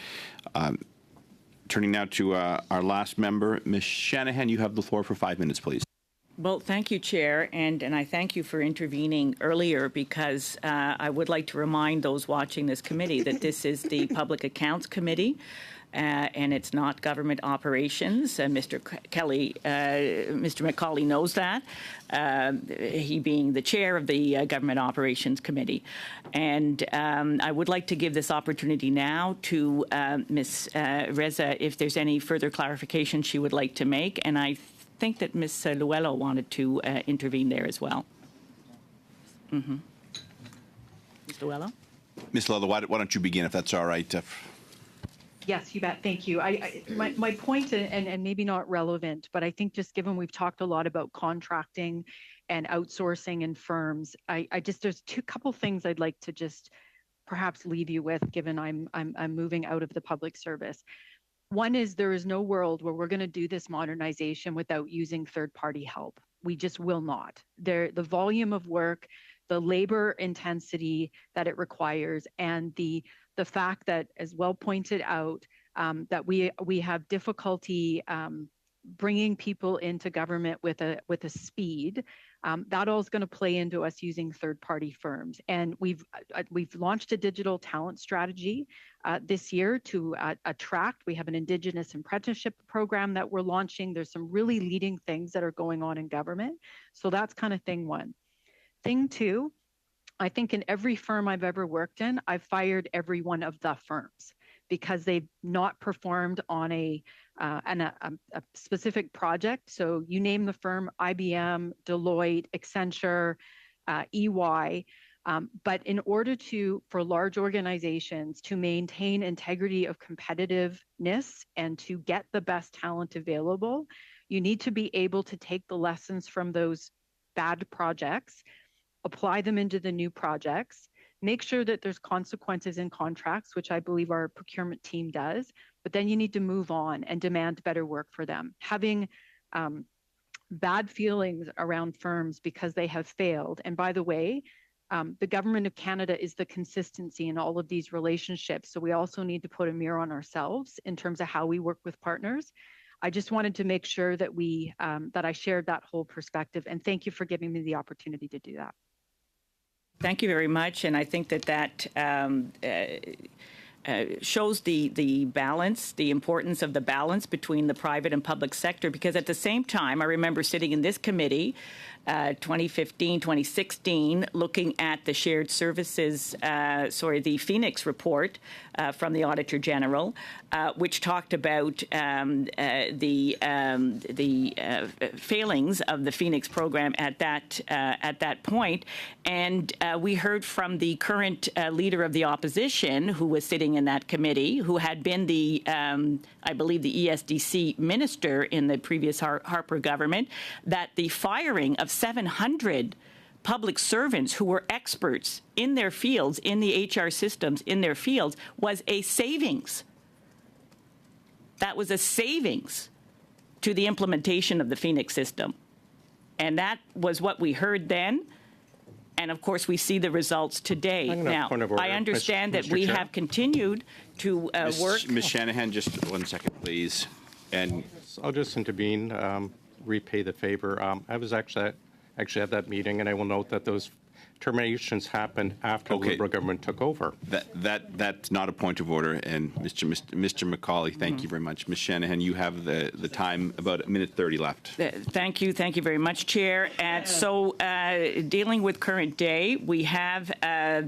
Speaker 1: Turning now to our last member, Ms. Shanahan, you have the floor for 5 minutes, please.
Speaker 20: Well, thank you, Chair, and I thank you for intervening earlier because I would like to remind those watching this committee that this is the Public Accounts Committee. And it's not government operations. Mr. McCauley knows that, he being the chair of the Government Operations Committee. And I would like to give this opportunity now to Ms. Reza if there's any further clarification she would like to make. And I think that Ms. Luello wanted to intervene there as well. Ms. Luello?
Speaker 1: Ms. Luello, why don't you begin, if that's all right?
Speaker 8: Yes, you bet. Thank you. My point, and maybe not relevant, but I think just given we've talked a lot about contracting and outsourcing and firms, there's couple things I'd like to just perhaps leave you with, given I'm moving out of the public service. One is there is no world where we're going to do this modernization without using third-party help. We just will not. The volume of work, the labor intensity that it requires, and the fact that, as well pointed out, that we have difficulty bringing people into government with a speed, that all is going to play into us using third-party firms. And we've launched a digital talent strategy this year to attract. We have an Indigenous apprenticeship program that we're launching. There's some really leading things that are going on in government. So that's kind of thing one. Thing two, I think in every firm I've ever worked in, I've fired every one of the firms because they've not performed on a specific project. So you name the firm, IBM, Deloitte, Accenture, EY. But in order for large organizations to maintain integrity of competitiveness and to get the best talent available, you need to be able to take the lessons from those bad projects, apply them into the new projects, make sure that there's consequences in contracts, which I believe our procurement team does, but then you need to move on and demand better work for them. Having bad feelings around firms because they have failed, and by the way, the Government of Canada is the consistency in all of these relationships, so we also need to put a mirror on ourselves in terms of how we work with partners. I just wanted to make sure that that I shared that whole perspective, and thank you for giving me the opportunity to do that.
Speaker 20: Thank you very much, and I think that shows the balance, the importance of the balance between the private and public sector, because at the same time, I remember sitting in this committee 2015, 2016, looking at the shared services, the Phoenix report from the Auditor General, which talked about the failings of the Phoenix program at that point. And we heard from the current leader of the opposition, who was sitting in that committee, who had been I believe, the ESDC minister in the previous Harper government, that the firing of 700 public servants who were experts in their fields, in the HR systems in their fields, was a savings. That was a savings to the implementation of the Phoenix system. And that was what we heard then. And of course, we see the results today. Now, I understand that we have continued to work.
Speaker 1: Ms. Shanahan, just 1 second, please. And
Speaker 15: I'll just intervene, repay the favor. I was actually at that meeting, and I will note that those terminations happened after the Liberal government took over.
Speaker 1: That's not a point of order. And Mr. McCauley, thank you very much. Ms. Shanahan, you have the time, about a minute 30 left.
Speaker 20: Thank you very much, Chair. And so, dealing with current day, we have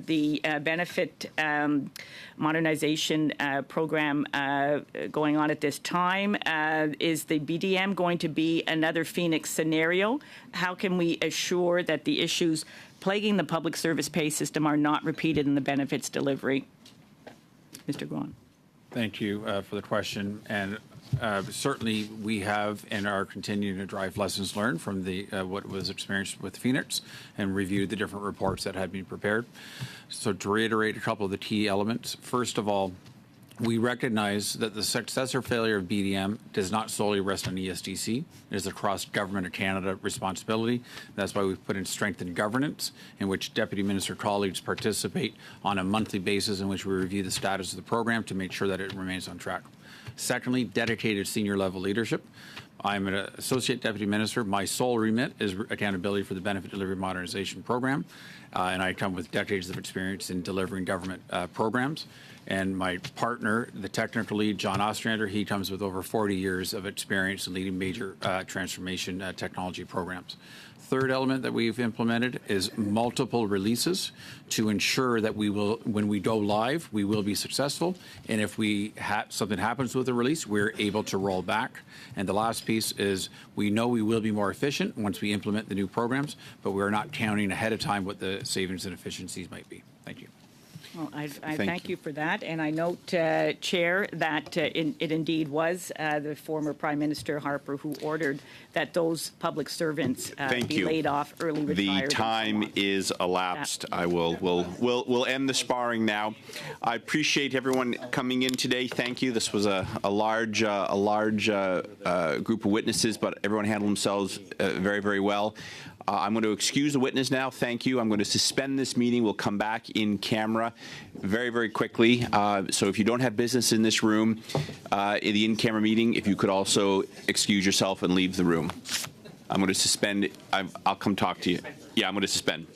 Speaker 20: the benefit modernization program going on at this time. Is the BDM going to be another Phoenix scenario? How can we assure that the issues plaguing the public service pay system are not repeated in the benefits delivery? Mr. Guan.
Speaker 10: Thank you for the question. And certainly we have and are continuing to drive lessons learned from the what was experienced with Phoenix and reviewed the different reports that had been prepared. So to reiterate a couple of the key elements, first of all, we recognize that the success or failure of BDM does not solely rest on ESDC. It is a cross-Government of Canada responsibility. That's why we've put in strengthened governance, in which Deputy Minister colleagues participate on a monthly basis, in which we review the status of the program to make sure that it remains on track. Secondly, dedicated senior-level leadership. I'm an Associate Deputy Minister. My sole remit is accountability for the Benefit Delivery Modernization Program, and I come with decades of experience in delivering government programs. And my partner, the technical lead, John Ostrander, he comes with over 40 years of experience in leading major transformation technology programs. Third element that we've implemented is multiple releases to ensure that we will, when we go live, we will be successful. And if something happens with the release, we're able to roll back. And the last piece is we know we will be more efficient once we implement the new programs, but we're not counting ahead of time what the savings and efficiencies might be. Thank you.
Speaker 20: Well, I thank you for that, and I note, Chair, that it indeed was the former Prime Minister Harper who ordered that those public servants be laid off, early retired.
Speaker 1: The time is elapsed. We'll end the sparring now. I appreciate everyone coming in today. Thank you. This was a large group of witnesses, but everyone handled themselves very, very well. I'm going to excuse the witness now. Thank you. I'm going to suspend this meeting. We'll come back in camera very, very quickly. So if you don't have business in this room, in the in-camera meeting, if you could also excuse yourself and leave the room. I'm going to suspend. I'll come talk to you. Yeah, I'm going to suspend.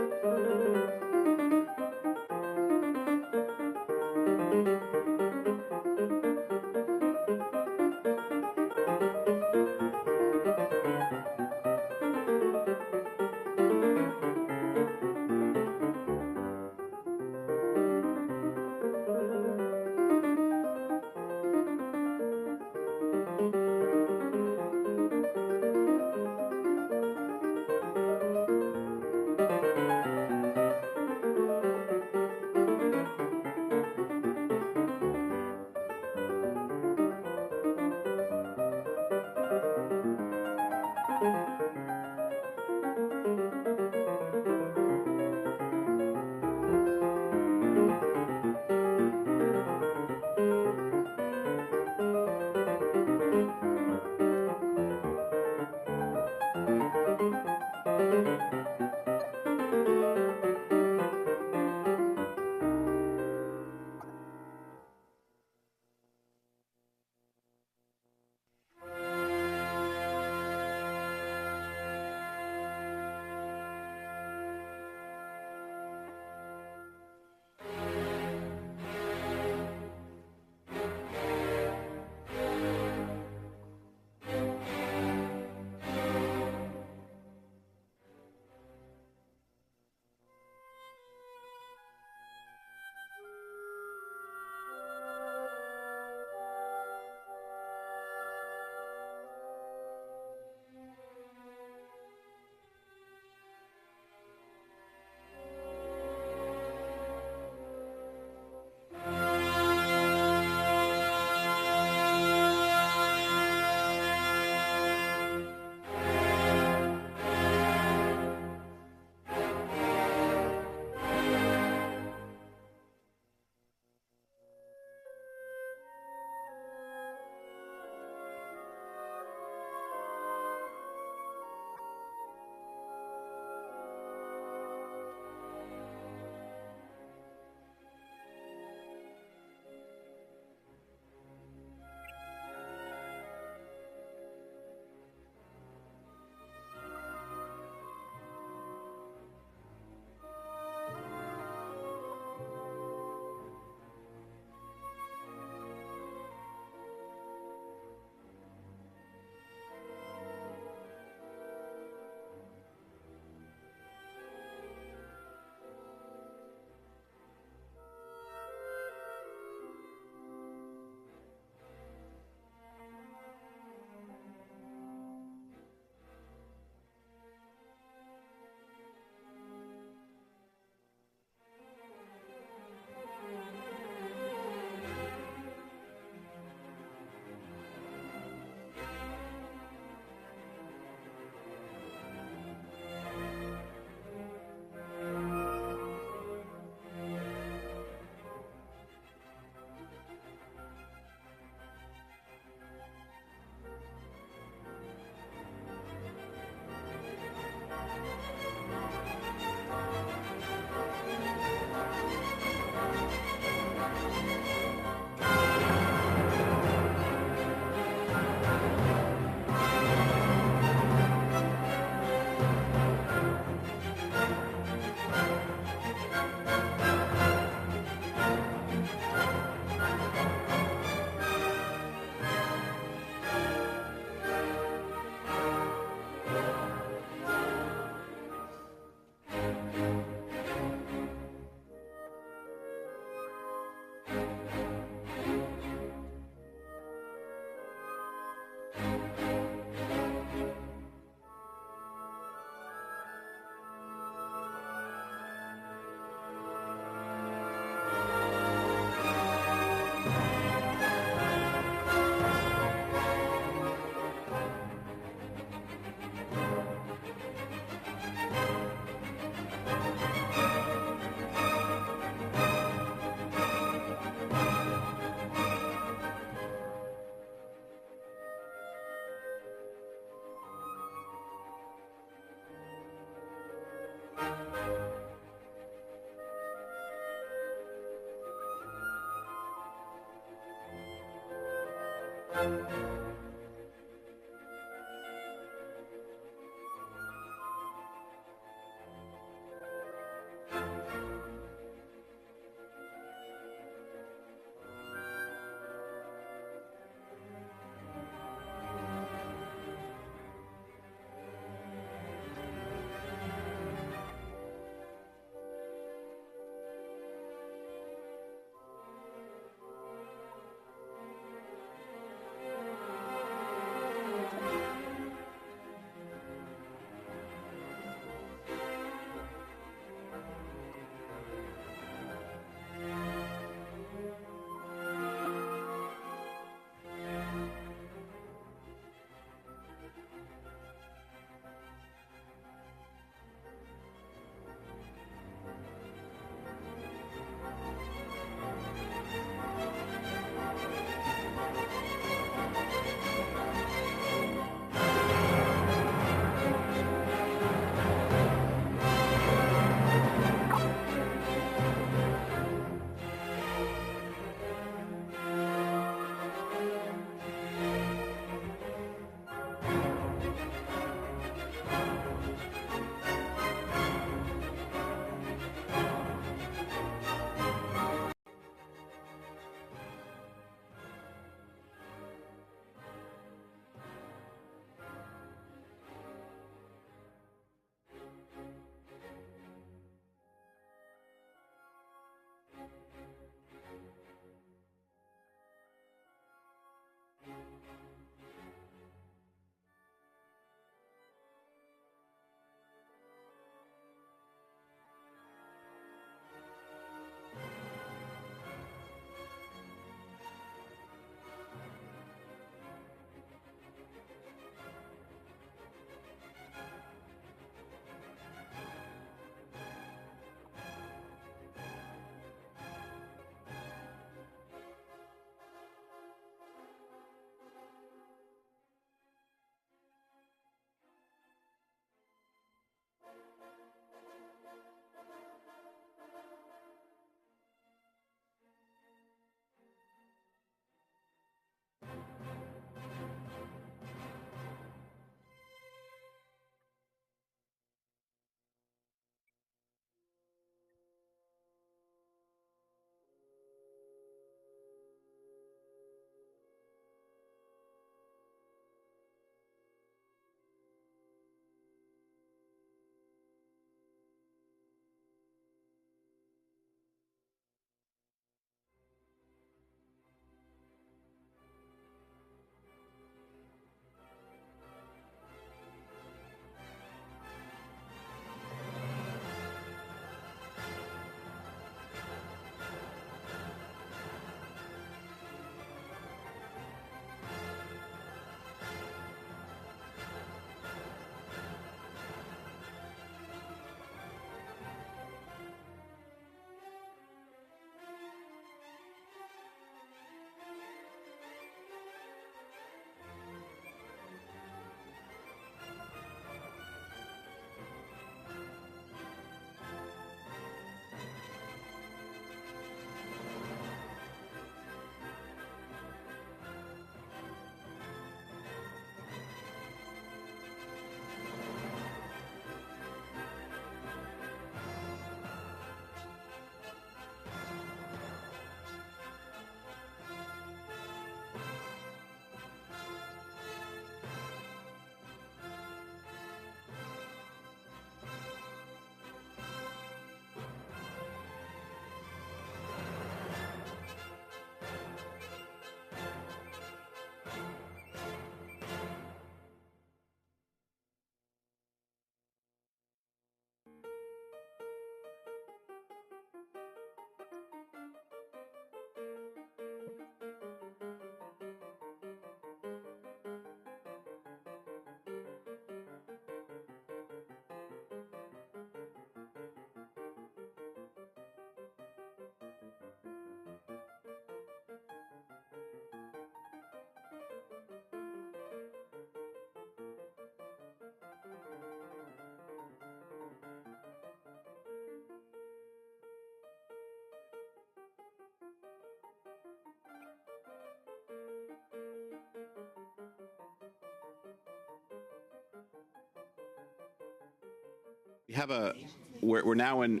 Speaker 1: We have a, we're now in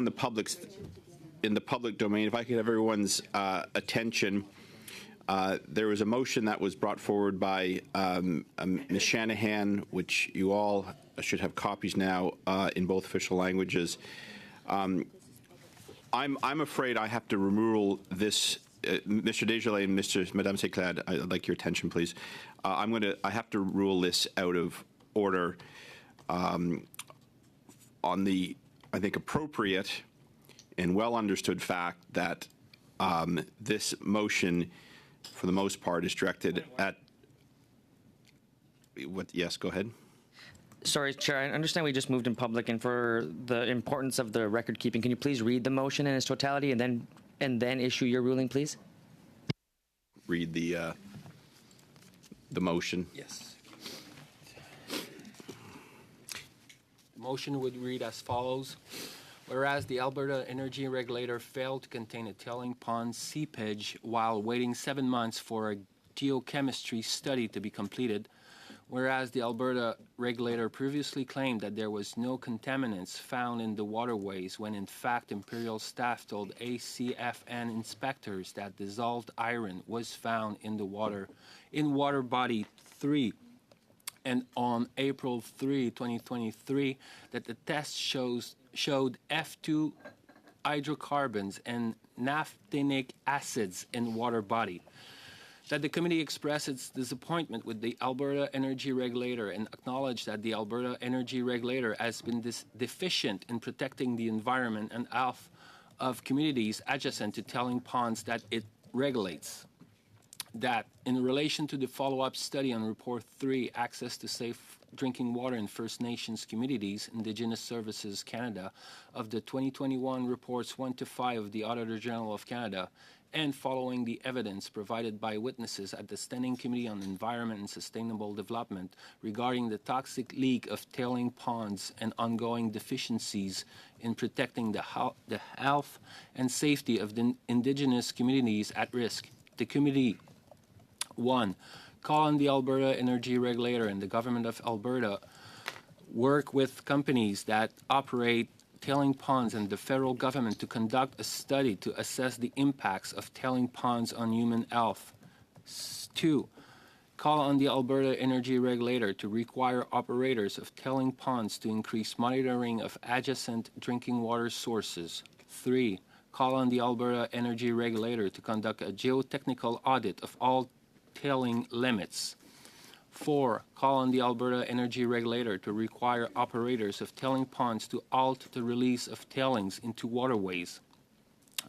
Speaker 1: the public domain. If I could have everyone's attention, there was a motion that was brought forward by Ms. Shanahan, which you all should have copies now in both official languages. I'm afraid I have to rule this. Mr. Desjardins and Madame Séclade, I'd like your attention, please. I have to rule this out of order on the, I think, appropriate and well understood fact that this motion, for the most part, is directed at what? Yes, go ahead.
Speaker 13: Sorry, Chair, I understand we just moved in public, and for the importance of the record keeping, can you please read the motion in its totality and then issue your ruling, please?
Speaker 1: Read the motion.
Speaker 7: Yes. The motion would read as follows. Whereas the Alberta Energy Regulator failed to contain a tailing pond seepage while waiting 7 months for a geochemistry study to be completed, whereas the Alberta Regulator previously claimed that there was no contaminants found in the waterways when in fact Imperial staff told ACFN inspectors that dissolved iron was found in the water in water body 3, and on April 3, 2023, that the test showed F2 hydrocarbons and naphthenic acids in water body. That the committee expressed its disappointment with the Alberta Energy Regulator and acknowledged that the Alberta Energy Regulator has been deficient in protecting the environment and health of communities adjacent to tailing ponds that it regulates. That in relation to the follow-up study on Report 3, Access to Safe Drinking Water in First Nations Communities, Indigenous Services Canada, of the 2021 reports 1 to 5 of the Auditor General of Canada, and following the evidence provided by witnesses at the Standing Committee on Environment and Sustainable Development regarding the toxic leak of tailing ponds and ongoing deficiencies in protecting the health and safety of the Indigenous communities at risk, the committee 1. Call on the Alberta Energy Regulator and the Government of Alberta work with companies that operate tailing ponds and the federal government to conduct a study to assess the impacts of tailing ponds on human health. 2. Call on the Alberta Energy Regulator to require operators of tailing ponds to increase monitoring of adjacent drinking water sources. 3. Call on the Alberta Energy Regulator to conduct a geotechnical audit of all tailing limits. 4. Call on the Alberta Energy Regulator to require operators of tailing ponds to halt the release of tailings into waterways.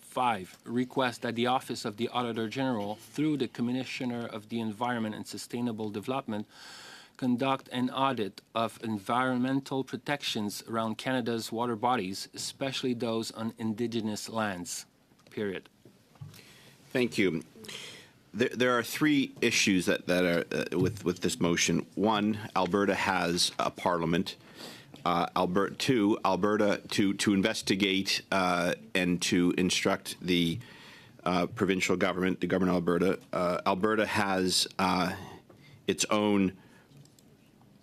Speaker 7: 5. Request that the Office of the Auditor General, through the Commissioner of the Environment and Sustainable Development, conduct an audit of environmental protections around Canada's water bodies, especially those on Indigenous lands. Period.
Speaker 1: Thank you. There are 3 issues that are with this motion. 1, Alberta has a parliament. 2, Alberta to investigate and to instruct the provincial government, the government of Alberta. Alberta has its own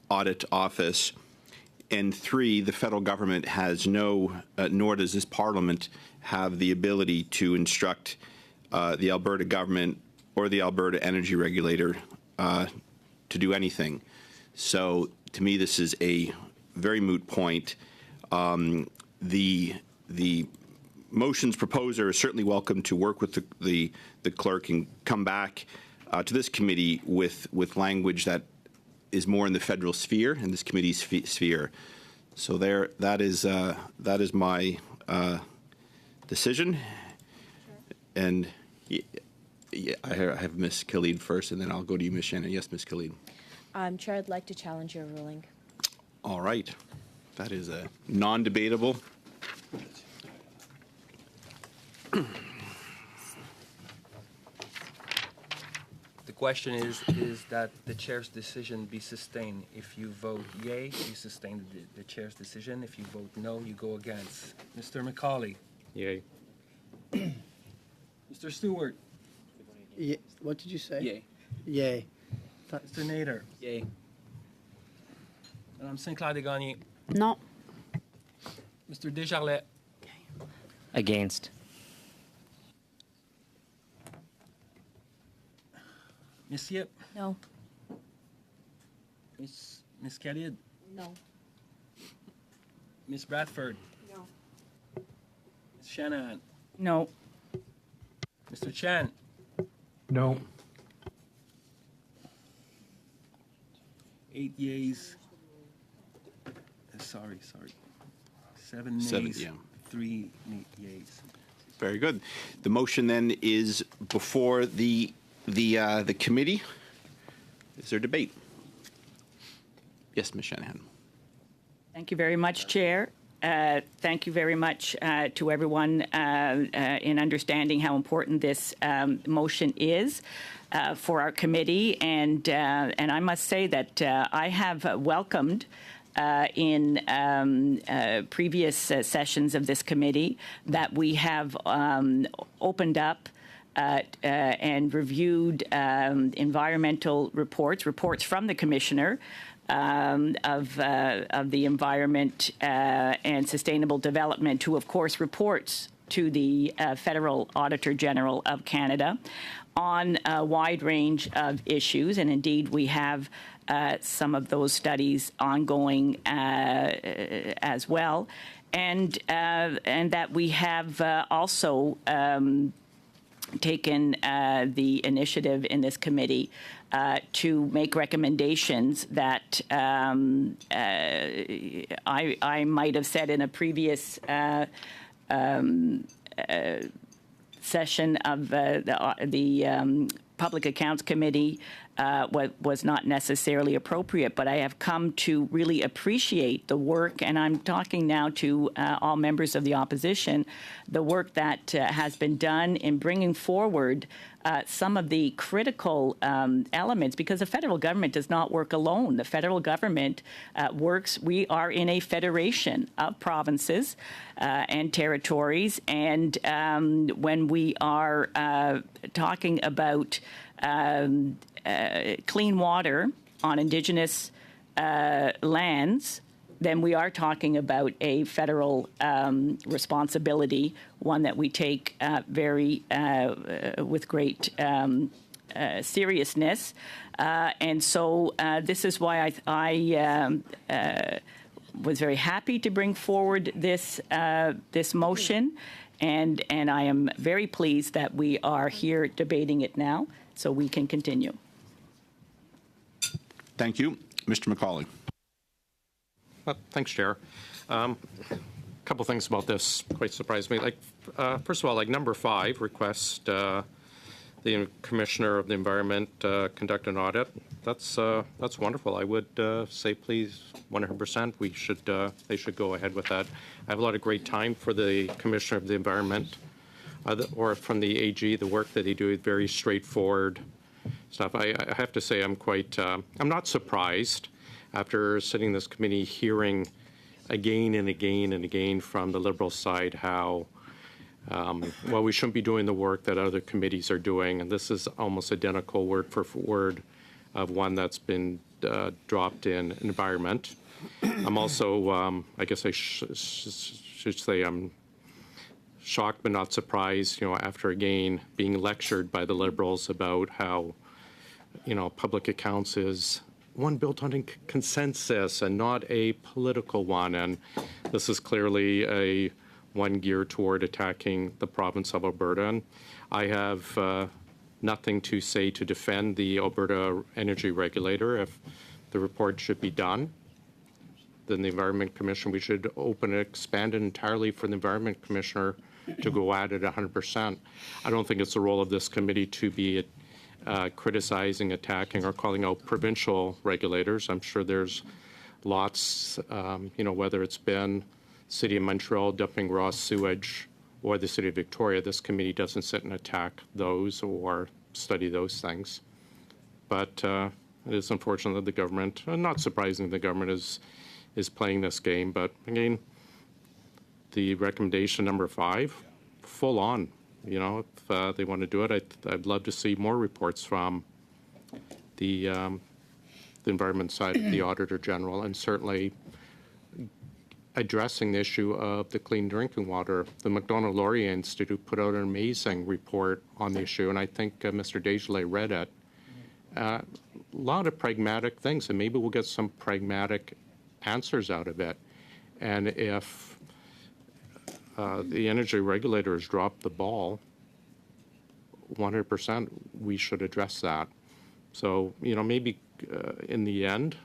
Speaker 1: audit office. And 3, the federal government has no, nor does this parliament have the ability to instruct the Alberta government or the Alberta Energy Regulator to do anything. So to me, this is a very moot point. The motion's proposer is certainly welcome to work with the clerk and come back to this committee with language that is more in the federal sphere and this committee's sphere. So that is my decision. And yeah, I have Ms. Khalid first, and then I'll go to you, Ms. Shannon. Yes, Ms. Khalid.
Speaker 18: Chair, I'd like to challenge your ruling.
Speaker 1: All right. That is a non-debatable.
Speaker 7: The question is that the chair's decision be sustained. If you vote yay, you sustain the chair's decision. If you vote no, you go against. Mr. McCauley.
Speaker 15: Yay.
Speaker 7: Mr. Stewart.
Speaker 21: Yeah, what did you say?
Speaker 7: Yay.
Speaker 21: Yay.
Speaker 7: Mr. Nader.
Speaker 21: Yay.
Speaker 7: Madame Sinclair-Desgagnés.
Speaker 12: Non.
Speaker 7: Mr. Desjarlais.
Speaker 13: Against.
Speaker 7: Ms. Yip.
Speaker 18: No.
Speaker 7: Ms. Khalid.
Speaker 18: No.
Speaker 7: Ms. Bradford.
Speaker 18: No.
Speaker 7: Ms. Shanahan.
Speaker 20: No.
Speaker 7: Mr. Chan.
Speaker 16: No.
Speaker 7: 8 yeas. Sorry. 7 nays.
Speaker 1: 7, yeah.
Speaker 7: 3 yeas.
Speaker 1: Very good. The motion then is before the committee. Is there debate? Yes, Ms. Shanahan.
Speaker 20: Thank you very much, Chair. Thank you very much to everyone in understanding how important this motion is for our committee. And I must say that I have welcomed in previous sessions of this committee that we have opened up and reviewed environmental reports from the Commissioner of the Environment and Sustainable Development, who, of course, reports to the Federal Auditor General of Canada on a wide range of issues. And indeed, we have some of those studies ongoing as well. And that we have also taken the initiative in this committee to make recommendations that I might have said in a previous session of the Public Accounts Committee was not necessarily appropriate, but I have come to really appreciate the work, and I'm talking now to all members of the opposition, the work that has been done in bringing forward some of the critical elements, because the federal government does not work alone. The federal government we are in a federation of provinces and territories, and when we are talking about clean water on Indigenous lands, then we are talking about a federal responsibility, one that we take with great seriousness. And so this is why I was very happy to bring forward this motion, and I am very pleased that we are here debating it now, so we can continue.
Speaker 1: Thank you. Mr. McCauley.
Speaker 15: Thanks, Chair. A couple things about this quite surprised me. First of all, number 5, request the Commissioner of the Environment conduct an audit. That's wonderful. I would say, please, 100%. They should go ahead with that. I have a lot of great time for the Commissioner of the Environment, or from the AG. The work that they do is very straightforward stuff. I have to say, I'm not surprised after sitting in this committee, hearing again and again and again from the Liberal side how, we shouldn't be doing the work that other committees are doing. And this is almost identical word for word of one that's been dropped in environment. I'm also, I guess I should say I'm shocked but not surprised, after again being lectured by the Liberals about how, public accounts is one built on a consensus and not a political one. And this is clearly one geared toward attacking the province of Alberta. And I have nothing to say to defend the Alberta Energy Regulator. If the report should be done, then the Environment Commission, we should open and expand it entirely for the Environment Commissioner to go at it 100%. I don't think it's the role of this committee to be criticizing, attacking, or calling out provincial regulators. I'm sure there's lots, whether it's been City of Montreal dumping raw sewage or the City of Victoria, this committee doesn't sit and attack those or study those things. But it is unfortunate that the government, not surprising the government is playing this game, but again, the recommendation number 5, full on. If they want to do it, I'd love to see more reports from the environment side of the Auditor General, and certainly addressing the issue of the clean drinking water. The Macdonald-Laurier Institute put out an amazing report on the issue, and I think Mr. Desjardins read it. A lot of pragmatic things, and maybe we'll get some pragmatic answers out of it. And if the energy regulators drop the ball, 100%, we should address that. So, you know, maybe in the end,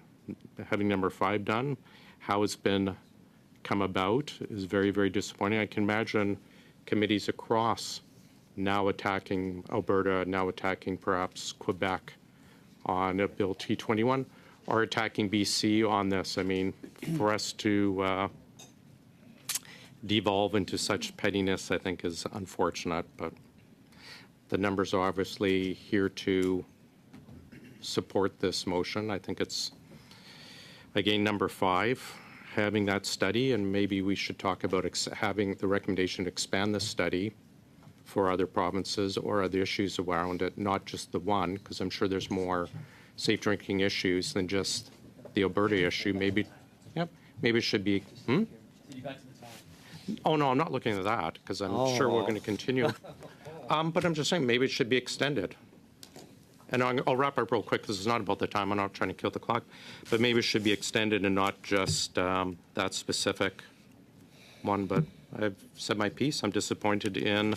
Speaker 15: having number 5 done, how it's been come about is very, very disappointing. I can imagine committees across now attacking Alberta, now attacking perhaps Quebec on Bill T21, or attacking BC on this. I mean, for us to devolve into such pettiness, I think, is unfortunate, but the numbers are obviously here to support this motion. I think it's, again, number 5, having that study, and maybe we should talk about having the recommendation to expand the study for other provinces or other issues around it, not just the one, because I'm sure there's more safe drinking issues than just the Alberta issue. Maybe, yep, maybe it should be, Oh, no, I'm not looking at that, because I'm sure we're going to continue. But I'm just saying, maybe it should be extended. And I'll wrap up real quick, because it's not about the time. I'm not trying to kill the clock. But maybe it should be extended and not just that specific one. But I've said my piece. I'm disappointed in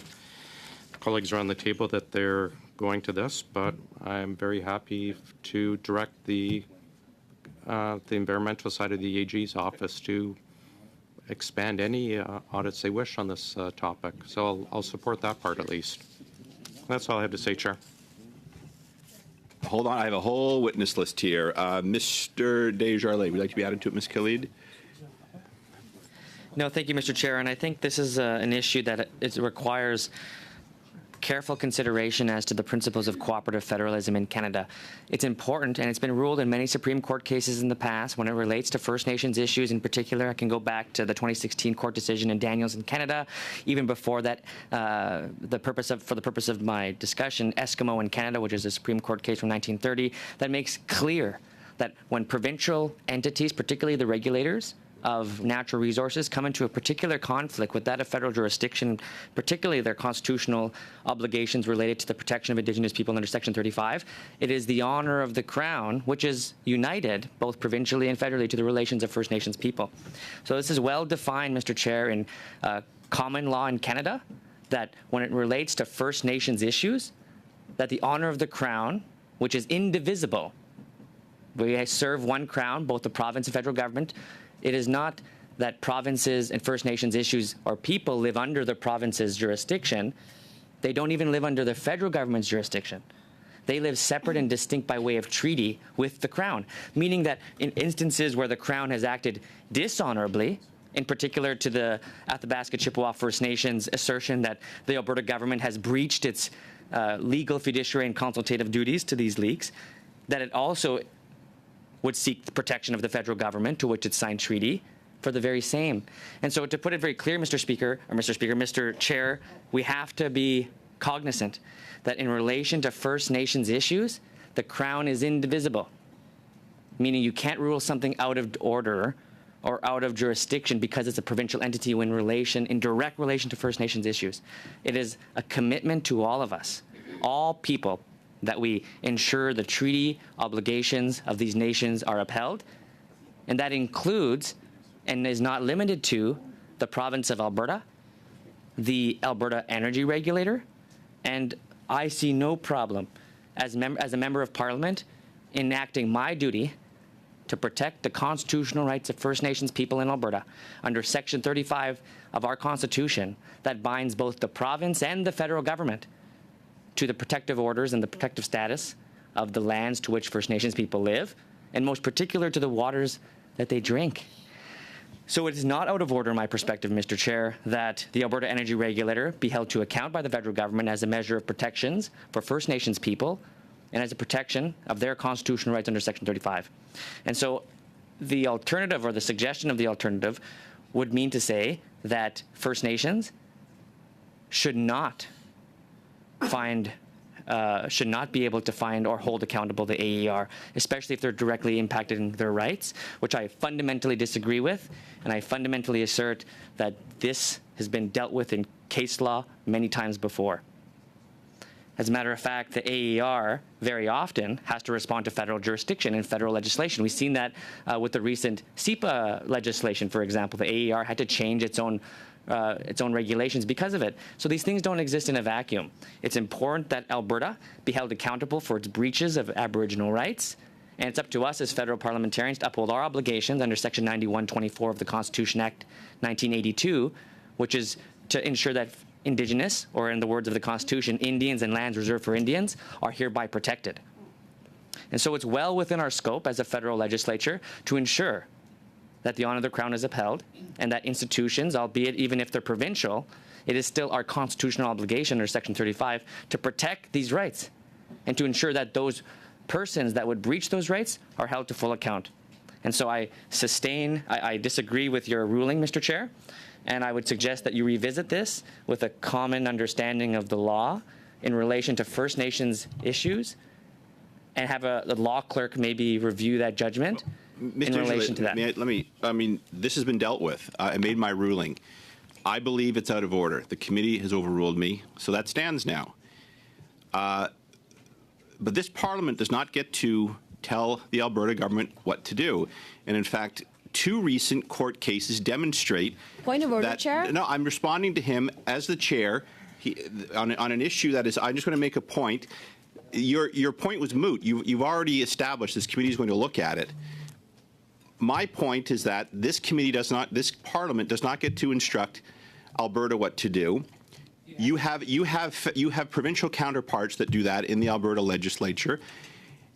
Speaker 15: colleagues around the table that they're going to this. But I'm very happy to direct the environmental side of the AG's office to expand any audits they wish on this topic. So I'll support that part at least. That's all I have to say, Chair.
Speaker 1: Hold on, I have a whole witness list here. Mr. Desjardins, would you like to be added to it, Ms. Khalid?
Speaker 13: No, thank you, Mr. Chair. And I think this is an issue that it requires careful consideration as to the principles of cooperative federalism in Canada. It's important, and it's been ruled in many Supreme Court cases in the past when it relates to First Nations issues in particular. I can go back to the 2016 court decision in Daniels in Canada. Even before that, for the purpose of my discussion, Eskimo in Canada, which is a Supreme Court case from 1930, that makes clear that when provincial entities, particularly the regulators of natural resources, come into a particular conflict with that of federal jurisdiction, particularly their constitutional obligations related to the protection of Indigenous people under Section 35, it is the honor of the Crown, which is united both provincially and federally to the relations of First Nations people. So this is well defined, Mr. Chair, in common law in Canada, that when it relates to First Nations issues, that the honor of the Crown, which is indivisible, we serve one Crown, both the province and federal government. It is not that provinces and First Nations issues or people live under the province's jurisdiction. They don't even live under the federal government's jurisdiction. They live separate and distinct by way of treaty with the Crown, meaning that in instances where the Crown has acted dishonorably, in particular to the Athabasca Chippewa First Nations assertion that the Alberta government has breached its legal, fiduciary, and consultative duties to these leagues, that it also would seek the protection of the federal government to which it signed treaty for the very same. And so to put it very clear, Mr. Chair, we have to be cognizant that in relation to First Nations issues, the Crown is indivisible, meaning you can't rule something out of order or out of jurisdiction because it's a provincial entity in direct relation to First Nations issues. It is a commitment to all of us, all people, that we ensure the treaty obligations of these nations are upheld. And that includes, and is not limited to, the province of Alberta, the Alberta Energy Regulator, and I see no problem as a member of Parliament enacting my duty to protect the constitutional rights of First Nations people in Alberta under Section 35 of our Constitution that binds both the province and the federal government to the protective orders and the protective status of the lands to which First Nations people live, and most particular to the waters that they drink. So it is not out of order, in my perspective, Mr. Chair, that the Alberta Energy Regulator be held to account by the federal government as a measure of protections for First Nations people and as a protection of their constitutional rights under Section 35. And so the alternative, or the suggestion of the alternative, would mean to say that First Nations should not find should not be able to find or hold accountable the AER, especially if they're directly impacting their rights, which I fundamentally disagree with, and I fundamentally assert that this has been dealt with in case law many times before. As a matter of fact, the AER very often has to respond to federal jurisdiction and federal legislation. We've seen that with the recent CEPA legislation, for example. The AER had to change its own regulations because of it. So these things don't exist in a vacuum. It's important that Alberta be held accountable for its breaches of Aboriginal rights, and it's up to us as federal parliamentarians to uphold our obligations under Section 9124 of the Constitution Act 1982, which is to ensure that Indigenous, or in the words of the Constitution, Indians and lands reserved for Indians, are hereby protected. And so it's well within our scope as a federal legislature to ensure that the honor of the Crown is upheld, and that institutions, albeit even if they're provincial, it is still our constitutional obligation under Section 35 to protect these rights and to ensure that those persons that would breach those rights are held to full account. And so I disagree with your ruling, Mr. Chair, and I would suggest that you revisit this with a common understanding of the law in relation to First Nations issues, and have the law clerk maybe review that judgment in relation to that.
Speaker 1: I mean, this has been dealt with. I made my ruling. I believe it's out of order. The committee has overruled me, so that stands now. But this Parliament does not get to tell the Alberta government what to do. And in fact, 2 recent court cases demonstrate
Speaker 18: Point of order,
Speaker 1: that,
Speaker 18: Chair?
Speaker 1: No, I'm responding to him as the chair on an issue that is, I'm just going to make a point. Your point was moot. You've already established this committee is going to look at it. My point is that this Parliament does not get to instruct Alberta what to do. You have provincial counterparts that do that in the Alberta legislature.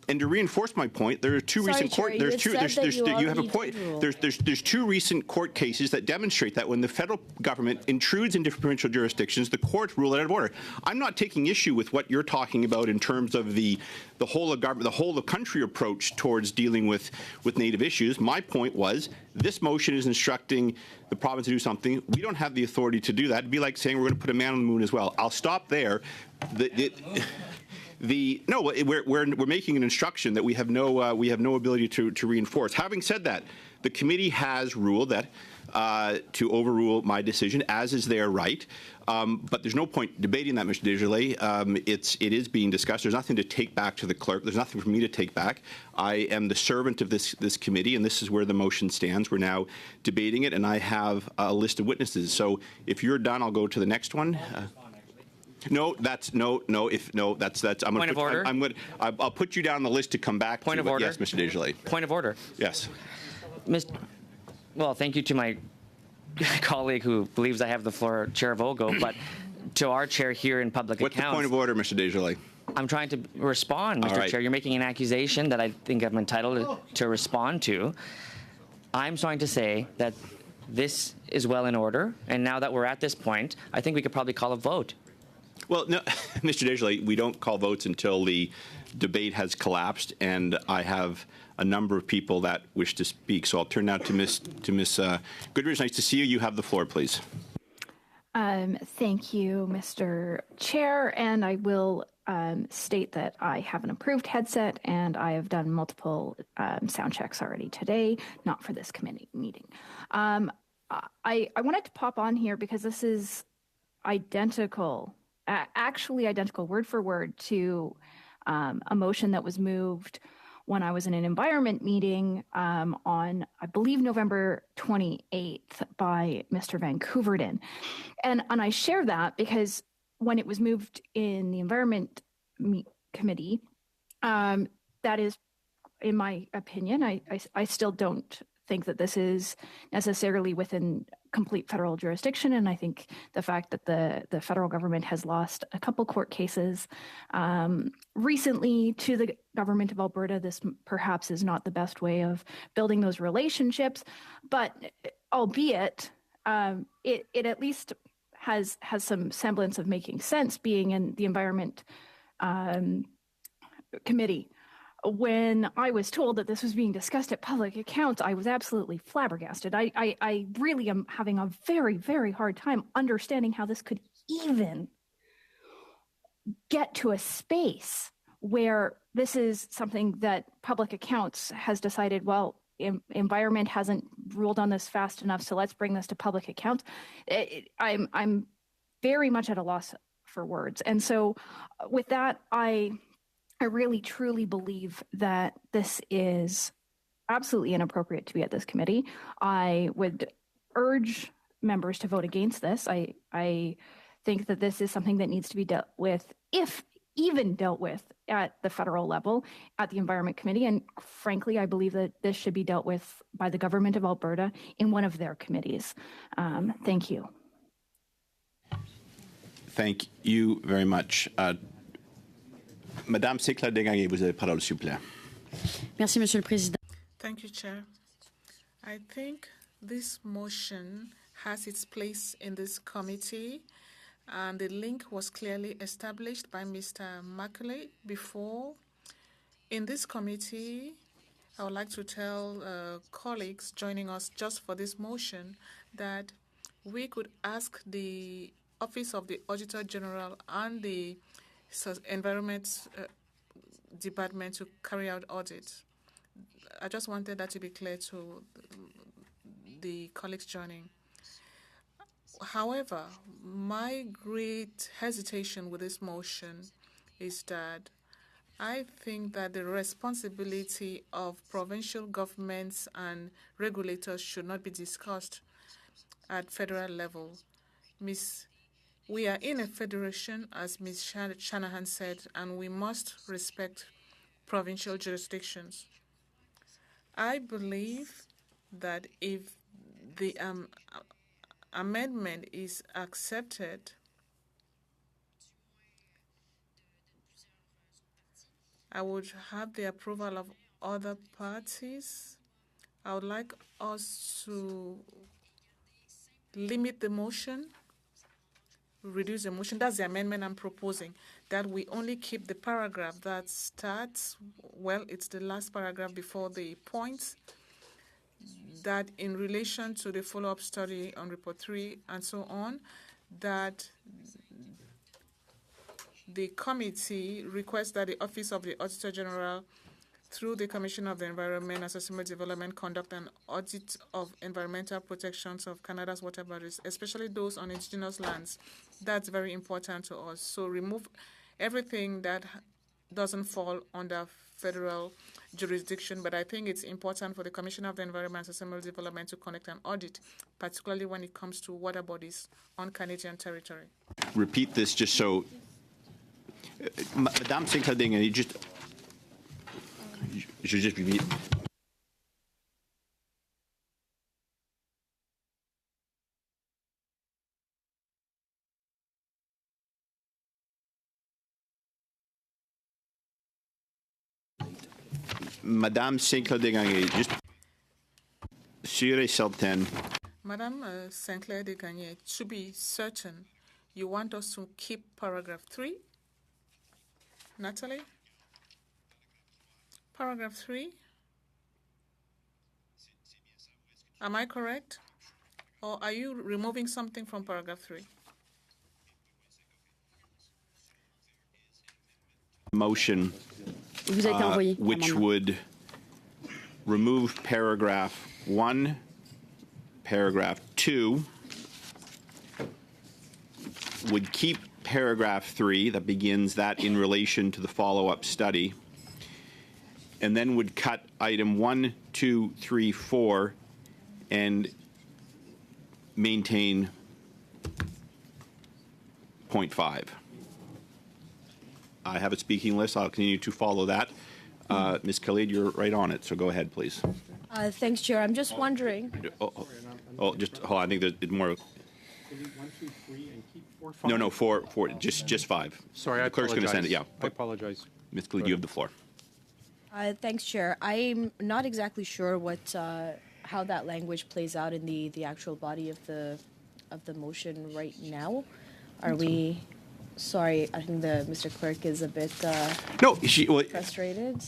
Speaker 1: And to reinforce my point, there are 2 recent court. There's 2. You have a point. There's 2 recent court cases that demonstrate that when the federal government intrudes into provincial jurisdictions, the courts rule it out of order. I'm not taking issue with what you're talking about in terms of the whole of government, the whole of country approach towards dealing with Native issues. My point was this motion is instructing the province to do something. We don't have the authority to do that. It'd be like saying we're going to put a man on the moon as well. I'll stop there. We're making an instruction that we have no ability to reinforce. Having said that, the committee has ruled that to overrule my decision, as is their right. But there's no point debating that, Mr. Desjardins. It is being discussed. There's nothing to take back to the clerk. There's nothing for me to take back. I am the servant of this committee, and this is where the motion stands. We're now debating it, and I have a list of witnesses. So if you're done, I'll go to the next one. No, that's. I'm
Speaker 13: Point of order.
Speaker 1: I'll put you down on the list to come back.
Speaker 13: Point of order.
Speaker 1: Yes, Mr. Desjardins.
Speaker 13: Point of order.
Speaker 1: Yes.
Speaker 13: Well, thank you to my colleague who believes I have the floor, Chair Vogel, but to our chair here in public
Speaker 1: What's
Speaker 13: accounts.
Speaker 1: the point of order, Mr. Desjardins?
Speaker 13: I'm trying to respond, Mr. Chair. You're making an accusation that I think I'm entitled to respond to. I'm trying to say that this is well in order, and now that we're at this point, I think we could probably call a vote.
Speaker 1: Well, no, Mr. Desjardins, we don't call votes until the debate has collapsed, and I have a number of people that wish to speak. So I'll turn now to Ms. Goodrich. Nice to see you. You have the floor, please.
Speaker 11: Thank you, Mr. Chair, and I will state that I have an approved headset, and I have done multiple sound checks already today, not for this committee meeting. I wanted to pop on here because this is identical. Actually identical word for word to a motion that was moved when I was in an environment meeting on, I believe, November 28th by Mr. Van Koeverden. And I share that because when it was moved in the Environment Committee, that is, in my opinion, I still don't think that this is necessarily within complete federal jurisdiction, and I think the fact that the federal government has lost a couple court cases recently to the government of Alberta, this perhaps is not the best way of building those relationships, but albeit it at least has some semblance of making sense being in the Environment Committee. When I was told that this was being discussed at Public Accounts, I was absolutely flabbergasted. I really am having a very, very hard time understanding how this could even get to a space where this is something that public accounts has decided, well, environment hasn't ruled on this fast enough, so let's bring this to public accounts. I'm very much at a loss for words. And so with that, I really truly believe that this is absolutely inappropriate to be at this committee. I would urge members to vote against this. I think that this is something that needs to be dealt with, if even dealt with at the federal level, at the Environment Committee. And frankly, I believe that this should be dealt with by the government of Alberta in one of their committees. Thank you.
Speaker 1: Thank you very much. Madame Sinclair-Desgagnés, vous avez la parole, s'il vous plaît.
Speaker 12: Merci, Monsieur le Président.
Speaker 2: Thank you, Chair. I think this motion has its place in this committee, and the link was clearly established by Mr. Macaulay before. In this committee, I would like to tell colleagues joining us just for this motion that we could ask the Office of the Auditor General and the Environment Department to carry out audits. I just wanted that to be clear to the colleagues joining. However, my great hesitation with this motion is that I think that the responsibility of provincial governments and regulators should not be discussed at federal level. We are in a federation, as Ms. Shanahan said, and we must respect provincial jurisdictions. I believe that if the amendment is accepted, I would have the approval of other parties. I would like us to limit the motion, reduce the motion. That's the amendment I'm proposing, that we only keep the paragraph that starts, well, it's the last paragraph before the points, that in relation to the follow-up study on Report 3 and so on, that the committee requests that the Office of the Auditor General, through the Commission of the Environment and Sustainable Development, conduct an audit of environmental protections of Canada's water bodies, especially those on Indigenous lands. That's very important to us. So remove everything that doesn't fall under federal jurisdiction, but I think it's important for the Commission of the Environment and Sustainable Development to conduct an audit, particularly when it comes to water bodies on Canadian territory.
Speaker 1: Repeat this just so, Madame Sinclair-Desgagnés, je just repeat. Madame Sinclair-Desgagnés, just sûre et certaine.
Speaker 2: Madame Sinclair-Desgagnés, to be certain, you want us to keep paragraph 3? Natalie? Paragraph 3? Am I correct? Or are you removing something from paragraph 3?
Speaker 1: Motion which would remove paragraph 1, paragraph 2, would keep paragraph 3 that begins that in relation to the follow-up study, and then would cut item 1, 2, 3, 4 and maintain point 5. I have a speaking list. I'll continue to follow that. Ms. Khalid, you're right on it, so go ahead, please.
Speaker 18: Thanks, Chair. I'm just wondering.
Speaker 1: Just hold on. I think there's more. No, 4, just 5.
Speaker 15: Sorry,
Speaker 1: the clerk's going to send it. Yeah.
Speaker 15: I apologize.
Speaker 1: Ms. Khalid, you have the floor.
Speaker 18: Thanks, Chair. I'm not exactly sure what how that language plays out in the actual body of the motion right now. Are we? Sorry, I think Mr. Clerk is a bit frustrated.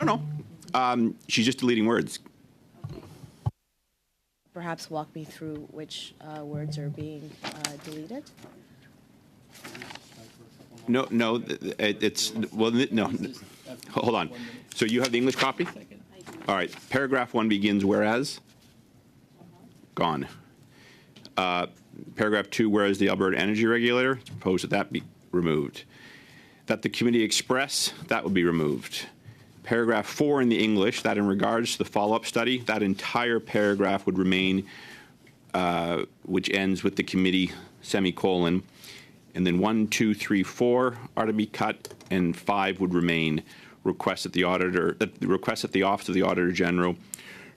Speaker 1: No. She's just deleting words.
Speaker 18: Perhaps walk me through which words are being deleted.
Speaker 1: No, it's, well, no, hold on. So you have the English copy? All right, paragraph 1 begins, whereas? Gone. Paragraph 2, whereas the Alberta Energy Regulator, it's proposed that that be removed. That the committee express, that would be removed. Paragraph 4 in the English, that in regards to the follow-up study, that entire paragraph would remain, which ends with the committee, semicolon, and then 1, 2, 3, 4 are to be cut, and 5 would remain. Request that the Office of the Auditor General,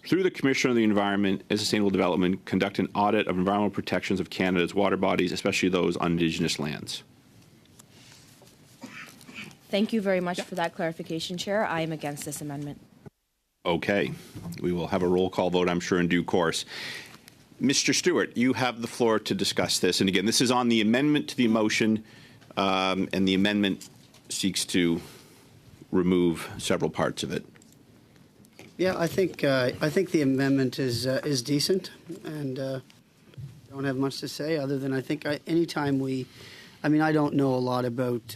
Speaker 1: through the Commissioner of the Environment and Sustainable Development, conduct an audit of environmental protections of Canada's water bodies, especially those on Indigenous lands.
Speaker 18: Thank you very much for that clarification, Chair. I am against this amendment.
Speaker 1: Okay. We will have a roll call vote, I'm sure, in due course. Mr. Stewart, you have the floor to discuss this. And again, this is on the amendment to the motion, and the amendment seeks to remove several parts of it.
Speaker 21: Yeah, I think the amendment is decent, and don't have much to say other than I think anytime we, I mean, I don't know a lot about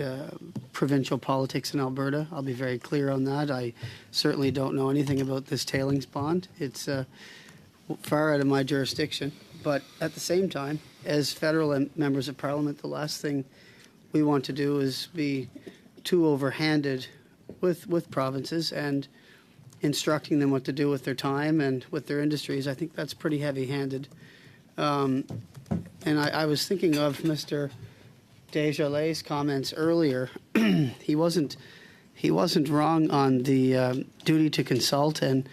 Speaker 21: provincial politics in Alberta. I'll be very clear on that. I certainly don't know anything about this tailings pond. It's far out of my jurisdiction. But at the same time, as federal members of parliament, the last thing we want to do is be too overhanded with provinces and instructing them what to do with their time and with their industries. I think that's pretty heavy-handed. And I was thinking of Mr. Desjardins' comments earlier. He wasn't wrong on the duty to consult, and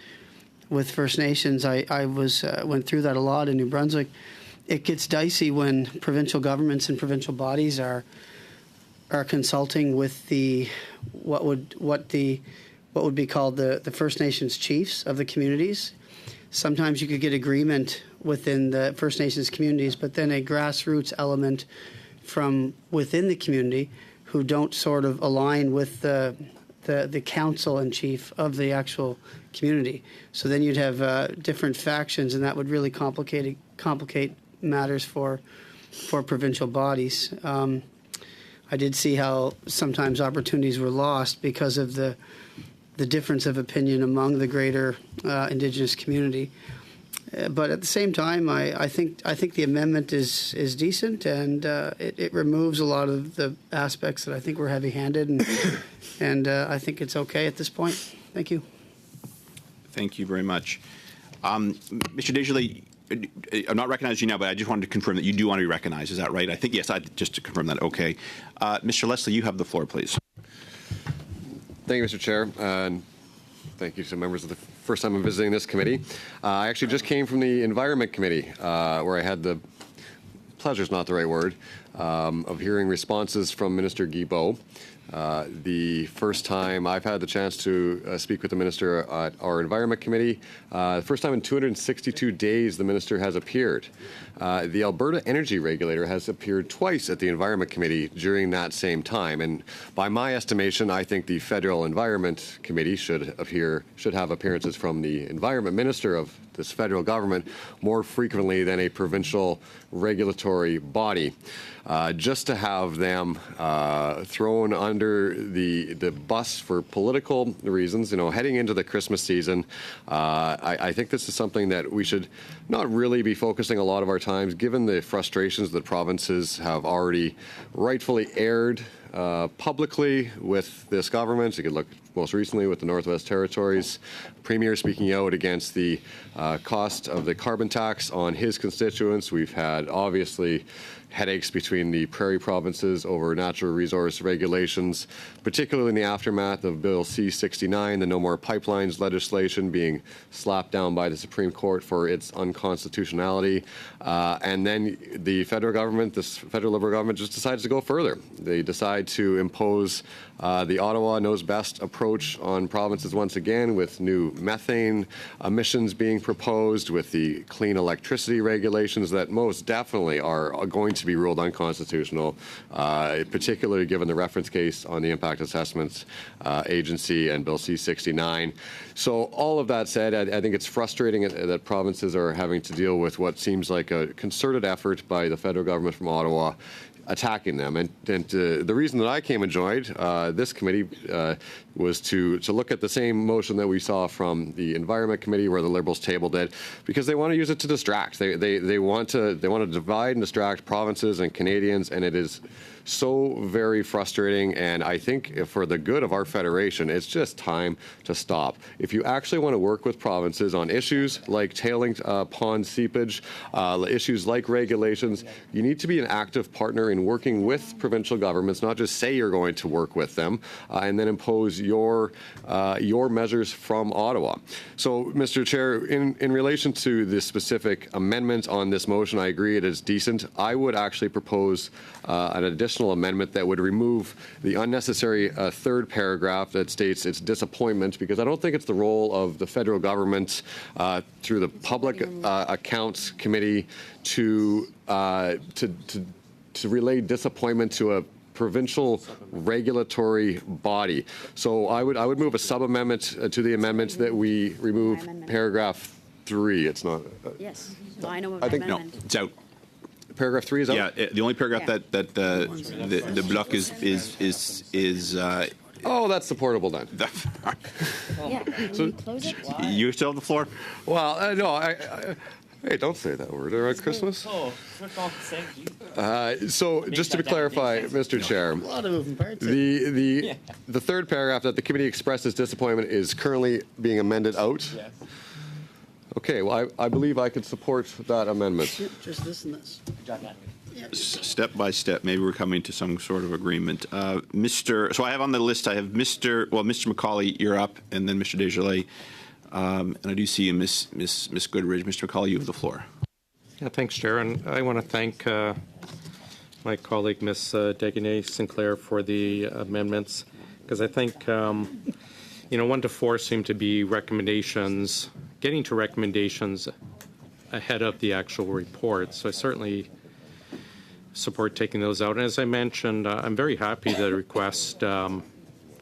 Speaker 21: with First Nations, I went through that a lot in New Brunswick. It gets dicey when provincial governments and provincial bodies are consulting with what would be called the First Nations chiefs of the communities. Sometimes you could get agreement within the First Nations communities, but then a grassroots element from within the community who don't sort of align with the council and chief of the actual community. So then you'd have different factions, and that would really complicate matters for provincial bodies. I did see how sometimes opportunities were lost because of the difference of opinion among the greater Indigenous community. But at the same time, I think the amendment is decent, and it removes a lot of the aspects that I think were heavy-handed, and I think it's okay at this point. Thank you.
Speaker 1: Thank you very much. Mr. Desjardins, I'm not recognizing you now, but I just wanted to confirm that you do want to be recognized. Is that right? I think, yes, just to confirm that. Okay. Mr. Leslie, you have the floor, please.
Speaker 3: Thank you, Mr. Chair, and thank you to members of the first time I'm visiting this committee. I actually just came from the Environment Committee, where I had the pleasure is not the right word, of hearing responses from Minister Guilbeault. The first time I've had the chance to speak with the Minister at our Environment Committee, the first time in 262 days the Minister has appeared. The Alberta Energy Regulator has appeared twice at the Environment Committee during that same time, and by my estimation, I think the Federal Environment Committee should have appearances from the Environment Minister of this federal government more frequently than a provincial regulatory body. Just to have them thrown under the bus for political reasons, heading into the Christmas season, I think this is something that we should not really be focusing a lot of our time, given the frustrations that provinces have already rightfully aired publicly with this government. You could look most recently with the Northwest Territories Premier speaking out against the cost of the carbon tax on his constituents. We've had, obviously, headaches between the prairie provinces over natural resource regulations, particularly in the aftermath of Bill C-69, the No More Pipelines legislation being slapped down by the Supreme Court for its unconstitutionality. And then the federal government, this federal Liberal government, just decides to go further. They decide tried to impose the Ottawa knows best approach on provinces once again, with new methane emissions being proposed, with the clean electricity regulations that most definitely are going to be ruled unconstitutional, particularly given the reference case on the Impact Assessments Agency and Bill C-69. So all of that said, I think it's frustrating that provinces are having to deal with what seems like a concerted effort by the federal government from Ottawa attacking them. And the reason that I came and joined this committee was to look at the same motion that we saw from the Environment Committee, where the Liberals tabled it, because they want to use it to distract. They want to divide and distract provinces and Canadians, and it is so very frustrating. And I think for the good of our federation, it's just time to stop. If you actually want to work with provinces on issues like tailing pond seepage, issues like regulations, you need to be an active partner in working with provincial governments, not just say you're going to work with them and then impose your measures from Ottawa. So, Mr. Chair, in relation to the specific amendment on this motion, I agree it is decent. I would actually propose an additional amendment that would remove the unnecessary third paragraph that states its disappointment, because I don't think it's the role of the federal government through the Public Accounts Committee to relay disappointment to a provincial regulatory body. So I would move a sub-amendment to the amendment that we remove paragraph 3. It's not.
Speaker 12: Yes. No, I know.
Speaker 1: I think no, it's out.
Speaker 3: Paragraph 3 is out.
Speaker 1: Yeah, the only paragraph that the block is.
Speaker 3: Oh, that's supportable then.
Speaker 12: Yeah.
Speaker 3: So,
Speaker 12: Close it.
Speaker 1: You still have the floor.
Speaker 3: Well, no, hey, don't say that word around Christmas. So, just to clarify, Mr. Chair,
Speaker 21: A lot of moving parts.
Speaker 3: the third paragraph that the committee expresses disappointment is currently being amended out.
Speaker 12: Yes.
Speaker 3: Okay, well, I believe I could support that amendment.
Speaker 21: Just this and this.
Speaker 1: Step by step, maybe we're coming to some sort of agreement. So I have on the list, I have Mr. McCauley, you're up, and then Mr. Desjardins. And I do see you, Miss Goodridge. Mr. McCauley, you have the floor.
Speaker 15: Yeah, thanks, Chair. And I want to thank my colleague, Ms. Deguenay-Sinclair, for the amendments, because I think, 1 to 4 seem to be recommendations, getting to recommendations ahead of the actual report. So I certainly support taking those out. And as I mentioned, I'm very happy to request from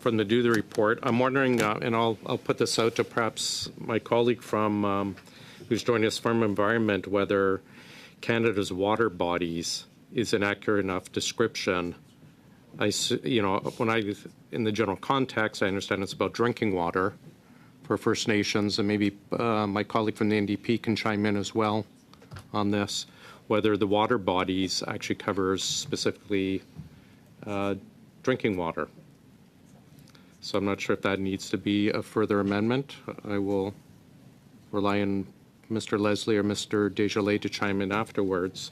Speaker 15: the do the report. I'm wondering, and I'll put this out to perhaps my colleague from who's joined us from Environment, whether Canada's water bodies is an accurate enough description. In the general context, I understand it's about drinking water for First Nations, and maybe my colleague from the NDP can chime in as well on this, whether the water bodies actually covers specifically drinking water. So I'm not sure if that needs to be a further amendment. I will rely on Mr. Leslie or Mr. Desjardins to chime in afterwards.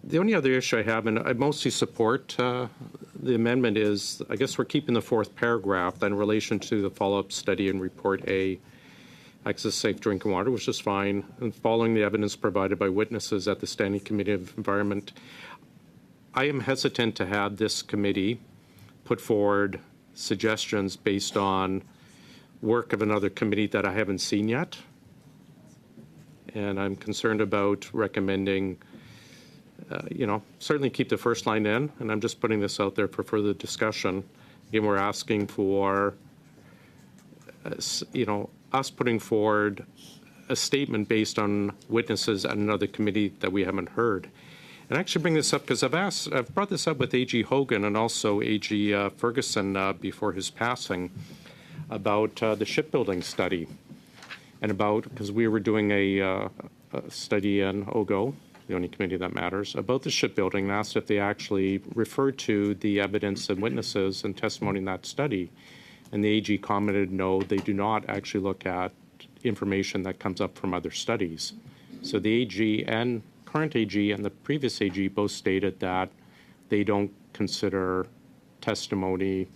Speaker 15: The only other issue I have, and I mostly support the amendment, is I guess we're keeping the fourth paragraph in relation to the follow-up study and report A, access to safe drinking water, which is fine, and following the evidence provided by witnesses at the Standing Committee of Environment. I am hesitant to have this committee put forward suggestions based on work of another committee that I haven't seen yet. And I'm concerned about recommending, certainly keep the first line in, and I'm just putting this out there for further discussion. Again, we're asking for, us putting forward a statement based on witnesses at another committee that we haven't heard. And I actually bring this up because I've brought this up with A.G. Hogan and also A.G. Ferguson before his passing about the shipbuilding study, and because we were doing a study in OGO, the only committee that matters, about the shipbuilding, and asked if they actually referred to the evidence and witnesses and testimony in that study. And the AG commented, no, they do not actually look at information that comes up from other studies. So the AG and current AG and the previous AG both stated that they don't consider testimony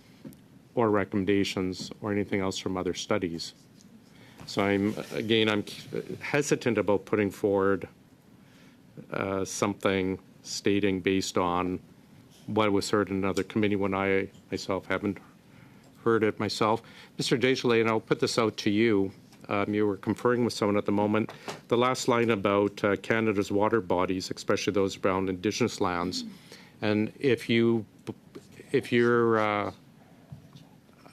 Speaker 15: or recommendations or anything else from other studies. So I'm hesitant about putting forward something stating based on what was heard in another committee when I myself haven't heard it myself. Mr. Desjardins, and I'll put this out to you. You were conferring with someone at the moment. The last line about Canada's water bodies, especially those around Indigenous lands, and if you're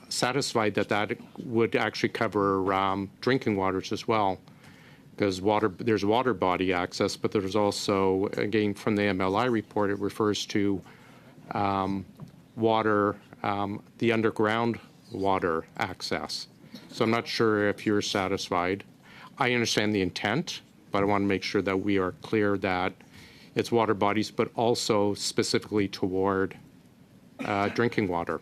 Speaker 15: satisfied that that would actually cover drinking waters as well, because there's water body access, but there's also, again, from the MLI report, it refers to water, the underground water access. So I'm not sure if you're satisfied. I understand the intent, but I want to make sure that we are clear that it's water bodies, but also specifically toward drinking water.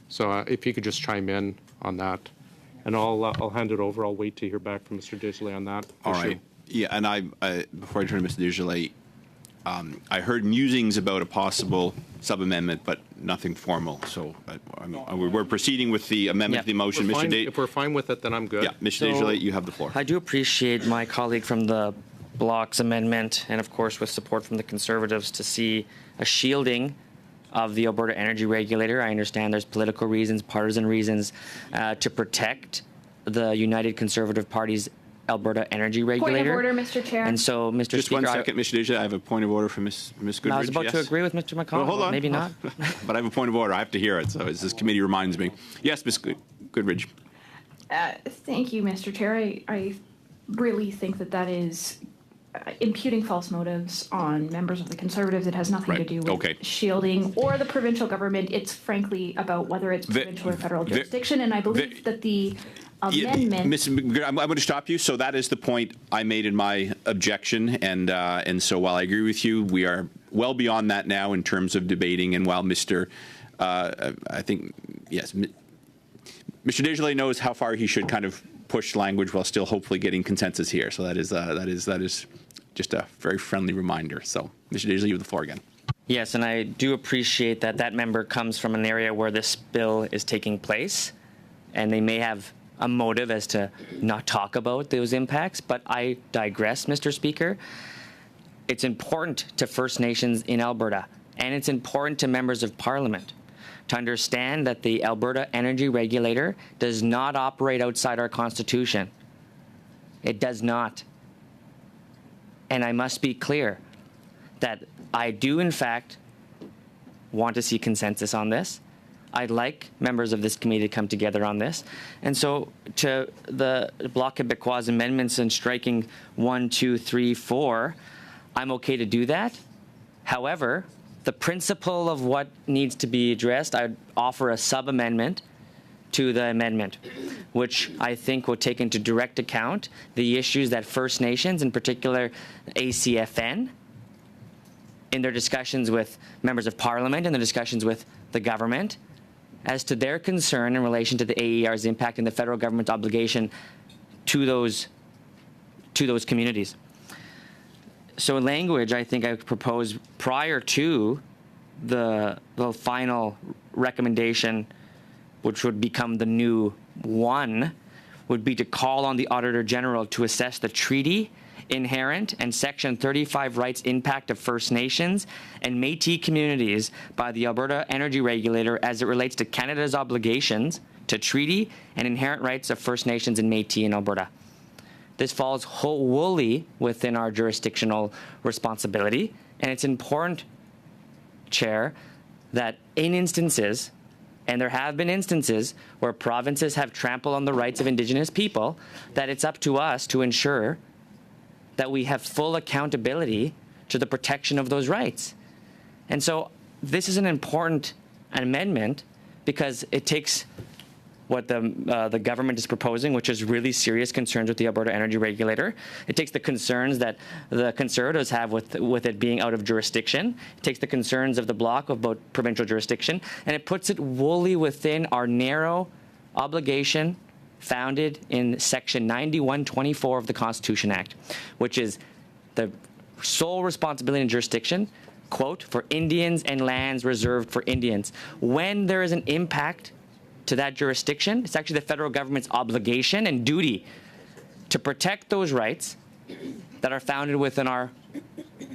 Speaker 15: So if you could just chime in on that, and I'll hand it over. I'll wait to hear back from Mr. Desjardins on that
Speaker 1: All
Speaker 15: issue.
Speaker 1: right. Yeah, and before I turn to Mr. Desjardins, I heard musings about a possible sub-amendment, but nothing formal. So we're proceeding with the amendment to the motion.
Speaker 15: If we're fine with it, then I'm good.
Speaker 1: Yeah, Mr. Desjardins, you have the floor.
Speaker 13: I do appreciate my colleague from the Bloc's amendment, and of course with support from the Conservatives, to see a shielding of the Alberta Energy Regulator. I understand there's political reasons, partisan reasons, to protect the United Conservative Party's Alberta Energy Regulator.
Speaker 11: Point of order, Mr. Chair.
Speaker 13: And so, Mr.
Speaker 1: Just
Speaker 13: Speaker,
Speaker 1: one second, Mr. Desjardins. I have a point of order from Ms. Goodridge.
Speaker 13: I was about to agree with Mr. McConnell.
Speaker 1: Well, hold on.
Speaker 13: Maybe not.
Speaker 1: But I have a point of order. I have to hear it. So as this committee reminds me. Yes, Ms. Goodridge.
Speaker 11: Thank you, Mr. Chair. I really think that is imputing false motives on members of the Conservatives. It has nothing to do with shielding or the provincial government. It's frankly about whether it's provincial or federal jurisdiction. And I believe that the amendment.
Speaker 1: Ms. I'm going to stop you. So that is the point I made in my objection. And so while I agree with you, we are well beyond that now in terms of debating. And while Mr. I think, yes, Mr. Desjardins knows how far he should kind of push language while still hopefully getting consensus here. So that is just a very friendly reminder. So, Mr. Desjardins, you have the floor again.
Speaker 13: Yes, and I do appreciate that that member comes from an area where this bill is taking place, and they may have a motive as to not talk about those impacts, but I digress, Mr. Speaker. It's important to First Nations in Alberta, and it's important to members of Parliament to understand that the Alberta Energy Regulator does not operate outside our Constitution. It does not. And I must be clear that I do, in fact, want to see consensus on this. I'd like members of this committee to come together on this. And so to the Bloc Québécois amendments and striking 1, 2, 3, 4, I'm okay to do that. However, the principle of what needs to be addressed, I'd offer a sub-amendment to the amendment, which I think will take into direct account the issues that First Nations, in particular ACFN, in their discussions with members of Parliament and the discussions with the government, as to their concern in relation to the AER's impact and the federal government's obligation to those communities. So language, I think I propose prior to the final recommendation, which would become the new one, would be to call on the Auditor General to assess the treaty inherent and Section 35 rights impact of First Nations and Métis communities by the Alberta Energy Regulator as it relates to Canada's obligations to treaty and inherent rights of First Nations and Métis in Alberta. This falls wholly within our jurisdictional responsibility, and it's important, Chair, that in instances, and there have been instances where provinces have trampled on the rights of Indigenous people, that it's up to us to ensure that we have full accountability to the protection of those rights. And so this is an important amendment because it takes what the government is proposing, which is really serious concerns with the Alberta Energy Regulator. It takes the concerns that the Conservatives have with it being out of jurisdiction. It takes the concerns of the Bloc about provincial jurisdiction, and it puts it wholly within our narrow obligation founded in Section 9124 of the Constitution Act, which is the sole responsibility and jurisdiction, quote, for Indians and lands reserved for Indians. When there is an impact to that jurisdiction, it's actually the federal government's obligation and duty to protect those rights that are founded within our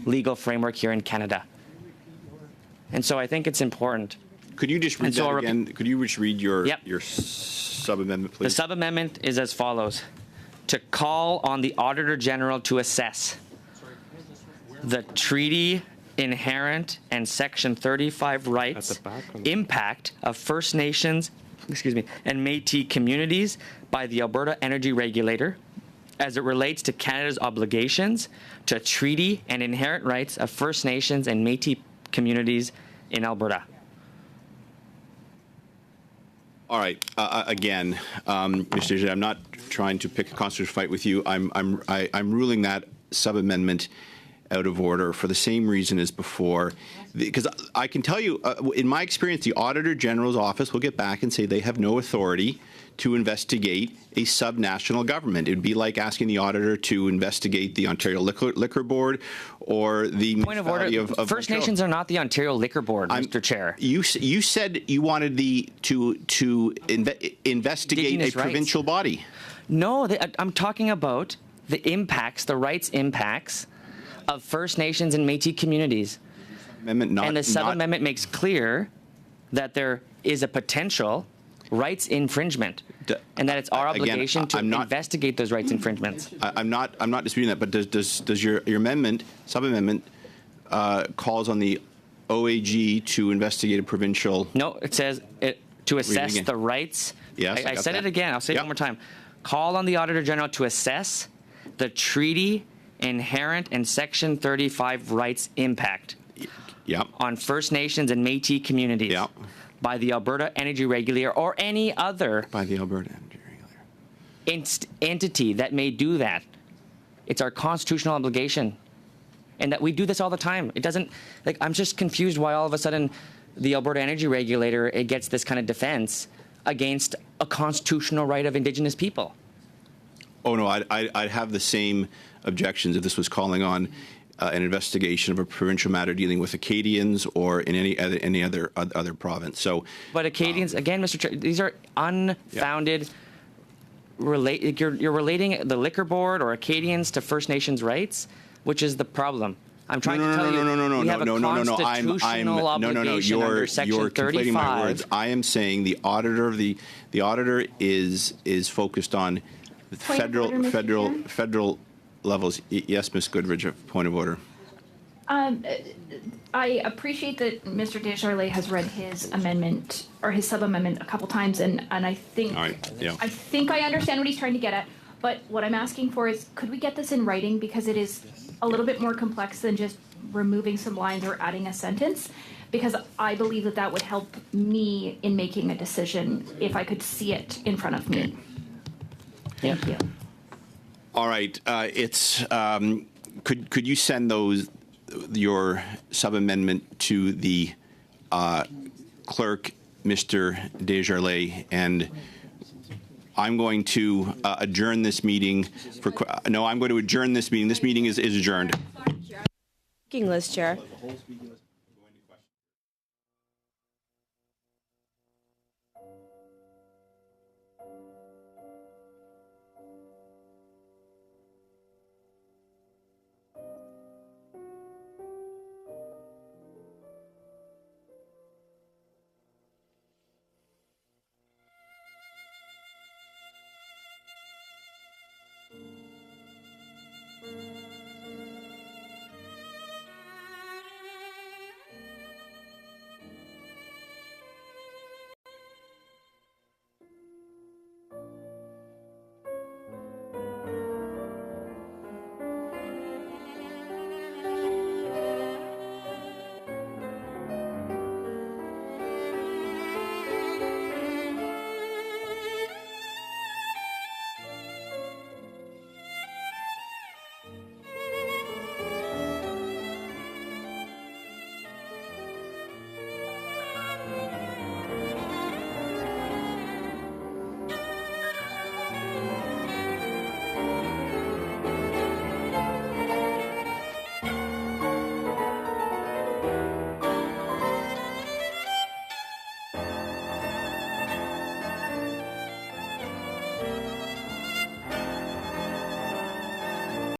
Speaker 13: legal framework here in Canada. And so I think it's important.
Speaker 1: Could you just read that again? Could you just read your sub-amendment, please?
Speaker 13: The sub-amendment is as follows. To call on the Auditor General to assess the treaty inherent and Section 35 rights impact of First Nations, and Métis communities by the Alberta Energy Regulator as it relates to Canada's obligations to treaty and inherent rights of First Nations and Métis communities in Alberta.
Speaker 1: All right. Again, Mr. Desjardins, I'm not trying to pick a constitutional fight with you. I'm ruling that sub-amendment out of order for the same reason as before, because I can tell you, in my experience, the Auditor General's office will get back and say they have no authority to investigate a subnational government. It would be like asking the auditor to investigate the Ontario Liquor Board or the
Speaker 13: Point of order. First Nations are not the Ontario Liquor Board, Mr. Chair.
Speaker 1: You said you wanted to investigate a provincial body.
Speaker 13: No, I'm talking about the impacts, the rights impacts of First Nations and Métis communities. And the sub-amendment makes clear that there is a potential rights infringement, and that it's our obligation to investigate those rights infringements.
Speaker 1: I'm not disputing that, but does your amendment, sub-amendment, calls on the OAG to investigate a provincial?
Speaker 13: No, it says to assess the rights.
Speaker 1: Yes,
Speaker 13: I said it again. I'll say it one more time. Call on the Auditor General to assess the treaty inherent and Section 35 rights impact on First Nations and Métis communities by the Alberta Energy Regulator or any other entity that may do that. It's our constitutional obligation, and that we do this all the time. It doesn't, I'm just confused why all of a sudden the Alberta Energy Regulator gets this kind of defense against a constitutional right of Indigenous people.
Speaker 1: Oh no, I'd have the same objections if this was calling on an investigation of a provincial matter dealing with Acadians or in any other province. So,
Speaker 13: but Acadians, again, Mr. Chair, these are unfounded. You're relating the Liquor Board or Acadians to First Nations rights, which is the problem. I'm trying to tell you, we have a constitutional obligation under Section 35.
Speaker 1: My words. I am saying the auditor is focused on federal levels. Yes, Ms. Goodridge, a point of order.
Speaker 11: I appreciate that Mr. Desjardins has read his amendment or his sub-amendment a couple times, and I think I think I understand what he's trying to get at. But what I'm asking for is, could we get this in writing, because it is a little bit more complex than just removing some lines or adding a sentence, because I believe that that would help me in making a decision if I could see it in front of me. Thank you.
Speaker 1: All right. Could you send your sub-amendment to the clerk, Mr. Desjardins, and I'm going to adjourn this meeting. I'm going to adjourn this meeting. This meeting is adjourned.
Speaker 18: List, Chair.